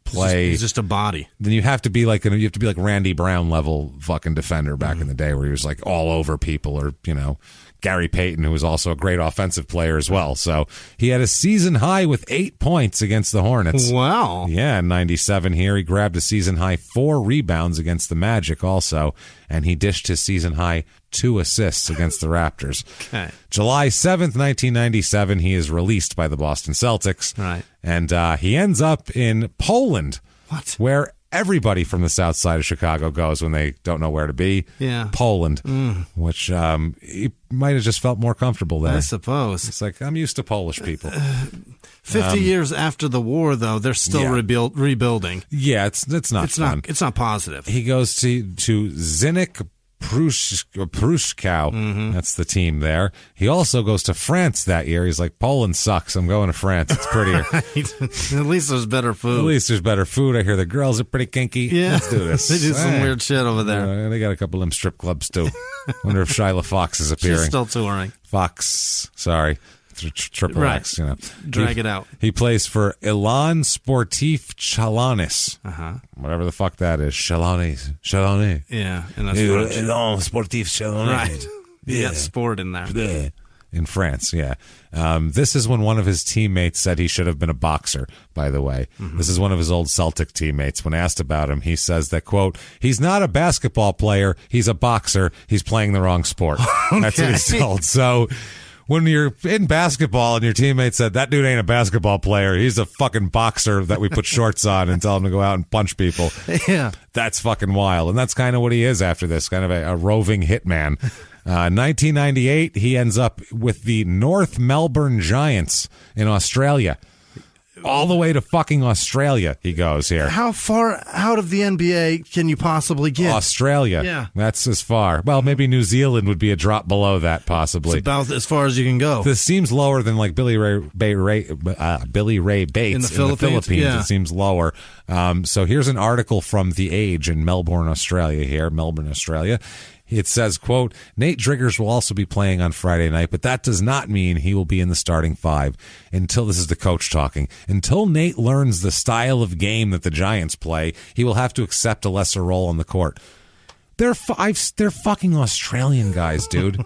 play. He's just a body. Then you have to be like Randy Brown level fucking defender back in the day, where he was like all over people, or Gary Payton, who was also a great offensive player as well. So he had a season high with 8 points against the Hornets. Wow. Yeah, in 97 here. He grabbed a season high 4 rebounds against the Magic also, and he dished his season high 2 assists against the Raptors. Okay. July 7th, 1997, he is released by the Boston Celtics. Right. And he ends up in Poland. What? Where everybody from the south side of Chicago goes when they don't know where to be. Yeah. Poland, which he might have just felt more comfortable there. I suppose. It's like, I'm used to Polish people. 50 years after the war, though, they're still rebuilding. Yeah, it's not fun. It's not positive. He goes to Zinnik Pruszkow. That's the team there. He also goes to France that year. He's like, Poland sucks. I'm going to France. It's prettier. At least there's better food. At least there's better food. I hear the girls are pretty kinky. Yeah. Let's do this. They do some weird shit over there. They got a couple of them strip clubs, too. Wonder if Shyla Fox is appearing. She's still touring. Fox. Sorry. Triple X, you know. Drag it out. He plays for Elan Sportif Chalanis. Whatever the fuck that is. Chalanis. Yeah. And that's Elan Sportif Chalanis. Right. Yeah, sport in there. In France, yeah. This is when one of his teammates said he should have been a boxer, by the way. This is one of his old Celtic teammates. When asked about him, he says that, quote, he's not a basketball player. He's a boxer. He's playing the wrong sport. That's what he's told. So when you're in basketball and your teammate said, that dude ain't a basketball player, he's a fucking boxer that we put shorts on and tell him to go out and punch people. Yeah. That's fucking wild. And that's kind of what he is after this, kind of a roving hitman. 1998, he ends up with the North Melbourne Giants in Australia. All the way to fucking Australia, he goes here. How far out of the NBA can you possibly get? Australia. Yeah. That's as far. Well, maybe New Zealand would be a drop below that, possibly. It's about as far as you can go. This seems lower than like Billy Ray Bates in the Philippines. Yeah. It seems lower. So here's an article from The Age in Melbourne, Australia. It says, quote, Nate Driggers will also be playing on Friday night, but that does not mean he will be in the starting five until, this is the coach talking, until Nate learns the style of game that the Giants play, he will have to accept a lesser role on the court. They're fucking Australian guys, dude.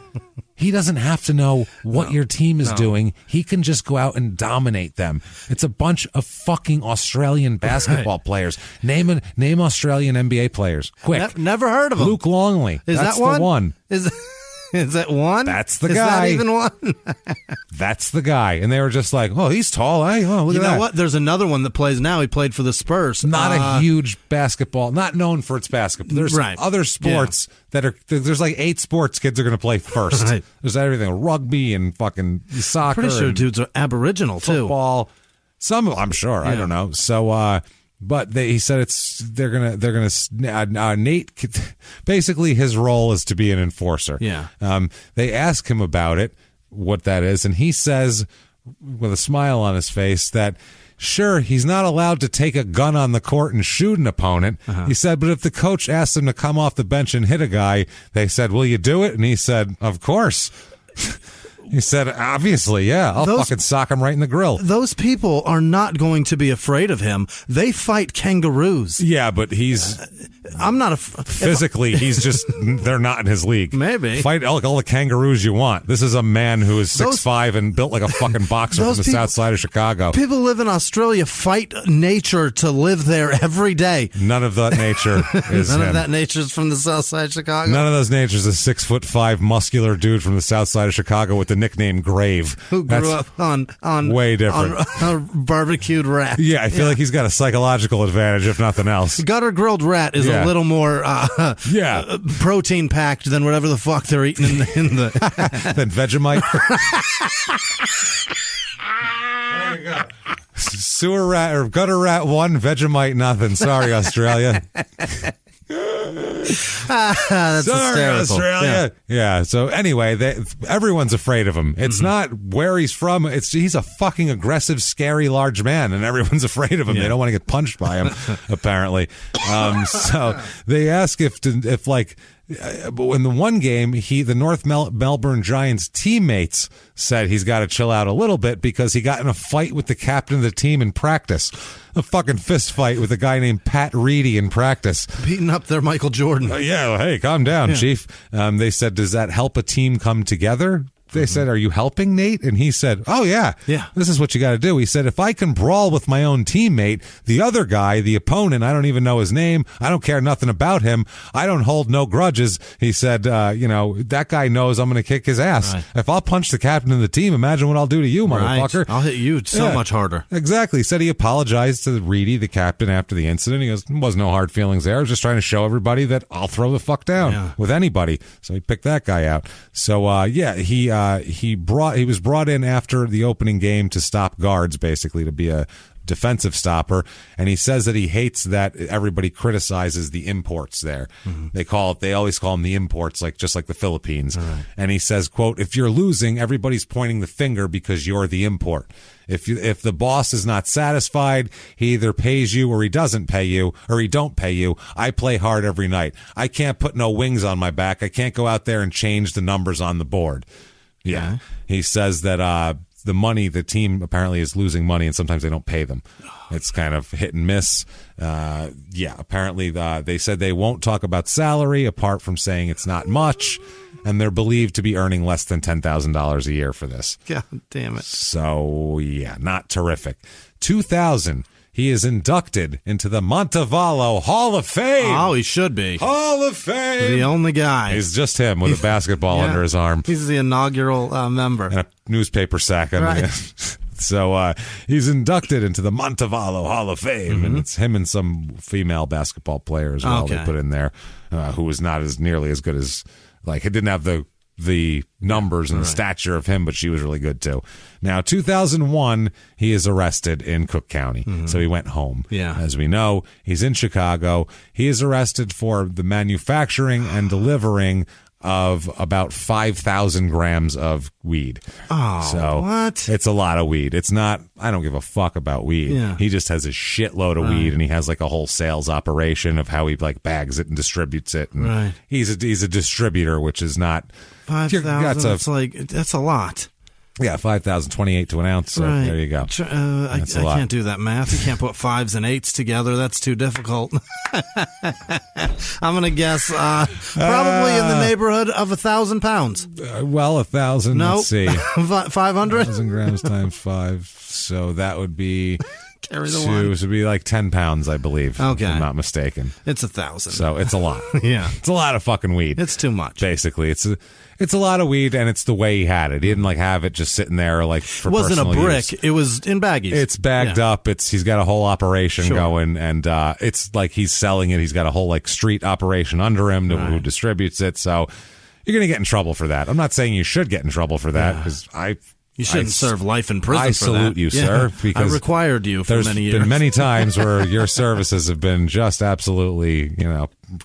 He doesn't have to know what your team is doing. He can just go out and dominate them. It's a bunch of fucking Australian basketball players. Name Australian NBA players. Quick. Never heard of him. Luke Longley. That's the one. Is that one? That's the guy. Is that even one? That's the guy. And they were just like, oh, he's tall. Hey, oh, look at that. You know what? There's another one that plays now. He played for the Spurs. Not a huge basketball. Not known for its basketball. There's other sports that are, there's like 8 sports kids are going to play first. Right. There's everything. Rugby and fucking soccer. Pretty sure dudes are Aboriginal, football. too. Some, I'm sure. Yeah. I don't know. So, but he said they're gonna Nate, basically his role is to be an enforcer. Yeah. They ask him about it, what that is, and he says with a smile on his face that sure, he's not allowed to take a gun on the court and shoot an opponent. He said, but if the coach asked him to come off the bench and hit a guy, they said, will you do it? And he said, of course. He said, obviously, yeah, I'll fucking sock him right in the grill. Those people are not going to be afraid of him. They fight kangaroos. Yeah, but he's... I'm not physically, he's just... They're not in his league. Maybe. Fight all the kangaroos you want. This is a man who is 6'5" and built like a fucking boxer from the south side of Chicago. People live in Australia fight nature to live there every day. None of that nature is None him. of that nature is from the south side of Chicago. None of those natures is a 6'5" muscular dude from the south side of Chicago with the nickname Grave. Who grew up on way different on barbecued rat. Yeah, I feel like he's got a psychological advantage, if nothing else. Gutter grilled rat is a little more protein packed than whatever the fuck they're eating in the than Vegemite. There you go. Sewer rat or gutter rat 1, Vegemite nothing. Sorry, Australia. That's sorry, hysterical. Australia. Yeah. So anyway, everyone's afraid of him. It's not where he's from. He's a fucking aggressive, scary, large man, and everyone's afraid of him. They don't want to get punched by him, apparently. So they ask if like. But in the one game, the North Melbourne Giants teammates said he's got to chill out a little bit because he got in a fight with the captain of the team in practice. A fucking fist fight with a guy named Pat Reedy in practice. Beating up their Michael Jordan. Yeah, hey, calm down, Chief. They said, does that help a team come together? They said, "Are you helping Nate?" And he said, "Oh yeah, this is what you got to do." He said, "If I can brawl with my own teammate, the other guy, the opponent, I don't even know his name. I don't care nothing about him. I don't hold no grudges." He said, that guy knows I'm going to kick his ass. Right. If I'll punch the captain of the team, imagine what I'll do to you, motherfucker. I'll hit you so much harder. Exactly. He said he apologized to Reedy, the captain, after the incident. He goes, "There was no hard feelings there. I was just trying to show everybody that I'll throw the fuck down with anybody." So he picked that guy out. So he was brought in after the opening game to stop guards, basically to be a defensive stopper, and he says that he hates that everybody criticizes the imports there. They always call them the imports, just like the Philippines. And he says, quote, "If you're losing, everybody's pointing the finger because you're the import. If the boss is not satisfied, he either pays you or he doesn't pay you, or he don't pay you. I play hard every night. I can't put no wings on my back. I can't go out there and change the numbers on the board." Yeah. He says that the team apparently is losing money, and sometimes they don't pay them. It's kind of hit and miss. Apparently they said they won't talk about salary apart from saying it's not much, and they're believed to be earning less than $10,000 a year for this. God damn it. So, not terrific. 2000, he is inducted into the Montevallo Hall of Fame. Oh, he should be. Hall of Fame. The only guy. He's just him with a basketball under his arm. He's the inaugural member. And a newspaper sack under him. So he's inducted into the Montevallo Hall of Fame, and it's him and some female basketball player as well they put in there, who was not nearly as good as, he didn't have the numbers and the stature of him, but she was really good too. Now, 2001, he is arrested in Cook County, so he went home. Yeah. As we know, he's in Chicago. He is arrested for the manufacturing and delivering of about 5,000 grams of weed. Oh, so what? It's a lot of weed. It's not, I don't give a fuck about weed. Yeah. He just has a shitload of weed, and he has a whole sales operation of how he bags it and distributes it. And he's a distributor, which is not 5,000. That's a lot. Yeah, 5,028 to an ounce. So there you go. I can't do that math. You can't put 5s and 8s together. That's too difficult. I'm going to guess probably in the neighborhood of 1,000 pounds. 1,000. Nope. Let's see. 500? 1,000 grams times 5. So that would be... Carry the one. It would be 10 pounds, I believe. Okay. If I'm not mistaken. It's 1,000. So it's a lot. Yeah. It's a lot of fucking weed. It's too much. Basically. It's a lot of weed, and it's the way he had it. He didn't have it just sitting there for it wasn't a brick. Use. It was in baggies. It's bagged up. He's got a whole operation going, and it's he's selling it. He's got a whole street operation under him who distributes it. So you're going to get in trouble for that. I'm not saying you should get in trouble for that because You shouldn't serve life in prison I for that. salute you, sir. Because I required you for many years. There's been many times where your services have been just absolutely,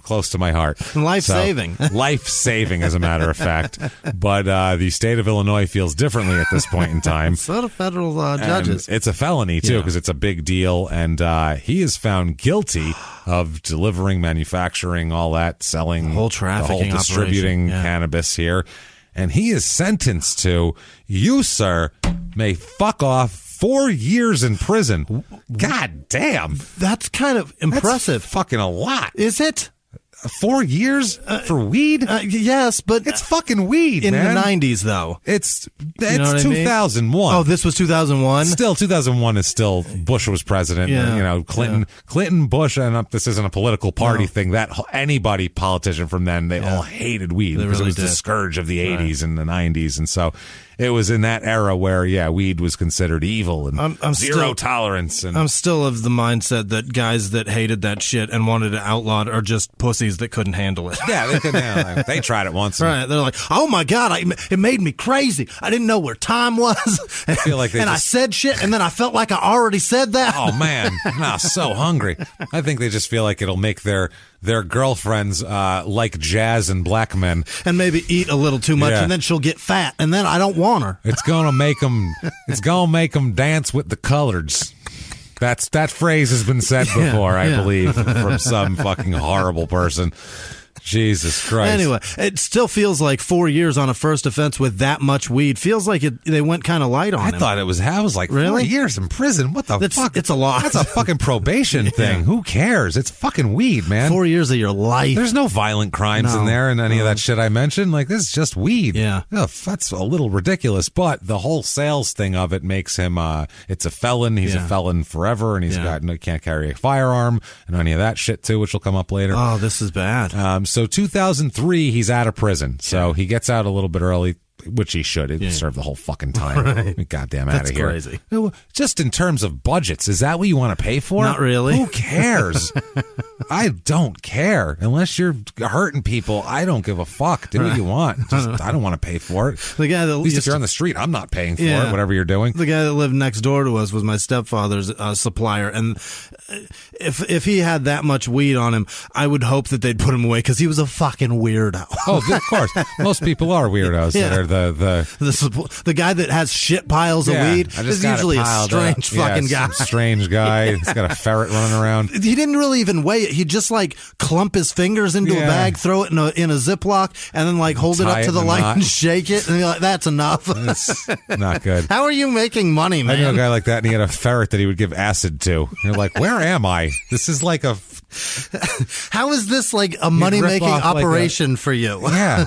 close to my heart. Life-saving. Life-saving, as a matter of fact. But the state of Illinois feels differently at this point in time. So do federal judges. It's a felony, too, because it's a big deal. And he is found guilty of delivering, manufacturing, all that, selling, the whole trafficking, the whole distributing cannabis here. And he is sentenced to, you, sir, may fuck off 4 years in prison. God damn. That's kind of impressive. That's fucking a lot. Is it? 4 years for weed? Yes, but it's fucking weed, in man. the 90s, though. It's 2001. Oh, this was 2001? Still, 2001 is still Bush was president. Yeah. Clinton, Bush, and this isn't a political party thing. That anybody politician from then, they all hated weed because it was the scourge of the 80s and the 90s, and so it was in that era where weed was considered evil and I'm zero tolerance. And I'm still of the mindset that guys that hated that shit and wanted to outlaw it are just pussies that couldn't handle it. Yeah, they couldn't handle it. They tried it once. Right. They're like, oh my God, it made me crazy. I didn't know where time was. I feel like I said shit, and then I felt like I already said that. Oh, man. I'm so hungry. I think they just feel like it'll make their girlfriends like jazz and black men. And maybe eat a little too much, and then she'll get fat, and then I don't want her. It's gonna make them dance with the coloreds. That phrase has been said before, I believe, from some fucking horrible person. Jesus Christ. Anyway, it still feels like 4 years on a first offense with that much weed. Feels like they went kind of light on him. I thought I was like 4 years in prison. What the fuck? It's a lot. That's a fucking probation thing. Who cares? It's fucking weed, man. 4 years of your life. There's no violent crimes in there and any of that shit I mentioned. Like, this is just weed. Yeah. Oh, that's a little ridiculous. But the whole sales thing of it makes him, it's a felon. He's a felon forever, and he can't carry a firearm and any of that shit, too, which will come up later. Oh, this is bad. So 2003, he's out of prison. So he gets out a little bit early, which he should. He served the whole fucking time. Right. Goddamn out of here. That's crazy. Just in terms of budgets, is that what you want to pay for? Not really. Who cares? I don't care. Unless you're hurting people, I don't give a fuck. Do what you want. I don't want to pay for it. The guy that At least if you're on the street, I'm not paying for it, whatever you're doing. The guy that lived next door to us was my stepfather's supplier, and if he had that much weed on him, I would hope that they'd put him away because he was a fucking weirdo. Oh, of course. Most people are weirdos. Yeah. That are the guy that has shit piles of weed is usually a strange fucking guy. Strange guy. He's got a ferret running around. He didn't really even weigh it. He'd just like clump his fingers into a bag, throw it in a Ziploc, and then like hold it up to the light and shake it. And you're like, that's enough. That's not good. How are you making money, man? I knew a guy like that, and he had a ferret that he would give acid to. You're like, where am I? This is like a... How is this like a money-making operation for you? Yeah.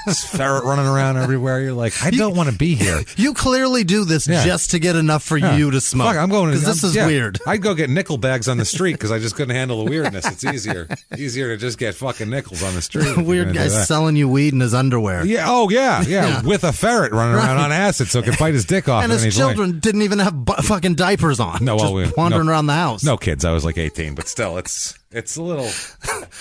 This ferret running around everywhere. You're like, I don't want to be here. You clearly do this just to get enough for you to smoke. Fuck, I'm going because this is weird. I'd go get nickel bags on the street because I just couldn't handle the weirdness. It's easier to just get fucking nickels on the street. Weird guy selling you weed in his underwear. Yeah. Oh yeah. With a ferret running around on acid so it could bite his dick off. And his children didn't even have fucking diapers on. No, just wandering around the house. No kids. I was like 18, but still, it's a little.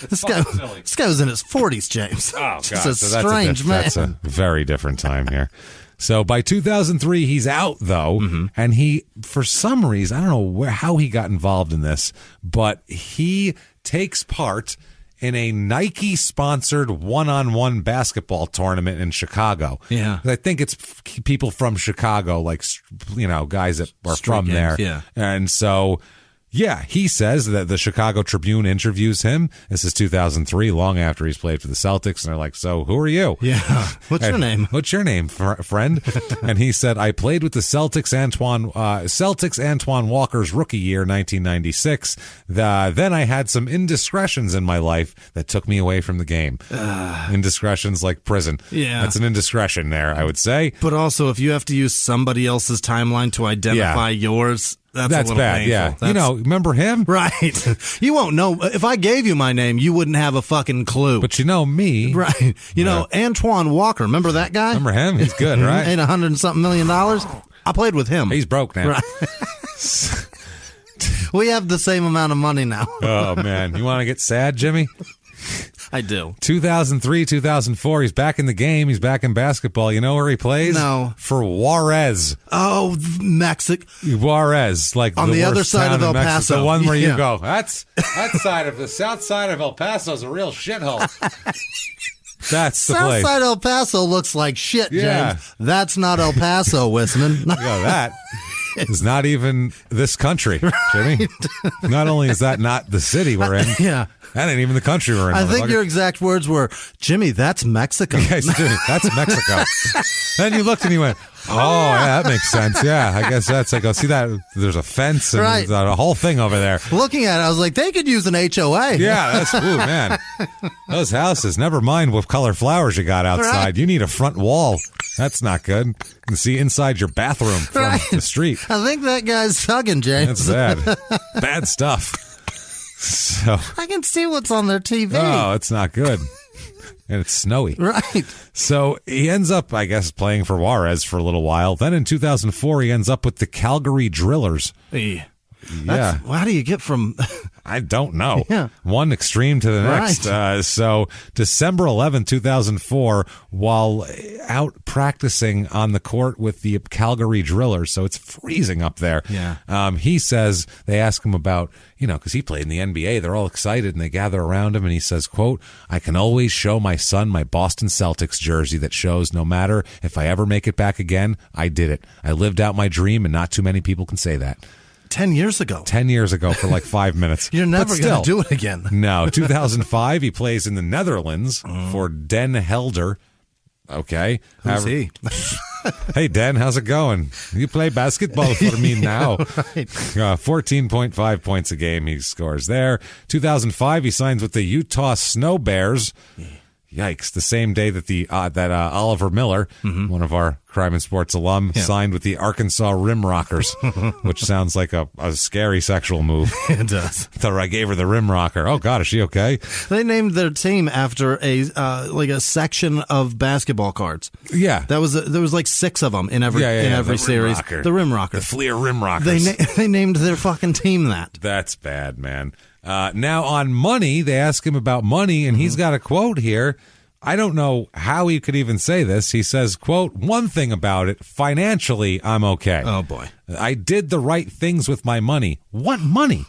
This guy was in his 40s, James. Oh God, He's a strange man. That's a very different time here. So by 2003, he's out though, and he, for some reason, I don't know how he got involved in this, but he takes part in a Nike-sponsored one-on-one basketball tournament in Chicago. Yeah, I think it's people from Chicago, like guys that are from there. Yeah, and so. Yeah, he says that the Chicago Tribune interviews him. This is 2003, long after he's played for the Celtics. And they're like, so who are you? Yeah. What's your name? What's your name, friend? And he said, I played with the Celtics Antoine Walker's rookie year, 1996. Then I had some indiscretions in my life that took me away from the game. Indiscretions like prison. Yeah. That's an indiscretion there, I would say. But also, if you have to use somebody else's timeline to identify yours... That's bad, painful. Yeah. Remember him? Right. You won't know. If I gave you my name, you wouldn't have a fucking clue. But you know me. Right. You know, Antoine Walker. Remember that guy? Remember him? He's good, right? Ain't $100-something million. I played with him. He's broke now. Right. We have the same amount of money now. Oh, man. You want to get sad, Jimmy? I do. 2003, 2004, he's back in the game. He's back in basketball. You know where he plays? No. For Juarez. Oh, Mexico. Juarez, like on the other side of El Paso. The one where you go, that's side of the south side of El Paso is a real shithole. That's the place. Southside El Paso looks like shit, James. That's not El Paso, Whisman. That is not even this country, Jimmy. Not only is that not the city we're in, that ain't even the country we're in. I think your exact words were, Jimmy, that's Mexico. Yes, that's Mexico. Then you looked and you went, oh, yeah, that makes sense. Yeah, I guess that's like, see that there's a fence and there's a whole thing over there. Looking at it, I was like, they could use an HOA. Yeah, that's ooh, man. Those houses, never mind what color flowers you got outside. Right. You need a front wall. That's not good. You can see inside your bathroom from the street. I think that guy's hugging, James. That's bad. Bad stuff. So I can see what's on their TV. Oh, it's not good. And it's snowy. Right. So he ends up, I guess, playing for Juarez for a little while. Then in 2004, he ends up with the Calgary Drillers. Yeah. How do you get from... I don't know. Yeah. One extreme to the next. Right. So December 11, 2004, while out practicing on the court with the Calgary Drillers, so it's freezing up there. Yeah. He says, they ask him about, because he played in the NBA. They're all excited and they gather around him and he says, quote, I can always show my son my Boston Celtics jersey that shows no matter if I ever make it back again, I did it. I lived out my dream and not too many people can say that. 10 years ago. 10 years ago for like 5 minutes. You're never going to do it again. No. 2005, he plays in the Netherlands for Den Helder. Okay. Who's he? Hey, Dan, how's it going? You play basketball for me now. Right. 14.5 points a game he scores there. 2005, he signs with the Utah Snow Bears. Yikes. The same day that that Oliver Miller, one of our Crime and Sports alum, signed with the Arkansas Rim Rockers, which sounds like a scary sexual move. It does. So I gave her the Rim Rocker. Oh, God, is she okay? They named their team after a section of basketball cards. Yeah. There was like 6 of them in every series. The Rim Rockers. The Fleer Rim Rockers. They named their fucking team that. That's bad, man. Now on money, they ask him about money, and he's got a quote here. I don't know how he could even say this. He says, quote, "One thing about it, financially, I'm okay." Oh, boy. I did the right things with my money. What money?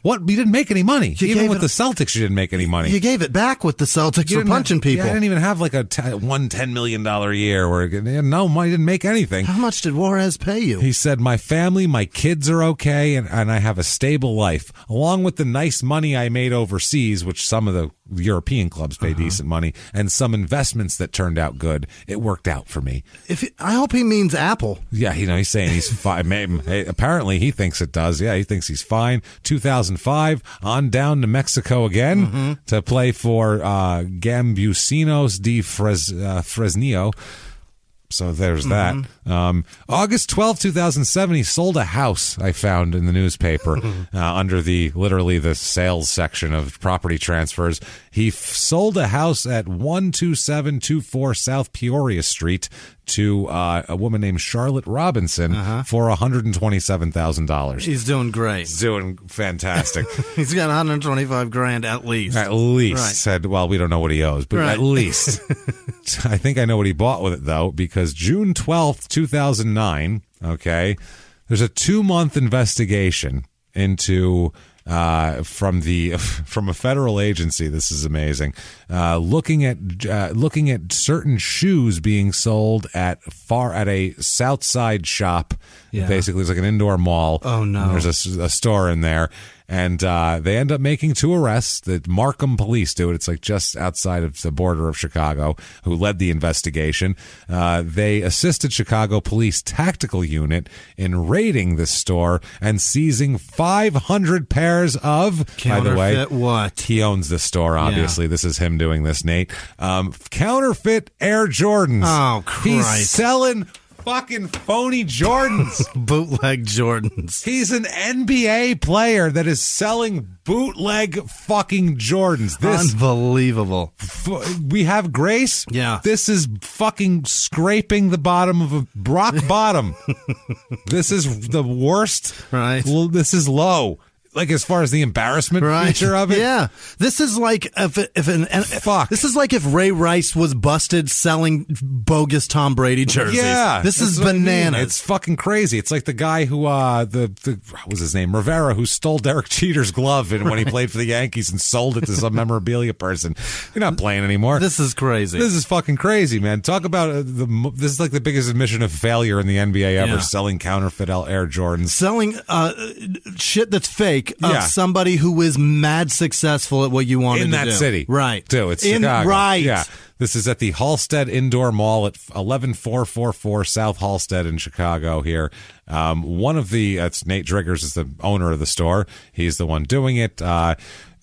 What? You didn't make any money. Even with the Celtics, you didn't make any money. You gave it back with the Celtics for punching people. I didn't even have like one $10 million a year. No money, didn't make anything. How much did Juarez pay you? He said, my family, my kids are okay, and I have a stable life. Along with the nice money I made overseas, which some of the European clubs pay decent money, and some investments that turned out good, it worked out for me. I hope he means Apple. Yeah, he's saying he's fine. Apparently, he thinks it does. Yeah, he thinks he's fine. 2005, on down to Mexico again to play for Gambusinos de Fresnillo. So there's that. August 12, 2007, he sold a house, I found in the newspaper, under literally the sales section of property transfers. He sold a house at 12724 South Peoria Street to a woman named Charlotte Robinson for $127,000. He's doing great. He's doing fantastic. He's got $125,000 at least. At least. Right. Said, well, we don't know what he owes, but at least. I think I know what he bought with it, though, because June 12th, 2009, okay, there's a 2-month investigation into from a federal agency. This is amazing. Looking at certain shoes being sold at a South Side shop. Yeah. Basically, it's like an indoor mall. Oh no! And there's a store in there. And they end up making 2 arrests. The Markham police do it. It's like just outside of the border of Chicago, who led the investigation. They assisted Chicago Police Tactical Unit in raiding this store and seizing 500 pairs of, by the way, what? He owns this store, obviously. Yeah. This is him doing this, Nate. Counterfeit Air Jordans. Oh, Christ. He's selling fucking phony Jordans. Bootleg Jordans. He's an NBA player that is selling bootleg fucking Jordans. Unbelievable. We have Grace. Yeah. This is fucking scraping the bottom of a rock bottom. This is the worst. Right. This is low. Like as far as the embarrassment feature of it, yeah. This is like This is like if Ray Rice was busted selling bogus Tom Brady jerseys. Yeah, this is bananas. I mean. It's fucking crazy. It's like the guy who what was his name, Rivera, who stole Derek Jeter's glove when he played for the Yankees and sold it to some memorabilia person. You're not playing anymore. This is crazy. This is fucking crazy, man. Talk about this is like the biggest admission of failure in the NBA ever. Yeah. Selling counterfeit Air Jordans, selling shit that's fake. Of somebody who is mad successful at what you wanted to do. In that city. Right. Too. It's Chicago. Right. Yeah. This is at the Halstead Indoor Mall at 11444 South Halstead in Chicago here. One of it's Nate Driggers is the owner of the store. He's the one doing it.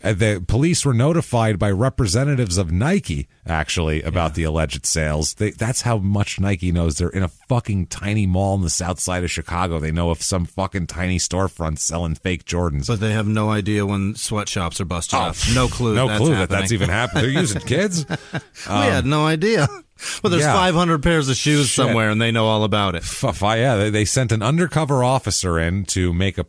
The police were notified by representatives of Nike, actually, about the alleged sales. That's how much Nike knows. They're in a fucking tiny mall in the south side of Chicago. They know of some fucking tiny storefront selling fake Jordans. But they have no idea when sweatshops are busted up. No clue. No clue that's even happening. They're using kids. We had no idea. Well, there's 500 pairs of shoes somewhere, and they know all about it. Yeah, they sent an undercover officer in to make some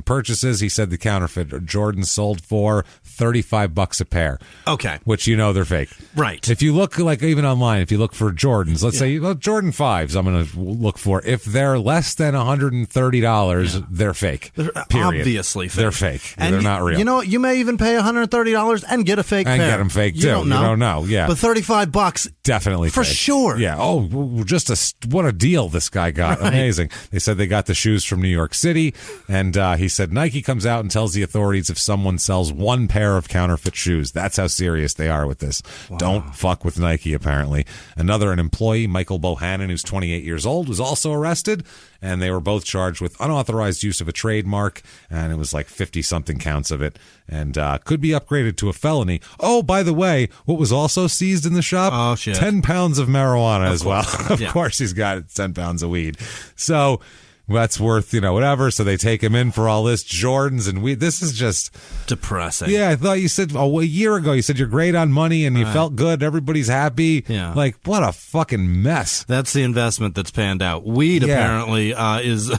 purchases. He said the counterfeit Jordans sold for $35 a pair. Okay. Which they're fake. Right. If you look, like even online, if you look for Jordans, let's say Jordan 5s, I'm going to look for. If they're less than $130, they're fake. They're period. Obviously fake. They're fake. And they're not real. You know what? You may even pay $130 and get a fake pair. And get them fake, too. You don't know. Yeah. But $35 definitely for fake. sure. Yeah. Oh, what a deal this guy got. Right. Amazing. They said they got the shoes from New York City, and he said Nike comes out and tells the authorities if someone sells one pair of counterfeit shoes. That's how serious they are with this. Wow. Don't fuck with Nike, apparently. An employee, Michael Bohannon, who's 28 years old, was also arrested, and they were both charged with unauthorized use of a trademark, and it was like 50-something counts of it, and could be upgraded to a felony. Oh, by the way, what was also seized in the shop? Oh, shit. 10 pounds of marijuana as well. Of Yeah. course he's got 10 pounds of weed. So that's worth, whatever. So they take him in for all this Jordans and weed. This is just depressing. Yeah, I thought you said a year ago, you said you're great on money and you felt good. Everybody's happy. Yeah. Like, what a fucking mess. That's the investment that's panned out. Weed apparently is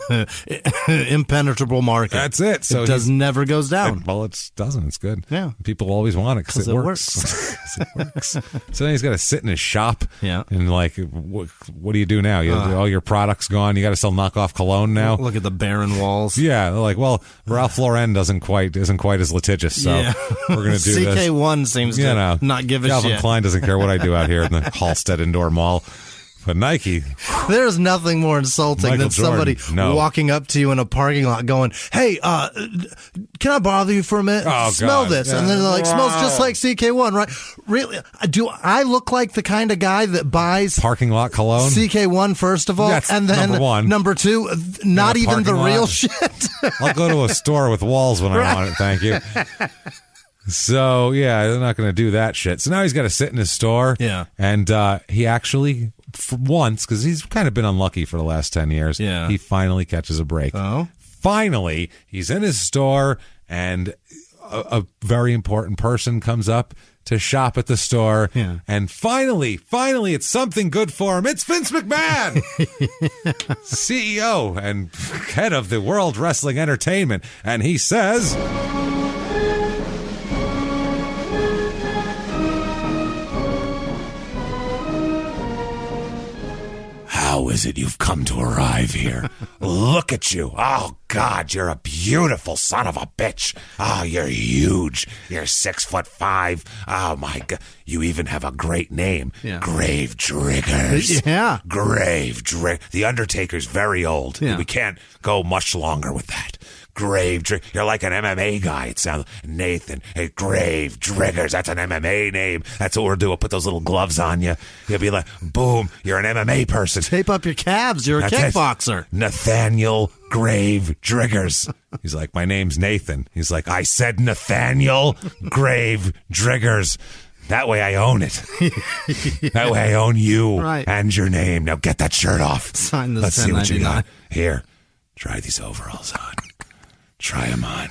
impenetrable market. That's it. So it never goes down. Well, it doesn't. It's good. Yeah. People always want it because it works. It works. So then he's got to sit in his shop. Yeah. And like, what do you do now? All your product's gone. You got to sell knockoff cologne now. Look at the barren walls. Yeah, they're like, well, Ralph Lauren isn't quite as litigious, so we're gonna do this. CK1 seems to not give a Calvin shit. Klein doesn't care what I do out here in the Halstead Indoor Mall. But Nike, there's nothing more insulting Michael than somebody Jordan, walking up to you in a parking lot going, hey, can I bother you for a minute? Oh, Smell God. this. Yeah. And then they're like, smells just like CK1, right? Really? Do I look like the kind of guy that buys parking lot cologne? CK1, first of all. That's and then number one. Number two, not even the real lot. shit. I'll go to a store with walls when I want it, thank you. So, yeah, they're not going to do that shit. So now he's got to sit in his store. Yeah. And he actually, for once, because he's kind of been unlucky for the last 10 years, he finally catches a break. Oh? Finally, he's in his store, and a very important person comes up to shop at the store. Yeah. And finally, it's something good for him. It's Vince McMahon, CEO and head of the World Wrestling Entertainment. And he says... How is it you've come to arrive here? Look at you. Oh, God, you're a beautiful son of a bitch. Oh, you're huge. You're 6'5". Oh, my God. You even have a great name. Yeah. Grave Driggers. Yeah. Grave Driggers. The Undertaker's very old. Yeah. We can't go much longer with that. Grave Driggers. You're like an MMA guy. It sounds Nathan. Hey, Grave Driggers. That's an MMA name. That's what we're doing. Put those little gloves on you. You'll be like, boom, you're an MMA person. Tape up your calves. You're a kickboxer. Nathaniel Grave Driggers. He's like, my name's Nathan. He's like, I said Nathaniel Grave Driggers. That way I own it. That way I own you and your name. Now get that shirt off. Sign this. Let's see what you got. Here, try these overalls on. Try them on.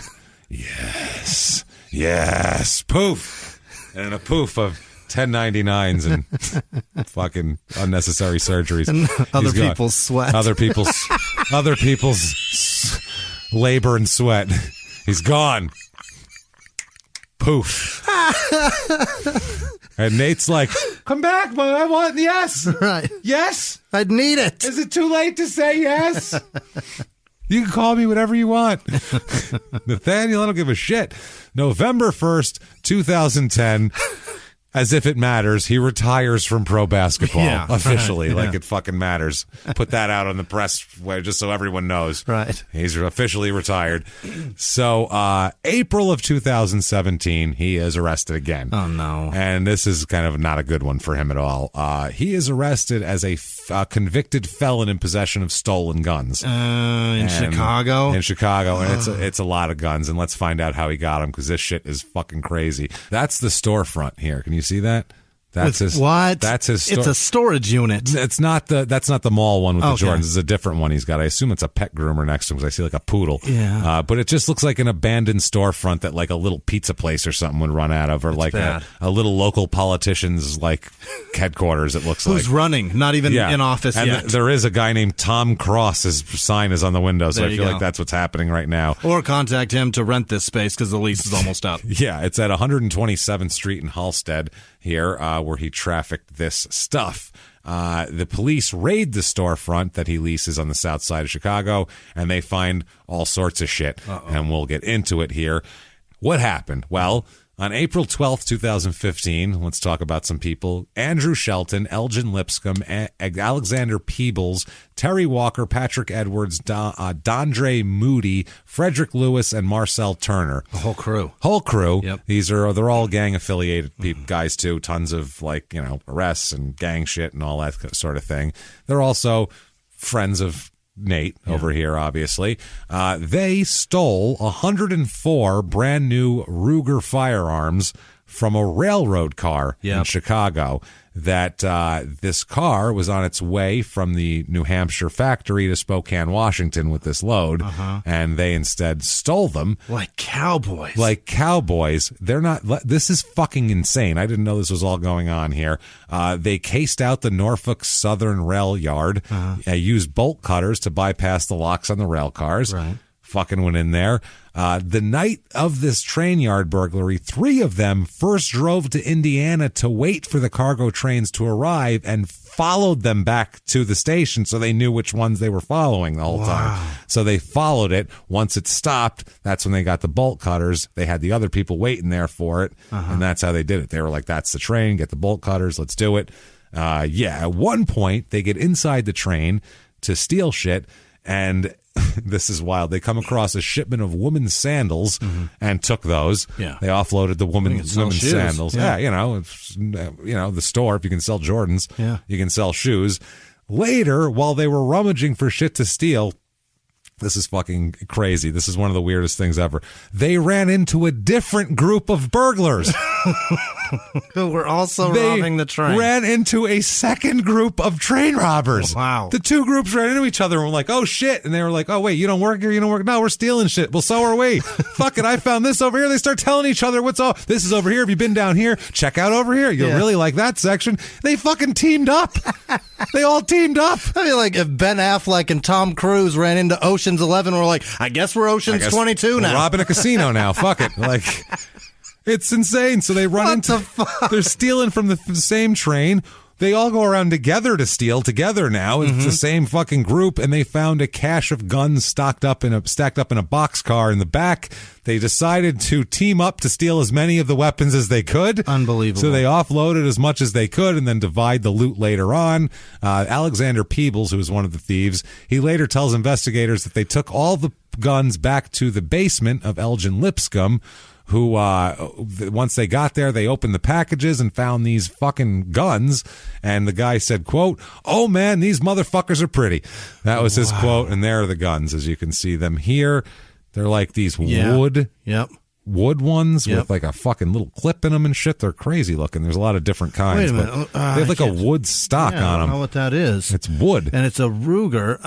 Yes. Yes. Poof. And a poof of 1099s and fucking unnecessary surgeries. And other people's sweat. Other people's labor and sweat. He's gone. Poof. And Nate's like, come back, but I want yes. Right. Yes. I'd need it. Is it too late to say yes? You can call me whatever you want. Nathaniel, I don't give a shit. November 1st, 2010, as if it matters, he retires from pro basketball officially, like it fucking matters. Put that out on the press just so everyone knows. Right. He's officially retired. So April of 2017, he is arrested again. Oh, no. And this is kind of not a good one for him at all. He is arrested as a convicted felon in possession of stolen guns. In Chicago? In Chicago. And it's a lot of guns. And let's find out how he got them, because this shit is fucking crazy. That's the storefront here. Can you see that? That's his. What? That's his. It's a storage unit. That's not the mall one with the Jordans. It's a different one he's got. I assume it's a pet groomer next to him, because I see like a poodle. Yeah. But it just looks like an abandoned storefront that like a little pizza place or something would run out of, or like a little local politician's like headquarters. It looks like. Who's running? Not even in office and yet. There is a guy named Tom Cross. His sign is on the window, so There I you feel go. like that's what's happening right now. Or contact him to rent this space because the lease is almost up. Yeah, it's at 127th Street in Halstead here, where he trafficked this stuff. The police raid the storefront that he leases on the south side of Chicago, and they find all sorts of shit. And we'll get into it here. What happened? Well, On April 12th, 2015, let's talk about some people. Andrew Shelton, Elgin Lipscomb, Alexander Peebles, Terry Walker, Patrick Edwards, Dondre Moody, Frederick Lewis, and Marcel Turner. The whole crew. Yep. They're all gang-affiliated guys, too. Tons of, arrests and gang shit and all that sort of thing. They're also friends of Nate over here, obviously. They stole 104 brand new Ruger firearms from a railroad car in Chicago. That this car was on its way from the New Hampshire factory to Spokane, Washington with this load, and they instead stole them. Like cowboys. They're not. This is fucking insane. I didn't know this was all going on here. They cased out the Norfolk Southern rail yard, used bolt cutters to bypass the locks on the rail cars. Right. Fucking went in there. The night of this train yard burglary, 3 of them first drove to Indiana to wait for the cargo trains to arrive and followed them back to the station so they knew which ones they were following the whole time. So they followed it. Once it stopped, that's when they got the bolt cutters. They had the other people waiting there for it, and that's how they did it. They were like, that's the train, get the bolt cutters, let's do it. At one point, they get inside the train to steal shit, and this is wild. They come across a shipment of women's sandals and took those. Yeah. They offloaded the women's sandals. Yeah, the store, if you can sell Jordans, you can sell shoes. Later, while they were rummaging for shit to steal, this is fucking crazy. This is one of the weirdest things ever. They ran into a different group of burglars. Who were also robbing the train. Ran into a second group of train robbers. Wow. The 2 groups ran into each other and were like, oh shit. And they were like, oh wait, you don't work here? You don't work? No, we're stealing shit. Well, so are we. Fuck it. I found this over here. They start telling each other this is over here. Have you been down here? Check out over here. You'll really like that section. They fucking teamed up. They all teamed up. I mean, like if Ben Affleck and Tom Cruise ran into Ocean's 11, we're like, I guess we're Ocean's 22 now. We're robbing a casino now. Fuck it. It's insane. So they run they're stealing from the same train. They all go around together to steal together now. It's the same fucking group, and they found a cache of guns stacked up in a boxcar in the back. They decided to team up to steal as many of the weapons as they could. Unbelievable. So they offloaded as much as they could and then divide the loot later on. Alexander Peebles, who was one of the thieves, he later tells investigators that they took all the guns back to the basement of Elgin Lipscomb, who, once they got there, they opened the packages and found these fucking guns. And the guy said, quote, "Oh man, these motherfuckers are pretty." That was his quote. And there are the guns, as you can see them here. They're like these wood ones with like a fucking little clip in them and shit. They're crazy looking. There's a lot of different kinds. Wait a minute. They have like a wood stock on them. I don't know what that is. It's wood. And it's a Ruger.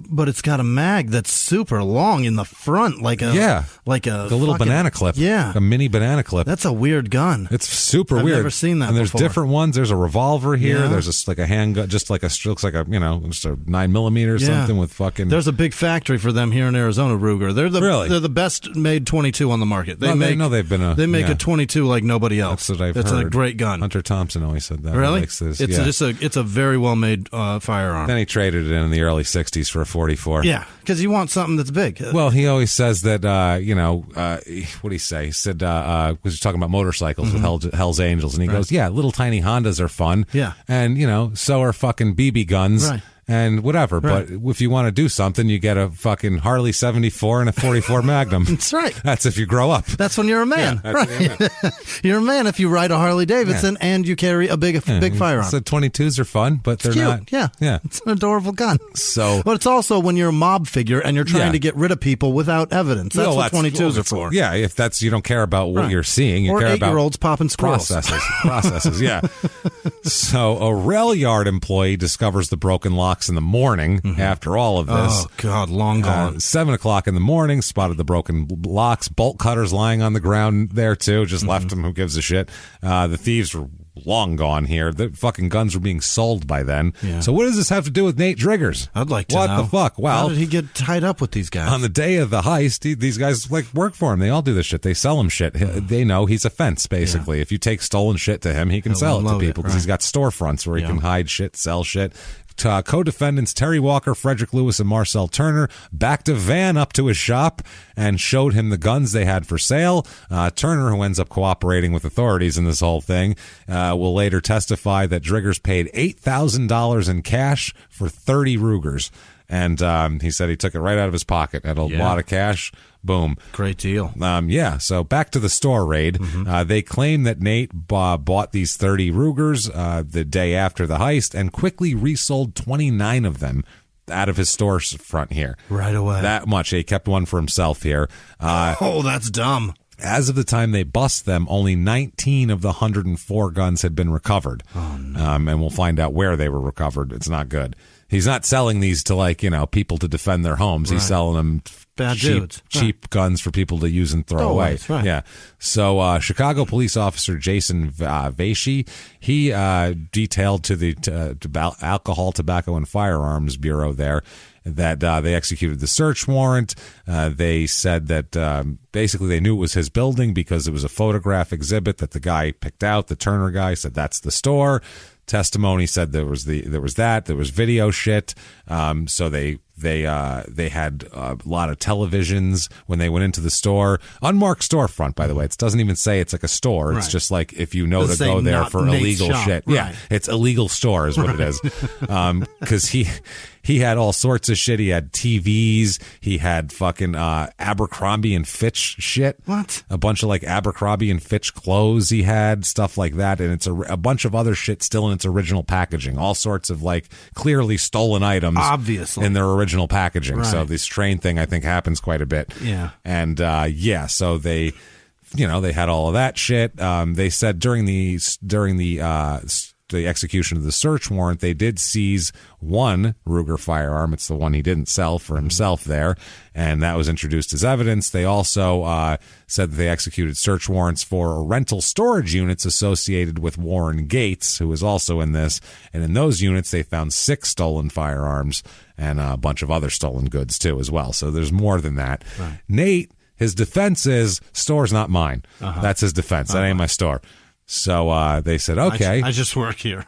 But it's got a mag that's super long in the front, like a the little banana clip. Yeah. A mini banana clip. That's a weird gun. It's super weird. I've never seen that And there's before. different ones. There's a revolver here. There's like a handgun, just like looks like a, just a 9mm or something with fucking. There's a big factory for them here in Arizona, Ruger. They're the best made 22 on the market. They make a 22 like nobody else. That's what I've heard. It's a great gun. Hunter Thompson always said that. Really? It's a very well made firearm. Then he traded it in the early 60s for a 44. Yeah, because you want something that's big. Well, he always says that, what did he say? He said, was talking about motorcycles with Hell's Angels, and he goes, yeah, little tiny Hondas are fun. Yeah. And, so are fucking BB guns. Right. And whatever, but if you want to do something, you get a fucking Harley 74 and a 44 Magnum. That's right. That's if you grow up. That's when you're a man. Right. You're a man if you ride a Harley Davidson and you carry a big firearm. So 22s are fun, but they're cute. not. Yeah. It's an adorable gun. So, but it's also when you're a mob figure and you're trying to get rid of people without evidence. That's what 22s are for. Yeah, if that's you don't care about what you're seeing, you care about 8-year-olds popping squirrels. Processes. Yeah. So a rail yard employee discovers the broken locks in the morning after all of this. Oh, God, long gone. 7 o'clock in the morning, spotted the broken locks, bolt cutters lying on the ground there, too. Just left them. Who gives a shit? The thieves were long gone here. The fucking guns were being sold by then. Yeah. So what does this have to do with Nate Driggers? I'd like to know. What the fuck? Well, how did he get tied up with these guys? On the day of the heist, these guys work for him. They all do this shit. They sell him shit. They know he's a fence, basically. Yeah. If you take stolen shit to him, he can sell it to people because he's got storefronts where he can hide shit, sell shit. co-defendants Terry Walker, Frederick Lewis, and Marcel Turner backed a van up to his shop and showed him the guns they had for sale. Turner, who ends up cooperating with authorities in this whole thing, will later testify that Driggers paid $8,000 in cash for 30 Rugers. And he said he took it right out of his pocket. Had a lot of cash. Boom. Great deal. So back to the store raid. They claim that Nate bought these 30 Rugers the day after the heist and quickly resold 29 of them out of his storefront here. Right away. That much. He kept one for himself here. That's dumb. As of the time they bust them, only 19 of the 104 guns had been recovered. Oh, no. And we'll find out where they were recovered. It's not good. He's not selling these to people to defend their homes. Right. He's selling them cheap guns for people to use and throw away. Right. Yeah. So Chicago police officer Jason Vasey, he detailed to the Alcohol, Tobacco, and Firearms Bureau there that they executed the search warrant. They said that basically they knew it was his building because it was a photograph exhibit that the guy picked out. The Turner guy said that's the store. Testimony said there was video shit. So they had a lot of televisions when they went into the store. Unmarked storefront, by the way. It doesn't even say it's like a store. It's just like if you know to go there for illegal shit. Right. Yeah, it's illegal store is what it is. Because he had all sorts of shit. He had TVs. He had fucking Abercrombie and Fitch shit. What? A bunch of Abercrombie and Fitch clothes he had, stuff like that. And it's a bunch of other shit still in its original packaging. All sorts of clearly stolen items. Obviously. In their original packaging. Right. So this train thing I think happens quite a bit. Yeah. And so they had all of that shit. They said during the execution of the search warrant, they did seize one Ruger firearm. It's the one he didn't sell for himself there, and that was introduced as evidence. They also said that they executed search warrants for rental storage units associated with Warren Gates, who was also in this, and in those units they found 6 stolen firearms and a bunch of other stolen goods too as well. So there's more than that. Right. Nate, his defense is, store's not mine. That's his defense. That ain't my store. So they said, okay. I just work here.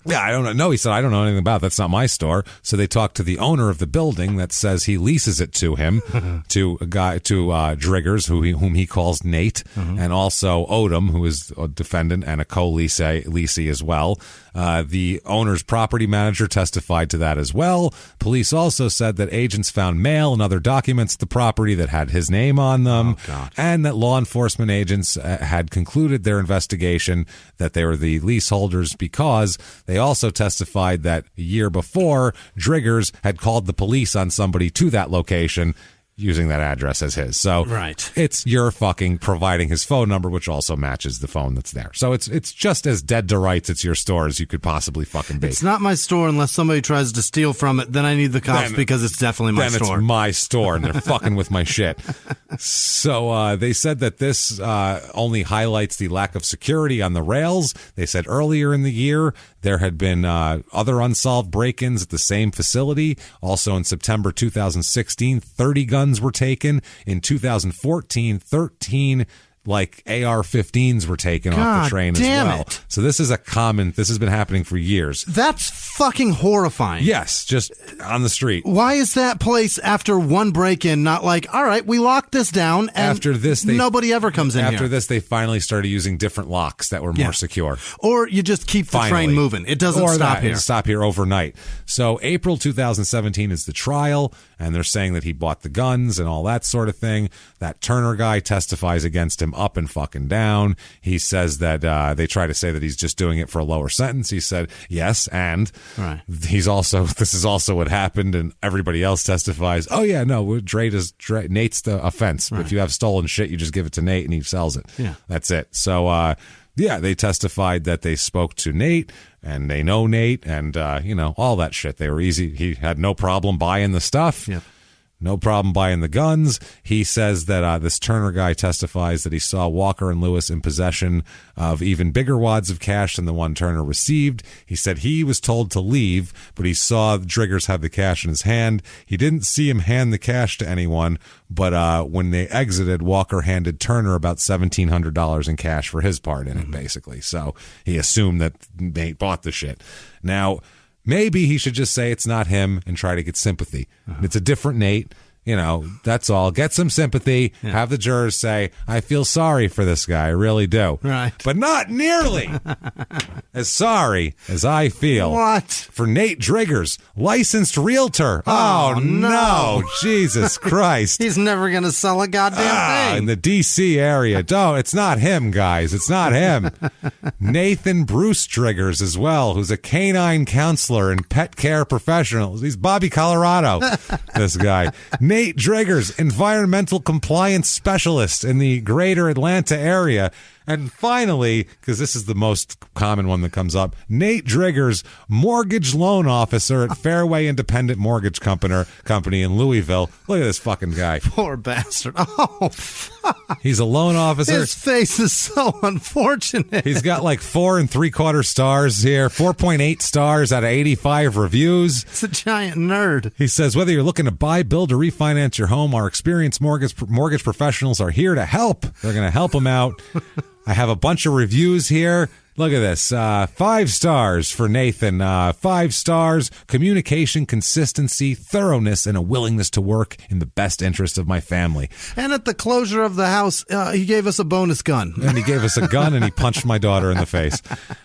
Yeah, I don't know. No, he said, I don't know anything about it. That's not my store. So they talked to the owner of the building that says he leases it to him, to Driggers, whom he calls Nate, and also Odom, who is a defendant and a co-leasee as well. The owner's property manager testified to that as well. Police also said that agents found mail and other documents at the property that had his name on them, and that law enforcement agents had concluded their investigation that they were the leaseholders because they also testified that a year before, Driggers had called the police on somebody to that location using that address as his. So it's your fucking providing his phone number, which also matches the phone that's there. So it's just as dead to rights it's your store as you could possibly fucking be. It's not my store unless somebody tries to steal from it. Then I need the cops because it's definitely my store. Then it's my store and they're fucking with my shit. So they said that this only highlights the lack of security on the rails. They said earlier in the year there had been other unsolved break-ins at the same facility. Also in September 2016, 30 guns were taken. In 2014, 13 AR-15s were taken off the train as well. So this has been happening for years. That's fucking horrifying. Yes, just on the street. Why is that place after one break-in not all right, we locked this down and after this, nobody ever comes in here? After this, they finally started using different locks that were more secure. Or you just keep the train moving. It doesn't stop here. Stop here overnight. So April 2017 is the trial, and they're saying that he bought the guns and all that sort of thing. That Turner guy testifies against him up and fucking down. He says that they try to say that he's just doing it for a lower sentence. He said, yes, and this is also what happened, and everybody else testifies, oh yeah, no, Nate's the offense. But if you have stolen shit, you just give it to Nate and he sells it. Yeah. That's it. So they testified that they spoke to Nate and they know Nate and all that shit. They were easy. He had no problem buying the stuff. Yep. No problem buying the guns. He says that this Turner guy testifies that he saw Walker and Lewis in possession of even bigger wads of cash than the one Turner received. He said he was told to leave, but he saw Driggers have the cash in his hand. He didn't see him hand the cash to anyone, but when they exited, Walker handed Turner about $1,700 in cash for his part in it, basically. So he assumed that Nate bought the shit. Now, Maybe he should just say it's not him and try to get sympathy. It's a different Nate. You know, that's all. Get some sympathy. Yeah. Have the jurors say, I feel sorry for this guy. I really do. Right. But not nearly as sorry as I feel for Nate Driggers, licensed realtor. Oh, no. Jesus Christ. He's never going to sell a goddamn thing. In the D.C. area. No, it's not him, guys. It's not him. Nathan Bruce Driggers as well, who's a canine counselor and pet care professional. He's Bobby Colorado, this guy. Nate Driggers, environmental compliance specialist in the greater Atlanta area. And finally, because this is the most common one that comes up, Nate Driggers, mortgage loan officer at Fairway Independent Mortgage Company in Louisville. Look at this fucking guy. Poor bastard. Oh, fuck. He's a loan officer. His face is so unfortunate. He's got like 4 3/4 stars here, 4.8 stars out of 85 reviews. It's a giant nerd. He says, whether you're looking to buy, build, or refinance your home, our experienced mortgage professionals are here to help. They're going to help him out. I have a bunch of reviews here. Look at this. 5 stars for Nathan. 5 stars. Communication, consistency, thoroughness, and a willingness to work in the best interest of my family. And at the closure of the house, he gave us a bonus gun. And he gave us a gun, and he punched my daughter in the face.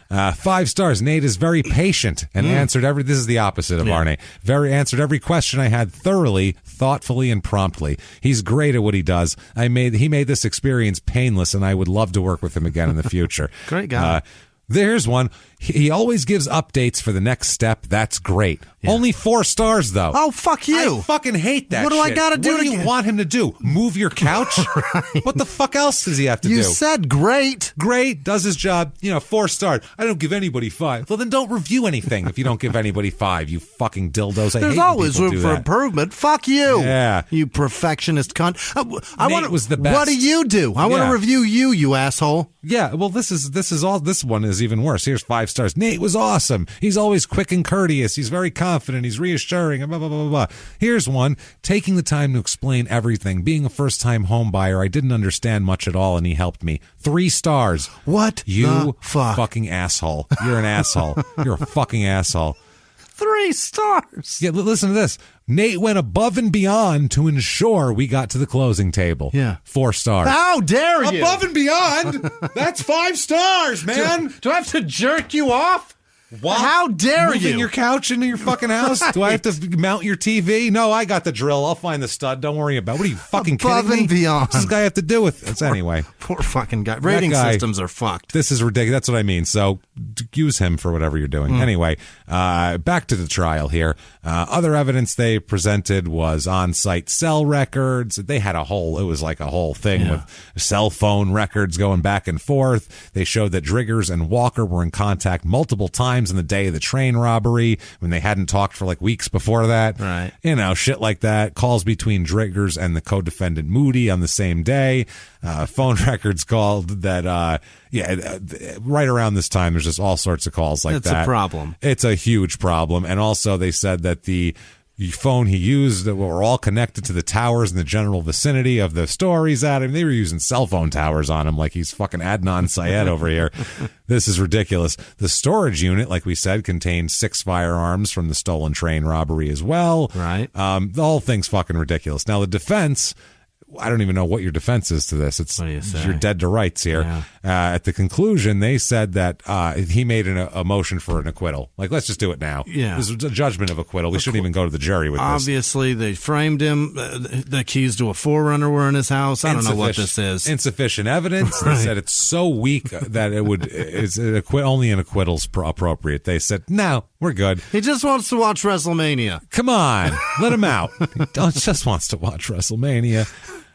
5 stars. Nate is very patient and answered this is the opposite of our Nate. Answered every question I had thoroughly, thoughtfully, and promptly. He's great at what he does. He made this experience painless, and I would love to work with him again in the future. Great guy. There's one. He always gives updates for the next step. That's great. Yeah. Only 4 stars, though. Oh, fuck you. I fucking hate that What do shit. I got to do? What do you want him to do? Move your couch? Right. What the fuck else does he have to do? You said great. Great. Does his job. 4 stars. I don't give anybody 5. Well, then don't review anything if you don't give anybody 5, you fucking dildos. There's always room for improvement. Fuck you. Yeah. You perfectionist cunt. Nate was the best. What do you do? I want to review you asshole. Yeah, well, this one is even worse. Here's 5 stars. Nate was awesome. He's always quick and courteous. He's very confident. He's reassuring. Blah, blah, blah, blah, blah. Here's one. Taking the time to explain everything. Being a first-time home buyer, I didn't understand much at all, and he helped me. 3 stars. What You fuck? Fucking asshole. You're an asshole. You're a fucking asshole. 3 stars. Yeah, listen to this. Nate went above and beyond to ensure we got to the closing table. Yeah. 4 stars. How dare you? Above and beyond? That's 5 stars, man. Do I have to jerk you off? What? How dare Moving you? your couch into your fucking house? Right. Do I have to mount your TV? No, I got the drill. I'll find the stud. Don't worry about it. What are you fucking kidding me? Above and beyond. What does this guy have to do with this? Anyway. Poor fucking guy. Rating systems are fucked. This is ridiculous. That's what I mean. So use him for whatever you're doing. Anyway, back to the trial here. Other evidence they presented was on-site cell records. They had it was like a whole thing with cell phone records going back and forth. They showed that Driggers and Walker were in contact multiple times in the day of the train robbery when they hadn't talked for like weeks before that. Right. Shit like that. Calls between Driggers and the co-defendant Moody on the same day. Phone records called that, right around this time, there's just all sorts of calls like that. It's a problem. It's a huge problem. And also they said that the phone he used that were all connected to the towers in the general vicinity of the store he's at. I mean, they were using cell phone towers on him like he's fucking Adnan Syed over here. This is ridiculous. The storage unit, like we said, contained 6 firearms from the stolen train robbery as well. Right. The whole thing's fucking ridiculous. Now, the defense... I don't even know what your defense is to this. You're dead to rights here. Yeah. At the conclusion, they said that he made a motion for an acquittal. Like, let's just do it now. Yeah. This is a judgment of acquittal. We shouldn't even go to the jury with this. Obviously, they framed him. The keys to a 4Runner were in his house. I don't know what this is. Insufficient evidence. They said it's so weak that only an acquittal's appropriate. They said, no, we're good. He just wants to watch WrestleMania. Come on, let him out. He just wants to watch WrestleMania.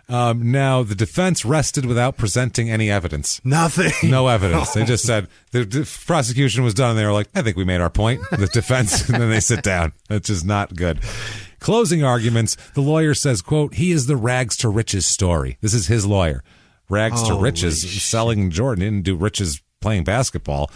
Now, the defense rested without presenting any evidence. Nothing. No evidence. They just said the prosecution was done, and they were like, I think we made our point. The defense, and then they sit down. That's just not good. Closing arguments, the lawyer says, quote, he is the rags to riches story. This is his lawyer. Rags to riches, selling Jordan. He didn't do riches playing basketball.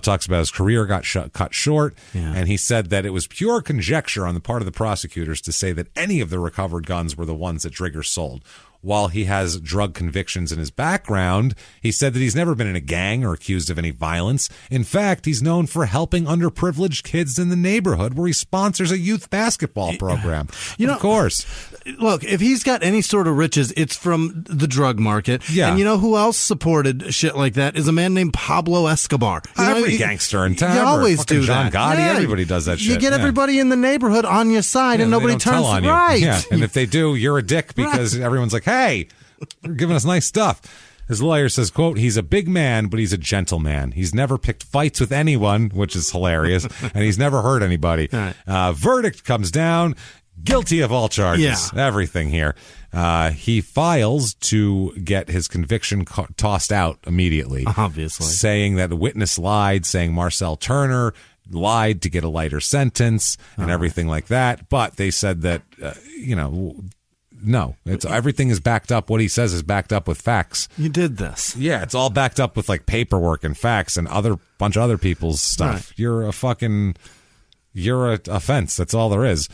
Talks about his career got cut short, and he said that it was pure conjecture on the part of the prosecutors to say that any of the recovered guns were the ones that Driggers sold. while he has drug convictions in his background, he said that he's never been in a gang or accused of any violence. In fact, he's known for helping underprivileged kids in the neighborhood where he sponsors a youth basketball program. Of course. Look, if he's got any sort of riches, it's from the drug market. Yeah. And you know who else supported shit like that is a man named Pablo Escobar. Every gangster in town. You always do John that. Gotti, everybody does that shit. You get everybody in the neighborhood on your side and nobody turns on you. right. Yeah. And if they do, you're a dick because everyone's like, hey, you're giving us nice stuff. His lawyer says, quote, he's a big man, but he's a gentleman. He's never picked fights with anyone, which is hilarious, and he's never hurt anybody. Right. Verdict comes down, guilty of all charges. Yeah. Everything here. He files to get his conviction tossed out immediately. Obviously. Saying that the witness lied, saying Marcel Turner lied to get a lighter sentence and everything like that. But they said that, no, it's everything is backed up. What he says is backed up with facts. You did this. Yeah, it's all backed up with like paperwork and facts and bunch of other people's stuff. Right. You're a offense. That's all there is.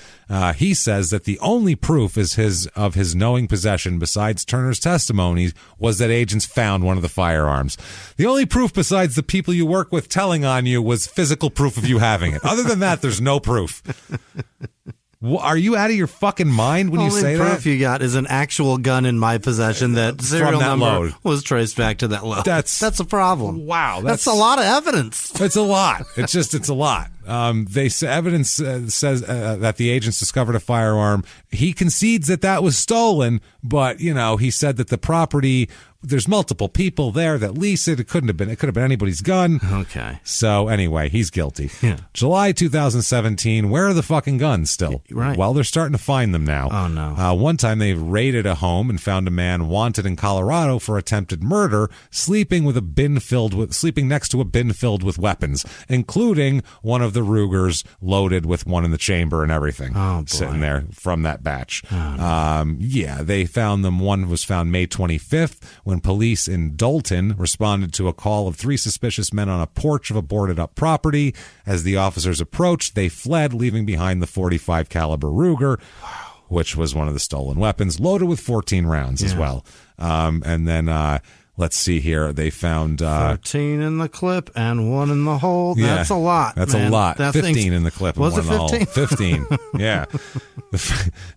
He says that the only proof is his knowing possession, besides Turner's testimony, was that agents found one of the firearms. The only proof besides the people you work with telling on you was physical proof of you having it. Other than that, there's no proof. Are you out of your fucking mind when you say that? Only proof you got is an actual gun in my possession that serial number was traced back to that load. That's a problem. Wow. That's a lot of evidence. It's a lot. It's a lot. Evidence says that the agents discovered a firearm. He concedes that was stolen, but he said that the property, there's multiple people there that lease it. It could have been anybody's gun. Okay. So anyway, he's guilty. Yeah. July 2017. Where are the fucking guns still? Right. Well, they're starting to find them now. Oh no. One time they raided a home and found a man wanted in Colorado for attempted murder, sleeping next to a bin filled with weapons, including one of the Rugers loaded with one in the chamber and everything. Oh, boy. Sitting there from that batch. Oh, no. They found them. One was found May 25th when police in Dalton responded to a call of 3 suspicious men on a porch of a boarded up property. As the officers approached, they fled, leaving behind the .45 caliber Ruger, which was one of the stolen weapons, loaded with 14 rounds as well. And then let's see here. They found 13 in the clip and 1 in the hole. That's a lot. That's a lot. That 15 in the clip and was 1 it in the hole. 15? 15. Yeah.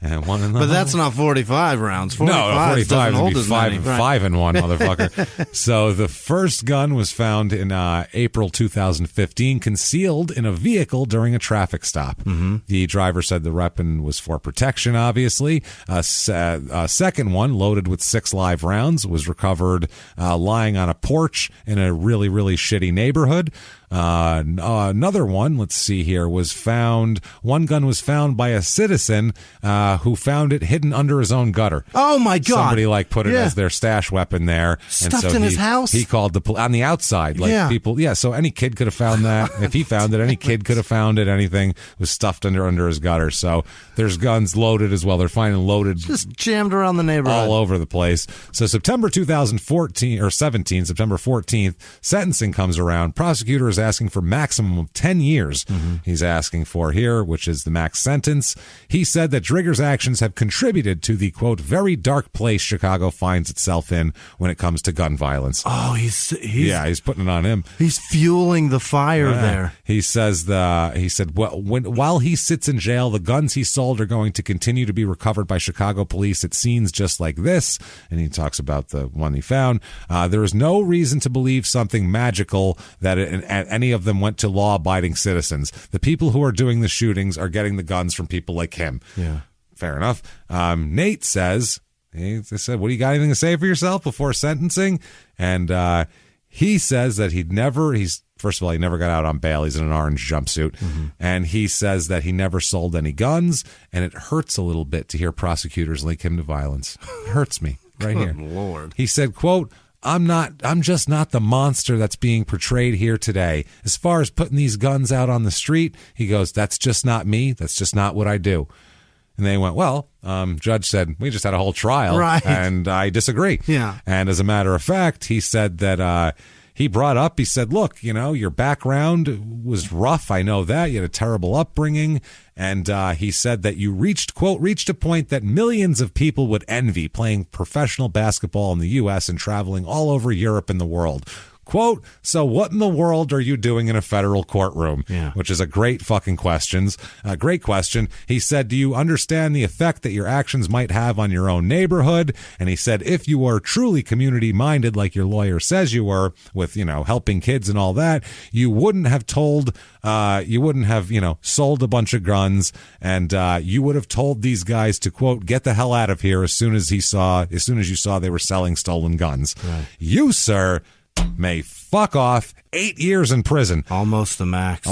And 1 in the hole. But that's not 45 rounds. 45 would be 5 in 1, motherfucker. Right. So the first gun was found in April 2015, concealed in a vehicle during a traffic stop. Mm-hmm. The driver said the weapon was for protection, obviously. A second one, loaded with 6 live rounds, was recovered lying on a porch in a really, really shitty neighborhood. Another one, let's see here, was found. One gun was found by a citizen who found it hidden under his own gutter. Oh my God! Somebody put it as their stash weapon there, stuffed and so in his house. He called the police on the outside, people. Yeah, so any kid could have found that. If he found it, any kid could have found it. Anything was stuffed under his gutter. So there's guns loaded as well. They're finding loaded, just jammed around the neighborhood, all over the place. So September 2014 or 17, September 14th, sentencing comes around. Prosecutor is asking for maximum of 10 years. Mm-hmm. He's asking for here, which is the max sentence. He said that Driggers' actions have contributed to the, quote, very dark place Chicago finds itself in when it comes to gun violence. Oh, he's putting it on him. He's fueling the fire there. He said, while he sits in jail, the guns he sold are going to continue to be recovered by Chicago police at scenes just like this. And he talks about the one he found. There is no reason to believe something magical that any of them went to law-abiding citizens. The people who are doing the shootings are getting the guns from people like him. Yeah. Fair enough. Nate says, he said, what do you got anything to say for yourself before sentencing? And he says that he never got out on bail. He's in an orange jumpsuit. Mm-hmm. And he says that he never sold any guns. And it hurts a little bit to hear prosecutors link him to violence. It hurts me right here. Good Lord. He said, quote, I'm just not the monster that's being portrayed here today. As far as putting these guns out on the street, he goes, that's just not me. That's just not what I do. And they went, well, judge said, we just had a whole trial. Right. And I disagree. Yeah. And as a matter of fact, he said that he brought up, he said, look, your background was rough. I know that. You had a terrible upbringing. And he said that you reached a point that millions of people would envy, playing professional basketball in the U.S. and traveling all over Europe and the world. Quote, so what in the world are you doing in a federal courtroom? Yeah. Which is a great fucking great question. He said, do you understand the effect that your actions might have on your own neighborhood? And he said, if you were truly community minded, like your lawyer says you were, with, helping kids and all that, you wouldn't have sold a bunch of guns, and you would have told these guys to, quote, get the hell out of here as soon as you saw they were selling stolen guns. Right. You, sir, may fuck off. 8 years in prison. Almost the max.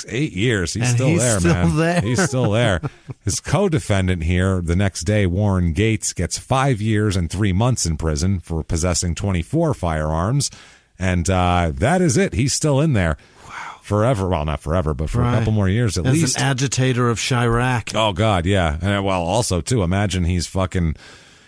8 years. He's and still he's there, still man. There. He's still there. His co-defendant here, the next day, Warren Gates, gets 5 years and 3 months in prison for possessing 24 firearms. And that is it. He's still in there. Forever. Well, not forever, but for a couple more years at least. As an agitator of Chirac. Oh, God, yeah. And also, too, imagine he's fucking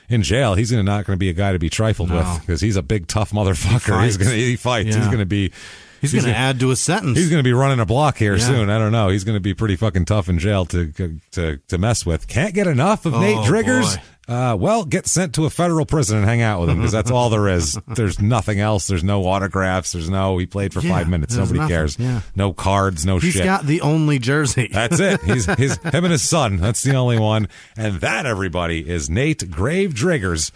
in jail. He's not going to be a guy to be trifled with, because he's a big, tough motherfucker. He fights. Yeah. He's going to be... He's going to add to his sentence. He's going to be running a block here soon. I don't know. He's going to be pretty fucking tough in jail to mess with. Can't get enough of Nate Driggers. Well, get sent to a federal prison and hang out with him, because that's all there is. There's nothing else. There's no autographs. He played for 5 minutes. Nobody cares. Yeah. No cards, no shit. He's got the only jersey. That's it. Him and his son. That's the only one. And that, everybody, is Nate Grave Driggers.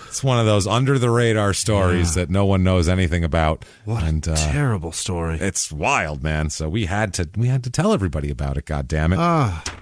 It's one of those under-the-radar stories that no one knows anything about. What a terrible story. It's wild, man. So we had to tell everybody about it, goddammit.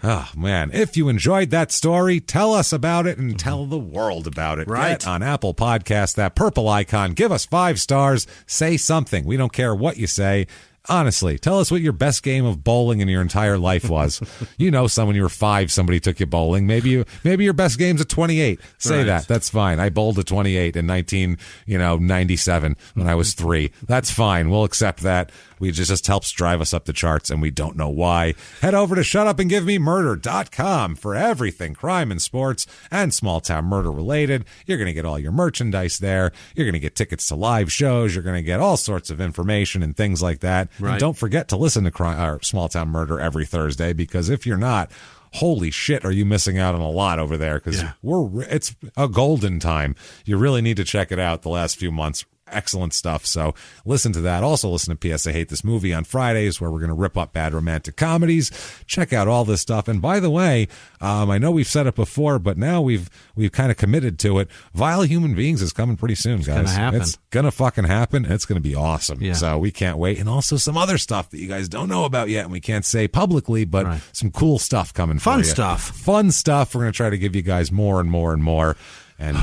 Oh, man. If you enjoyed that story, tell us about it and tell the world about it. Right. Get on Apple Podcasts, that purple icon. Give us 5 stars. Say something. We don't care what you say. Honestly, tell us what your best game of bowling in your entire life was. When you were 5, somebody took you bowling. Maybe your best game's a 28. Say that. That's fine. I bowled a 28 in 1997 when I was 3. That's fine. We'll accept that. We just helps drive us up the charts, and we don't know why. Head over to shutupandgivememurder.com for everything crime and sports and small town murder related. You're going to get all your merchandise there. You're going to get tickets to live shows. You're going to get all sorts of information and things like that. Right. And don't forget to listen to Small Town Murder every Thursday, because if you're not, holy shit, are you missing out on a lot over there? Because it's a golden time. You really need to check it out the last few months. Excellent stuff. So listen to that. Also listen to P.S. I Hate This Movie on Fridays, where we're going to rip up bad romantic comedies. Check out all this stuff. And by the way, I know we've said it before, but now we've kind of committed to it. Vile Human Beings is coming pretty soon, guys. It's going to fucking happen. It's going to be awesome. Yeah. So we can't wait. And also some other stuff that you guys don't know about yet and we can't say publicly, but some cool stuff coming for you. Fun stuff. We're going to try to give you guys more and more and more. And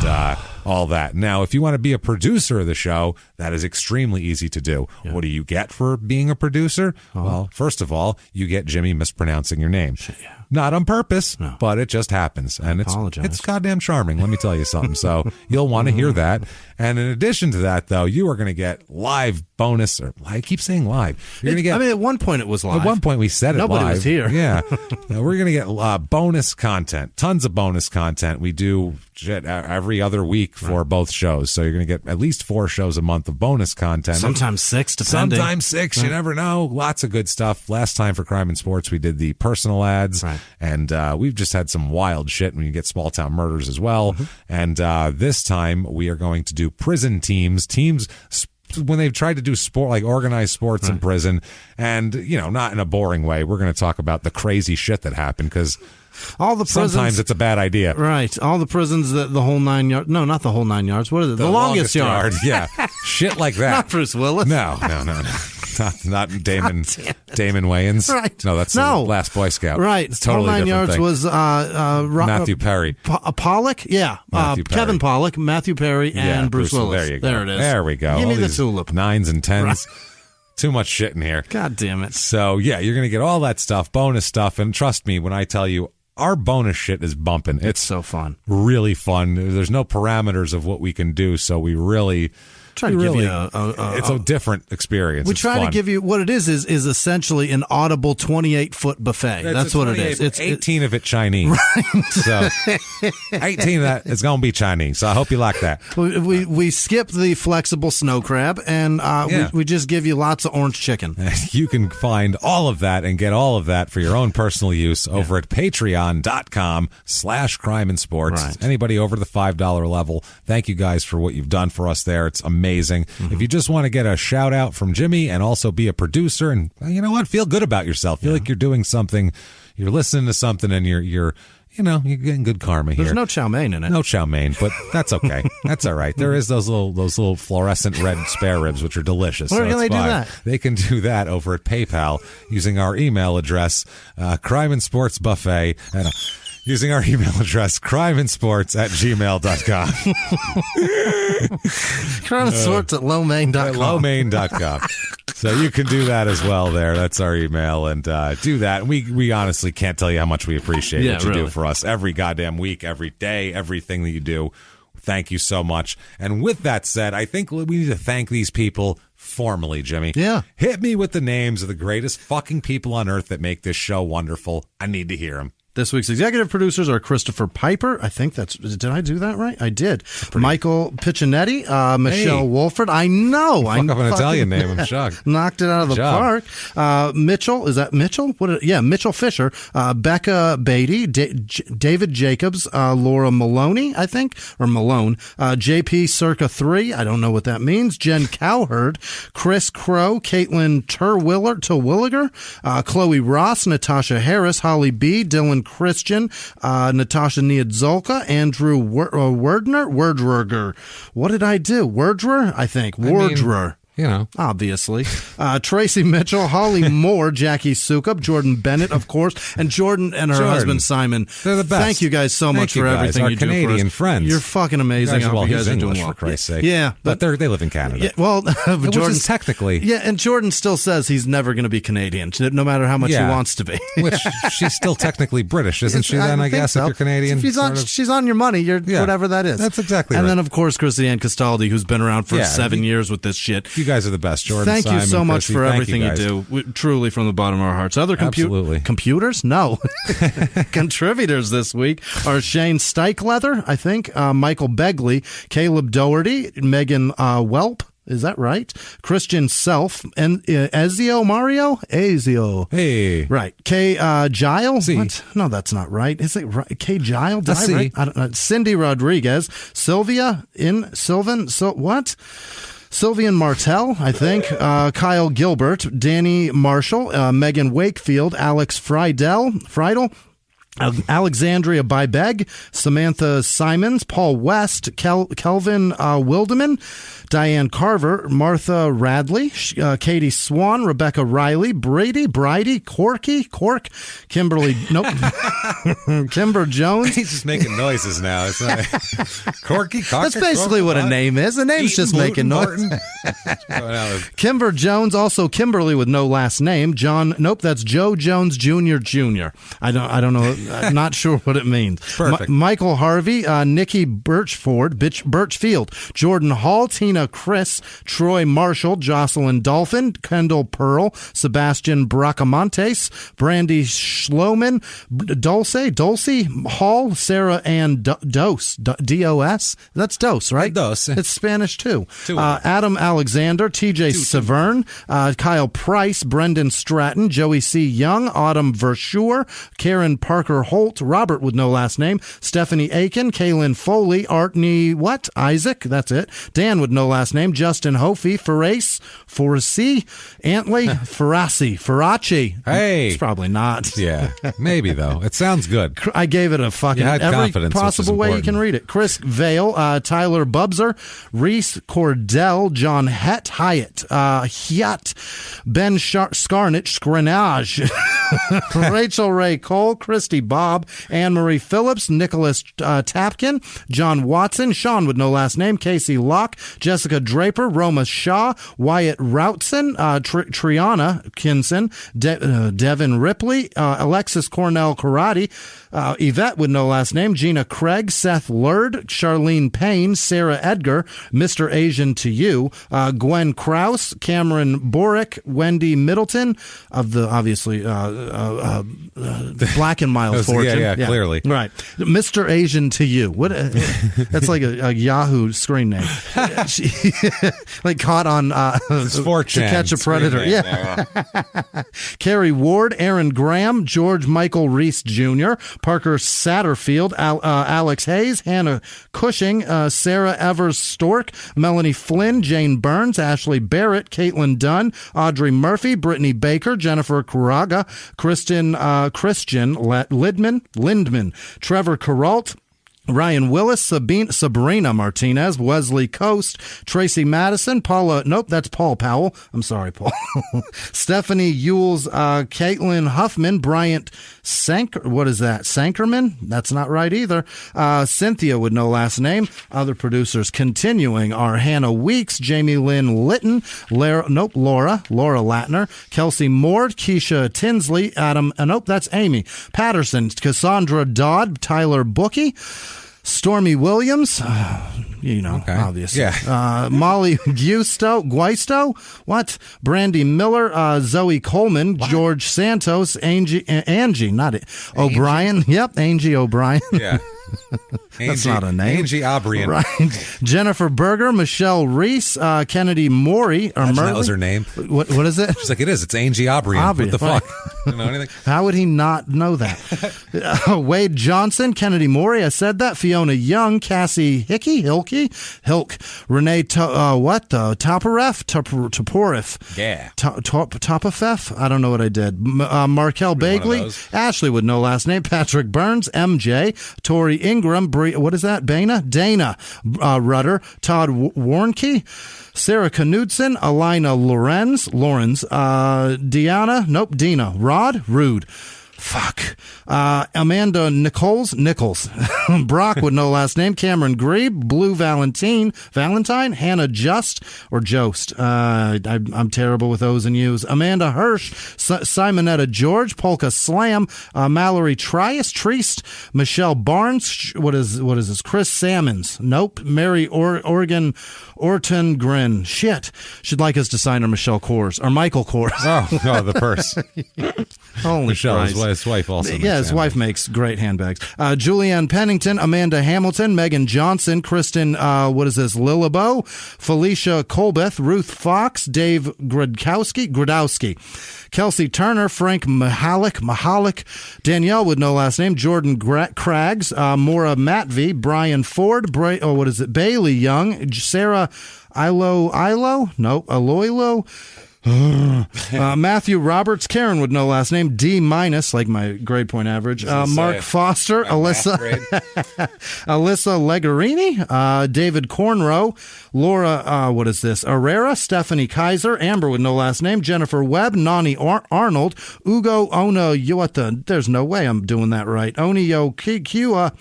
all that. Now, if you want to be a producer of the show, that is extremely easy to do. Yeah. What do you get for being a producer? Well, first of all, you get Jimmie mispronouncing your name. Yeah. Not on purpose, but it just happens. And it's goddamn charming, let me tell you something. So you'll want to hear that. And in addition to that, though, you are going to get live bonus, or I keep saying live. You're going to get. At one point it was live. At one point we said Nobody live. was here. Yeah. We're going to get bonus content, tons of bonus content. We do shit every other week for both shows. So you're going to get at least 4 shows a month of bonus content. Sometimes 6, depending. Sometimes 6. You never know. Lots of good stuff. Last time for Crime and Sports, we did the personal ads. Right. And we've just had some wild shit when you get small town murders as well. And this time we are going to do prison teams when they've tried to do sport, like organized sports in prison, and not in a boring way. We're going to talk about the crazy shit that happened, because all the prisons, sometimes it's a bad idea. Right. All the prisons, the whole 9 yards. No, not the whole 9 yards. What is it? The longest yard. Yeah. Shit like that. Not Bruce Willis. No. Not Damon Wayans. Right. No, that's the Last Boy Scout. Right. It's totally Whole 9 yards thing. Was Matthew Perry. Pollock? Yeah. Kevin Pollock, Matthew Perry, and Bruce Willis. There you go. There it is. There we go. Give me all the tulip. 9s and 10s. Right. Too much shit in here. God damn it. So, yeah, you're going to get all that stuff, bonus stuff. And trust me when I tell you, our bonus shit is bumping. It's so fun. Really fun. There's no parameters of what we can do, so we really Try to give you it's a different experience. We it's try fun. to give you what it is essentially an audible 28-foot buffet. That's what it is. It's 18 of it Chinese. Right. So 18 of that is going to be Chinese. So I hope you like that. We skip the flexible snow crab, and we just give you lots of orange chicken. You can find all of that and get all of that for your own personal use over at patreon.com/crime and sports. Right. Anybody over the $5 level, thank you guys for what you've done for us there. It's amazing. Mm-hmm. If you just want to get a shout out from Jimmie and also be a producer and, you know what, feel good about yourself. Feel like you're doing something, you're listening to something, and you're getting good karma here. There's no chow mein in it. No chow mein, but that's okay. That's all right. There is those little fluorescent red spare ribs, which are delicious. Where can they do that? They can do that over at PayPal using our email address, Crime and Sports Buffet. Using our email address, crimeandsports@gmail.com. Crime and Sports at lowmain.com. Lowmain.com. So you can do that as well there. That's our email. And do that. We honestly can't tell you how much we appreciate what you do for us every goddamn week, every day, everything that you do. Thank you so much. And with that said, I think we need to thank these people formally, Jimmie. Yeah. Hit me with the names of the greatest fucking people on earth that make this show wonderful. I need to hear them. This week's executive producers are Christopher Piper. I think did I do that right? I did. Michael Piccinetti, Michelle Wolford. I know. Fuck up an Italian name. I'm shocked. Knocked it out of the park. Mitchell. Is that Mitchell? Mitchell Fisher. Becca Beatty. David Jacobs. Laura Maloney, I think. Or Malone. JP Circa 3. I don't know what that means. Jen Cowherd. Chris Crow. Caitlin Terwilliger. Chloe Ross. Natasha Harris. Holly B. Dylan Christian, Natasha Niadzolka, Andrew Werdruger. What did I do? Werdrer? I think. Werdrer. Obviously. Tracy Mitchell, Holly Moore, Jackie Sukup, Jordan Bennett, of course, and Jordan and her husband, Simon. They're the best. Thank you guys so much for everything you do for us. Our Canadian friends. You're fucking amazing. I hope you guys are doing English, well. For Christ's sake. Yeah. But they live in Canada. Yeah, well, which is technically. Yeah, and Jordan still says he's never going to be Canadian, no matter how much he wants to be. Which she's still technically British, isn't she then, I guess, if you're Canadian? If she's on your money, you're whatever that is. That's exactly right. And then, of course, Christiane Castaldi, who's been around for 7 years with this shit. You guys are the best, Jordan. Thank you so much for everything you do. Truly, from the bottom of our hearts. Other computers? No. Contributors this week are Shane Steichleather, I think, Michael Begley, Caleb Doherty, Megan Welp. Is that right? Christian Self and Ezio Mario? Ezio. Hey. Right. K. Gile? What? No, that's not right. Is it right? K. Gile? Did I right? I don't know. Cindy Rodriguez. Sylvia Sylvan. So what? Sylvian Martell, I think, Kyle Gilbert, Danny Marshall, Megan Wakefield, Alex Friedel, Alexandria Bybeg, Samantha Simons, Paul West, Kelvin Wildeman, Diane Carver, Martha Radley, Katie Swan, Rebecca Riley, Brady, Cork, Kimberly, Kimber Jones. He's just making noises now. It's like Corky. That's basically what a name is. A name's just making noise. Kimber Jones, also Kimberly with no last name. That's Joe Jones Jr. I don't know. I'm not sure what it means. Perfect. Michael Harvey, Nikki Birchfield, Jordan Hall, Tina Chris, Troy Marshall, Jocelyn Dolphin, Kendall Pearl, Sebastian Bracamontes, Brandy Schloman, Dulce Hall, Sarah Ann Dose, D-O-S. That's Dose, right? Dose. It's Spanish too. Adam Alexander, TJ Severn, Kyle Price, Brendan Stratton, Joey C. Young, Autumn Verschure, Karen Parker Holt, Robert with no last name, Stephanie Aiken, Kaylin Foley, Artney, Isaac, that's it, Dan with no last name, Justin Hofi, Foracey, Antley, Faraci. Hey. It's probably not. Yeah, maybe though. It sounds good. I gave it a fucking every possible way you can read it. Chris Vale, Tyler Bubser, Reese Cordell, John Hyatt, Ben Scarnage, Rachel Ray Cole, Christy Jesse Bob, Anne-Marie Phillips, Nicholas Tapkin, John Watson, Sean with no last name, Casey Locke, Jessica Draper, Roma Shaw, Wyatt Routson, Triana Kinson, Devin Ripley, Alexis Cornell Karate, Yvette with no last name, Gina Craig, Seth Lurd, Charlene Payne, Sarah Edgar, Mr. Asian to You, Gwen Krause, Cameron Borick, Wendy Middleton of the obviously Black and Mild Fortune. Yeah, clearly. Right. Mr. Asian to You. What? That's like a Yahoo screen name. Like caught on To Catch a Predator. Yeah. Carrie Ward, Aaron Graham, George Michael Reese Jr., Parker Satterfield, Alex Hayes, Hannah Cushing, Sarah Evers Stork, Melanie Flynn, Jane Burns, Ashley Barrett, Caitlin Dunn, Audrey Murphy, Brittany Baker, Jennifer Caraga, Christian Lindman, Trevor Caralt, Ryan Willis, Sabrina Martinez, Wesley Coast, Tracy Madison, Paula, nope, that's Paul Powell. I'm sorry, Paul. Stephanie Ewells, Caitlin Huffman, Bryant Sankerman? That's not right either. Cynthia with no last name. Other producers continuing are Hannah Weeks, Jamie Lynn Litton, Laura Latner, Kelsey Moore, Keisha Tinsley, Adam, nope, that's Amy Patterson, Cassandra Dodd, Tyler Bookie, Stormy Williams, obviously. Yeah. Molly Guisto, what? Brandy Miller, Zoe Coleman, what? George Santos, Angie, not it. O'Brien. Yep, Angie O'Brien. Yeah. That's not a name. Angie O'Brien. Right. Jennifer Berger, Michelle Reese, Kennedy Morey. That was her name. What is it? She's like, it is. It's Angie O'Brien. What the fuck? You know anything? How would he not know that? Wade Johnson, Kennedy Morey. I said that. Fiona Young, Cassie Hilk, Renee, Toporef. Yeah. Topofef? I don't know what I did. Markel Bagley, Ashley with no last name, Patrick Burns, MJ, Tori Ingram, what is that? Dana Rudder, Todd Warnke, Sarah Knudsen, Alina Lorenz, Dina, Rod, Rude. Fuck. Amanda Nichols, Brock with no last name, Cameron Grebe, Blue Valentine, Hannah Jost. I'm terrible with O's and U's. Amanda Hirsch, Simonetta George, Polka Slam, Mallory Triest, Michelle Barnes, what is this? Chris Salmons, nope. Mary Orton Grin, shit. She'd like us to sign her Michelle Kors, or Michael Kors. Oh, the purse. Holy Michelle, Christ. His wife also. Yeah, his wife makes great handbags. Julianne Pennington, Amanda Hamilton, Megan Johnson, Kristen, Lillabo, Felicia Colbeth, Ruth Fox, Dave Gradowski, Kelsey Turner, Frank Mahalik, Danielle with no last name, Jordan Craggs, Maura Matvey, Brian Ford, Bailey Young, Sarah Aloilo. Matthew Roberts, Karen with no last name, D-, like my grade point average, Mark Foster, Alyssa Legarini, David Cornrow, Laura, Herrera, Stephanie Kaiser, Amber with no last name, Jennifer Webb, Nani Arnold, Ugo Ona Yuata, there's no way I'm doing that right, Onio Kikua,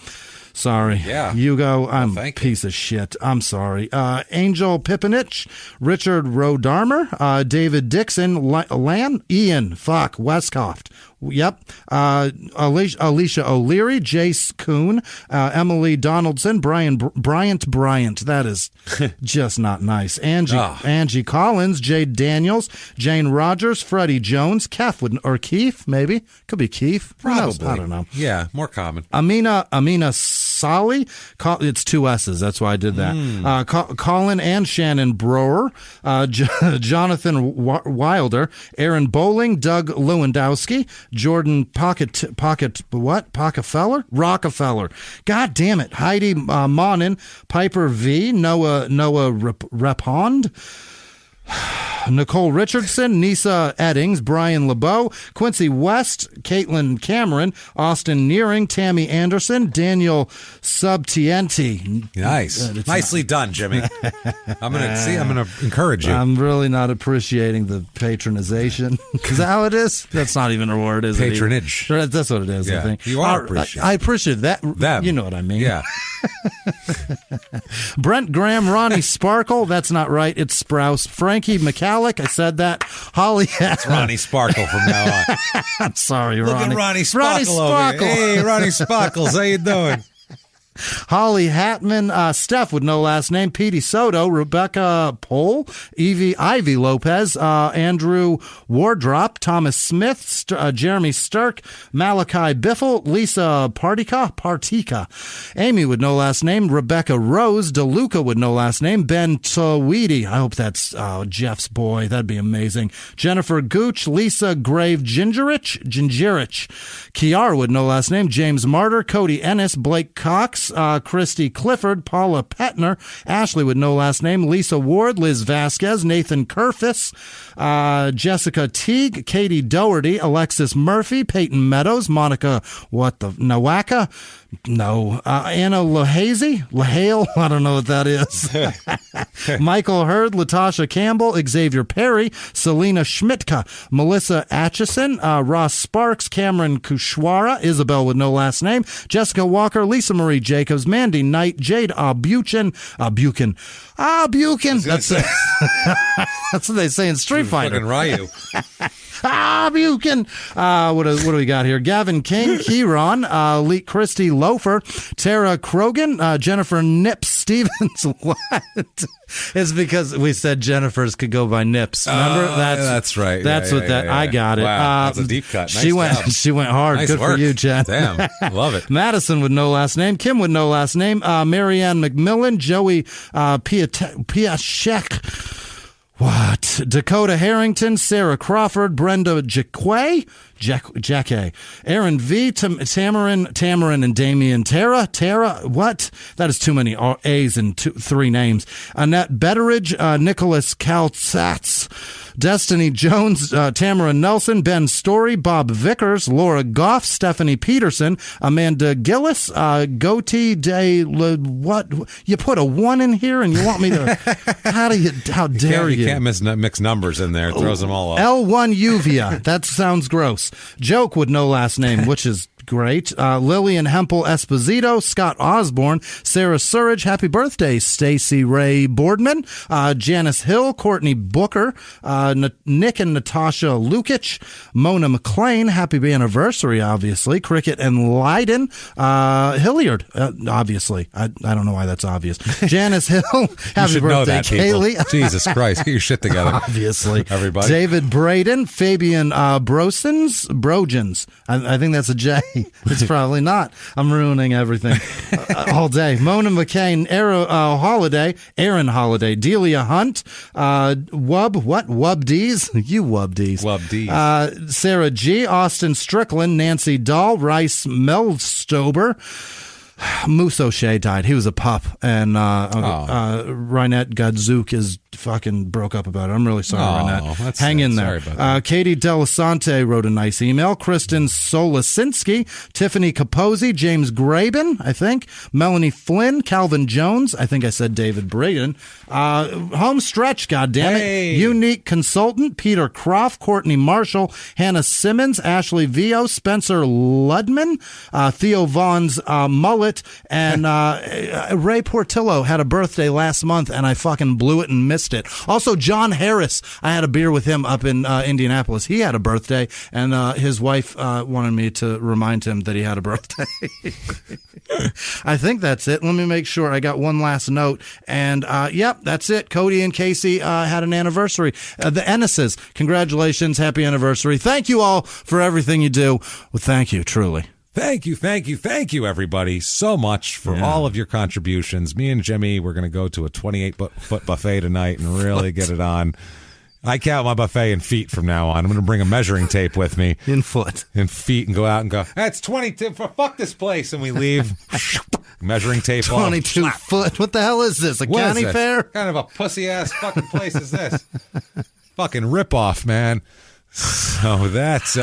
sorry. Yeah. Hugo, I'm a piece of shit. I'm sorry. Angel Pipinich, Richard Rodarmer, David Dixon, Ian, Westcoft. Yep. Alicia O'Leary, Jace Kuhn, Emily Donaldson, Bryant. That is just not nice. Angie Collins, Jade Daniels, Jane Rogers, Freddie Jones, Keith, maybe. Could be Keith. Probably. I don't know. Yeah, more common. Amina Sali, it's two S's. That's why I did that. Colin and Shannon Brower, Jonathan Wilder, Aaron Bowling, Doug Lewandowski, Jordan Rockefeller. God damn it. Heidi Monin, Piper V, Noah Repond. Nicole Richardson, Nisa Eddings, Brian LeBeau, Quincy West, Caitlin Cameron, Austin Nearing, Tammy Anderson, Daniel Subtienti. Nice. Nicely done, Jimmy. I'm gonna encourage you. I'm really not appreciating the patronization. Is that how it is? That's not even a word, is it? Patronage. That's what it is, I think. You are appreciating. I appreciate that. Them. You know what I mean. Yeah. Brent Graham, Ronnie Sparkle. That's not right. It's Sprouse. Frankie McCallick. I said that. Holly. It's Ronnie Sparkle from now on. I'm sorry, Look Ronnie. at Ronnie Sparkle over here. Hey, Ronnie Sparkles. How you doing? Holly Hatman, Steph with no last name, Petey Soto, Rebecca Pohl, Ivy Lopez, Andrew Wardrop, Thomas Smith, Jeremy Sturk, Malachi Biffle, Lisa Partika, Amy with no last name, Rebecca Rose, DeLuca with no last name, Ben Tawidi, I hope that's Jeff's boy, that'd be amazing, Jennifer Gooch, Lisa Grave Gingerich, Kiara with no last name, James Martyr, Cody Ennis, Blake Cox, Christy Clifford, Paula Petner, Ashley with no last name, Lisa Ward, Liz Vasquez, Nathan Kerfis, Jessica Teague, Katie Doherty, Alexis Murphy, Peyton Meadows, Monica Nawaka, Anna Lahale, I don't know what that is. Michael Hurd, Latasha Campbell, Xavier Perry, Selena Schmidtka, Melissa Atchison, Ross Sparks, Cameron Kushwara, Isabel with no last name, Jessica Walker, Lisa Marie Jacobs, Mandy Knight, Jade Buchan. That's what they say in Street Fighter. Fucking Ryu. Buchan. What do we got here? Gavin King, Kieran, Lee Christy Loafer, Tara Krogan, Jennifer Nips Stevens. What? It's because we said Jennifer's could go by Nips. Remember? That's right. That's what that. I got it. Wow, that's a deep cut. Nice She went hard. Nice Good work. for you, Jen. Damn, love it. Madison with no last name. Kim with no last name. Marianne McMillan, Joey Piashek. What? Dakota Harrington, Sarah Crawford, Brenda Jacque, Aaron V, Tamarin and Damian Tara, what? That is too many A's and three names. Annette Betteridge, Nicholas Kaltsatz, Destiny Jones, Tamara Nelson, Ben Story, Bob Vickers, Laura Goff, Stephanie Peterson, Amanda Gillis, Goatee Day. What? You put a 1 in here and you want me to? How dare you? You can't mix numbers in there. It throws them all off. L1 Uvia. That sounds gross. Joke with no last name, which is great. Lillian Hempel Esposito, Scott Osborne, Sarah Surridge, happy birthday, Stacy Ray Boardman, Janice Hill, Courtney Booker, Nick and Natasha Lukic, Mona McLean, happy anniversary, obviously, Cricket and Leiden, Hilliard, obviously. I don't know why that's obvious. Janice Hill, happy birthday, Kaylee. Jesus Christ, get your shit together. Obviously. Everybody. David Braden, Fabian Brojans. I think that's a J. It's probably not. I'm ruining everything all day. Mona McCain, Aaron Holiday, Delia Hunt, Wubdies? You Wubdies. Wubdies. Sarah G, Austin Strickland, Nancy Dahl, Rice Melstober. Moose O'Shea died. He was a pup, and Rynette Godzook is fucking broke up about it. I'm really sorry, Rynette. Hang in there. Katie Delasante wrote a nice email. Kristen Solicinski, Tiffany Capozzi, James Graben, I think, Melanie Flynn, Calvin Jones, I think I said David Braden, Home Stretch, goddammit, Unique Consultant, Peter Croft, Courtney Marshall, Hannah Simmons, Ashley Vio, Spencer Ludman, Theo Vaughn's Mullet, and Ray Portillo had a birthday last month, and I fucking blew it and missed it. Also, John Harris, I had a beer with him up in Indianapolis. He had a birthday, and his wife wanted me to remind him that he had a birthday. I think that's it. Let me make sure. I got one last note, and yep, that's it. Cody and Casey had an anniversary. The Ennises, congratulations, happy anniversary. Thank you all for everything you do. Well, thank you, truly. Thank you, everybody, so much for all of your contributions. Me and Jimmie, we're going to go to a 28-foot buffet tonight and really get it on. I count my buffet in feet from now on. I'm going to bring a measuring tape with me. In foot. In feet, and go out and go, that's 22, fuck this place. And we leave. Measuring tape 22 foot. What the hell is this? A county fair? What kind of a pussy-ass fucking place is this? Fucking ripoff, man. So that's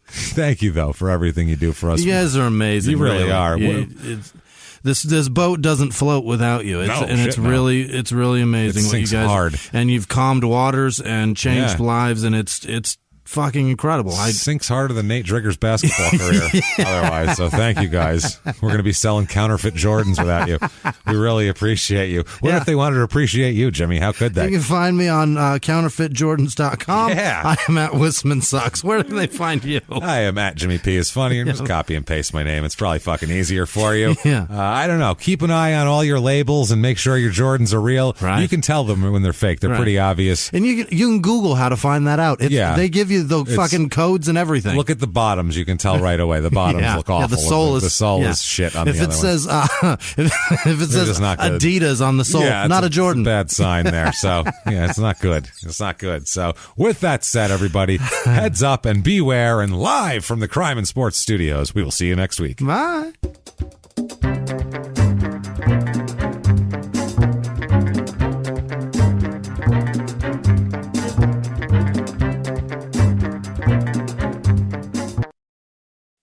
thank you though for everything you do for us. You guys are amazing. You really are. This boat doesn't float without you. It's really amazing what you guys hard. And you've calmed waters and changed lives, and it's fucking incredible. Sinks harder than Nate Driggers' basketball career otherwise. So thank you guys. We're going to be selling counterfeit Jordans without you. We really appreciate you. What if they wanted to appreciate you, Jimmie? How could they? You can find me on counterfeitjordans.com. Yeah. I am at Whisman Sucks. Where can they find you? I am at Jimmie P is funny. And just copy and paste my name. It's probably fucking easier for you. Yeah. I don't know. Keep an eye on all your labels and make sure your Jordans are real. Right. You can tell them when they're fake. They're pretty obvious. And you can Google how to find that out. They give you the fucking codes and everything. Look at the bottoms. You can tell right away. The bottoms look awful. Yeah, the sole is shit on the other one. If it says Adidas on the sole, not a Jordan. It's a bad sign there. So, it's not good. It's not good. So, with that said, everybody, heads up and beware. And live from the Crime and Sports Studios, we will see you next week. Bye.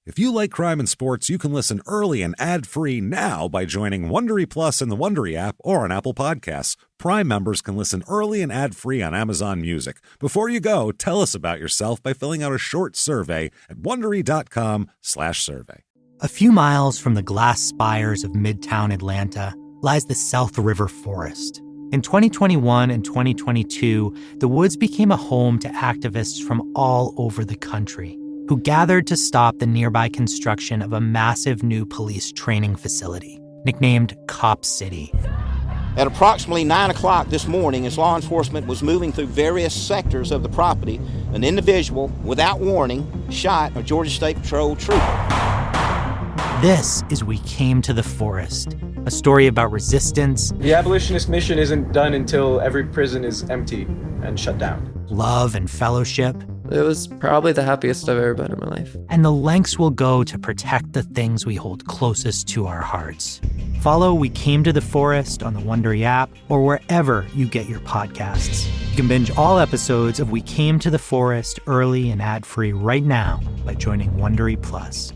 If you like crime and sports, you can listen early and ad-free now by joining Wondery Plus in the Wondery app or on Apple Podcasts. Prime members can listen early and ad-free on Amazon Music. Before you go, tell us about yourself by filling out a short survey at Wondery.com/survey. A few miles from the glass spires of Midtown Atlanta lies the South River Forest. In 2021 and 2022, the woods became a home to activists from all over the country who gathered to stop the nearby construction of a massive new police training facility, nicknamed Cop City. At approximately 9 o'clock this morning, as law enforcement was moving through various sectors of the property, an individual, without warning, shot a Georgia State Patrol trooper. This is We Came to the Forest, a story about resistance. The abolitionist mission isn't done until every prison is empty and shut down. Love and fellowship. It was probably the happiest I've ever been in my life. And the lengths we'll go to protect the things we hold closest to our hearts. Follow We Came to the Forest on the Wondery app or wherever you get your podcasts. You can binge all episodes of We Came to the Forest early and ad-free right now by joining Wondery Plus.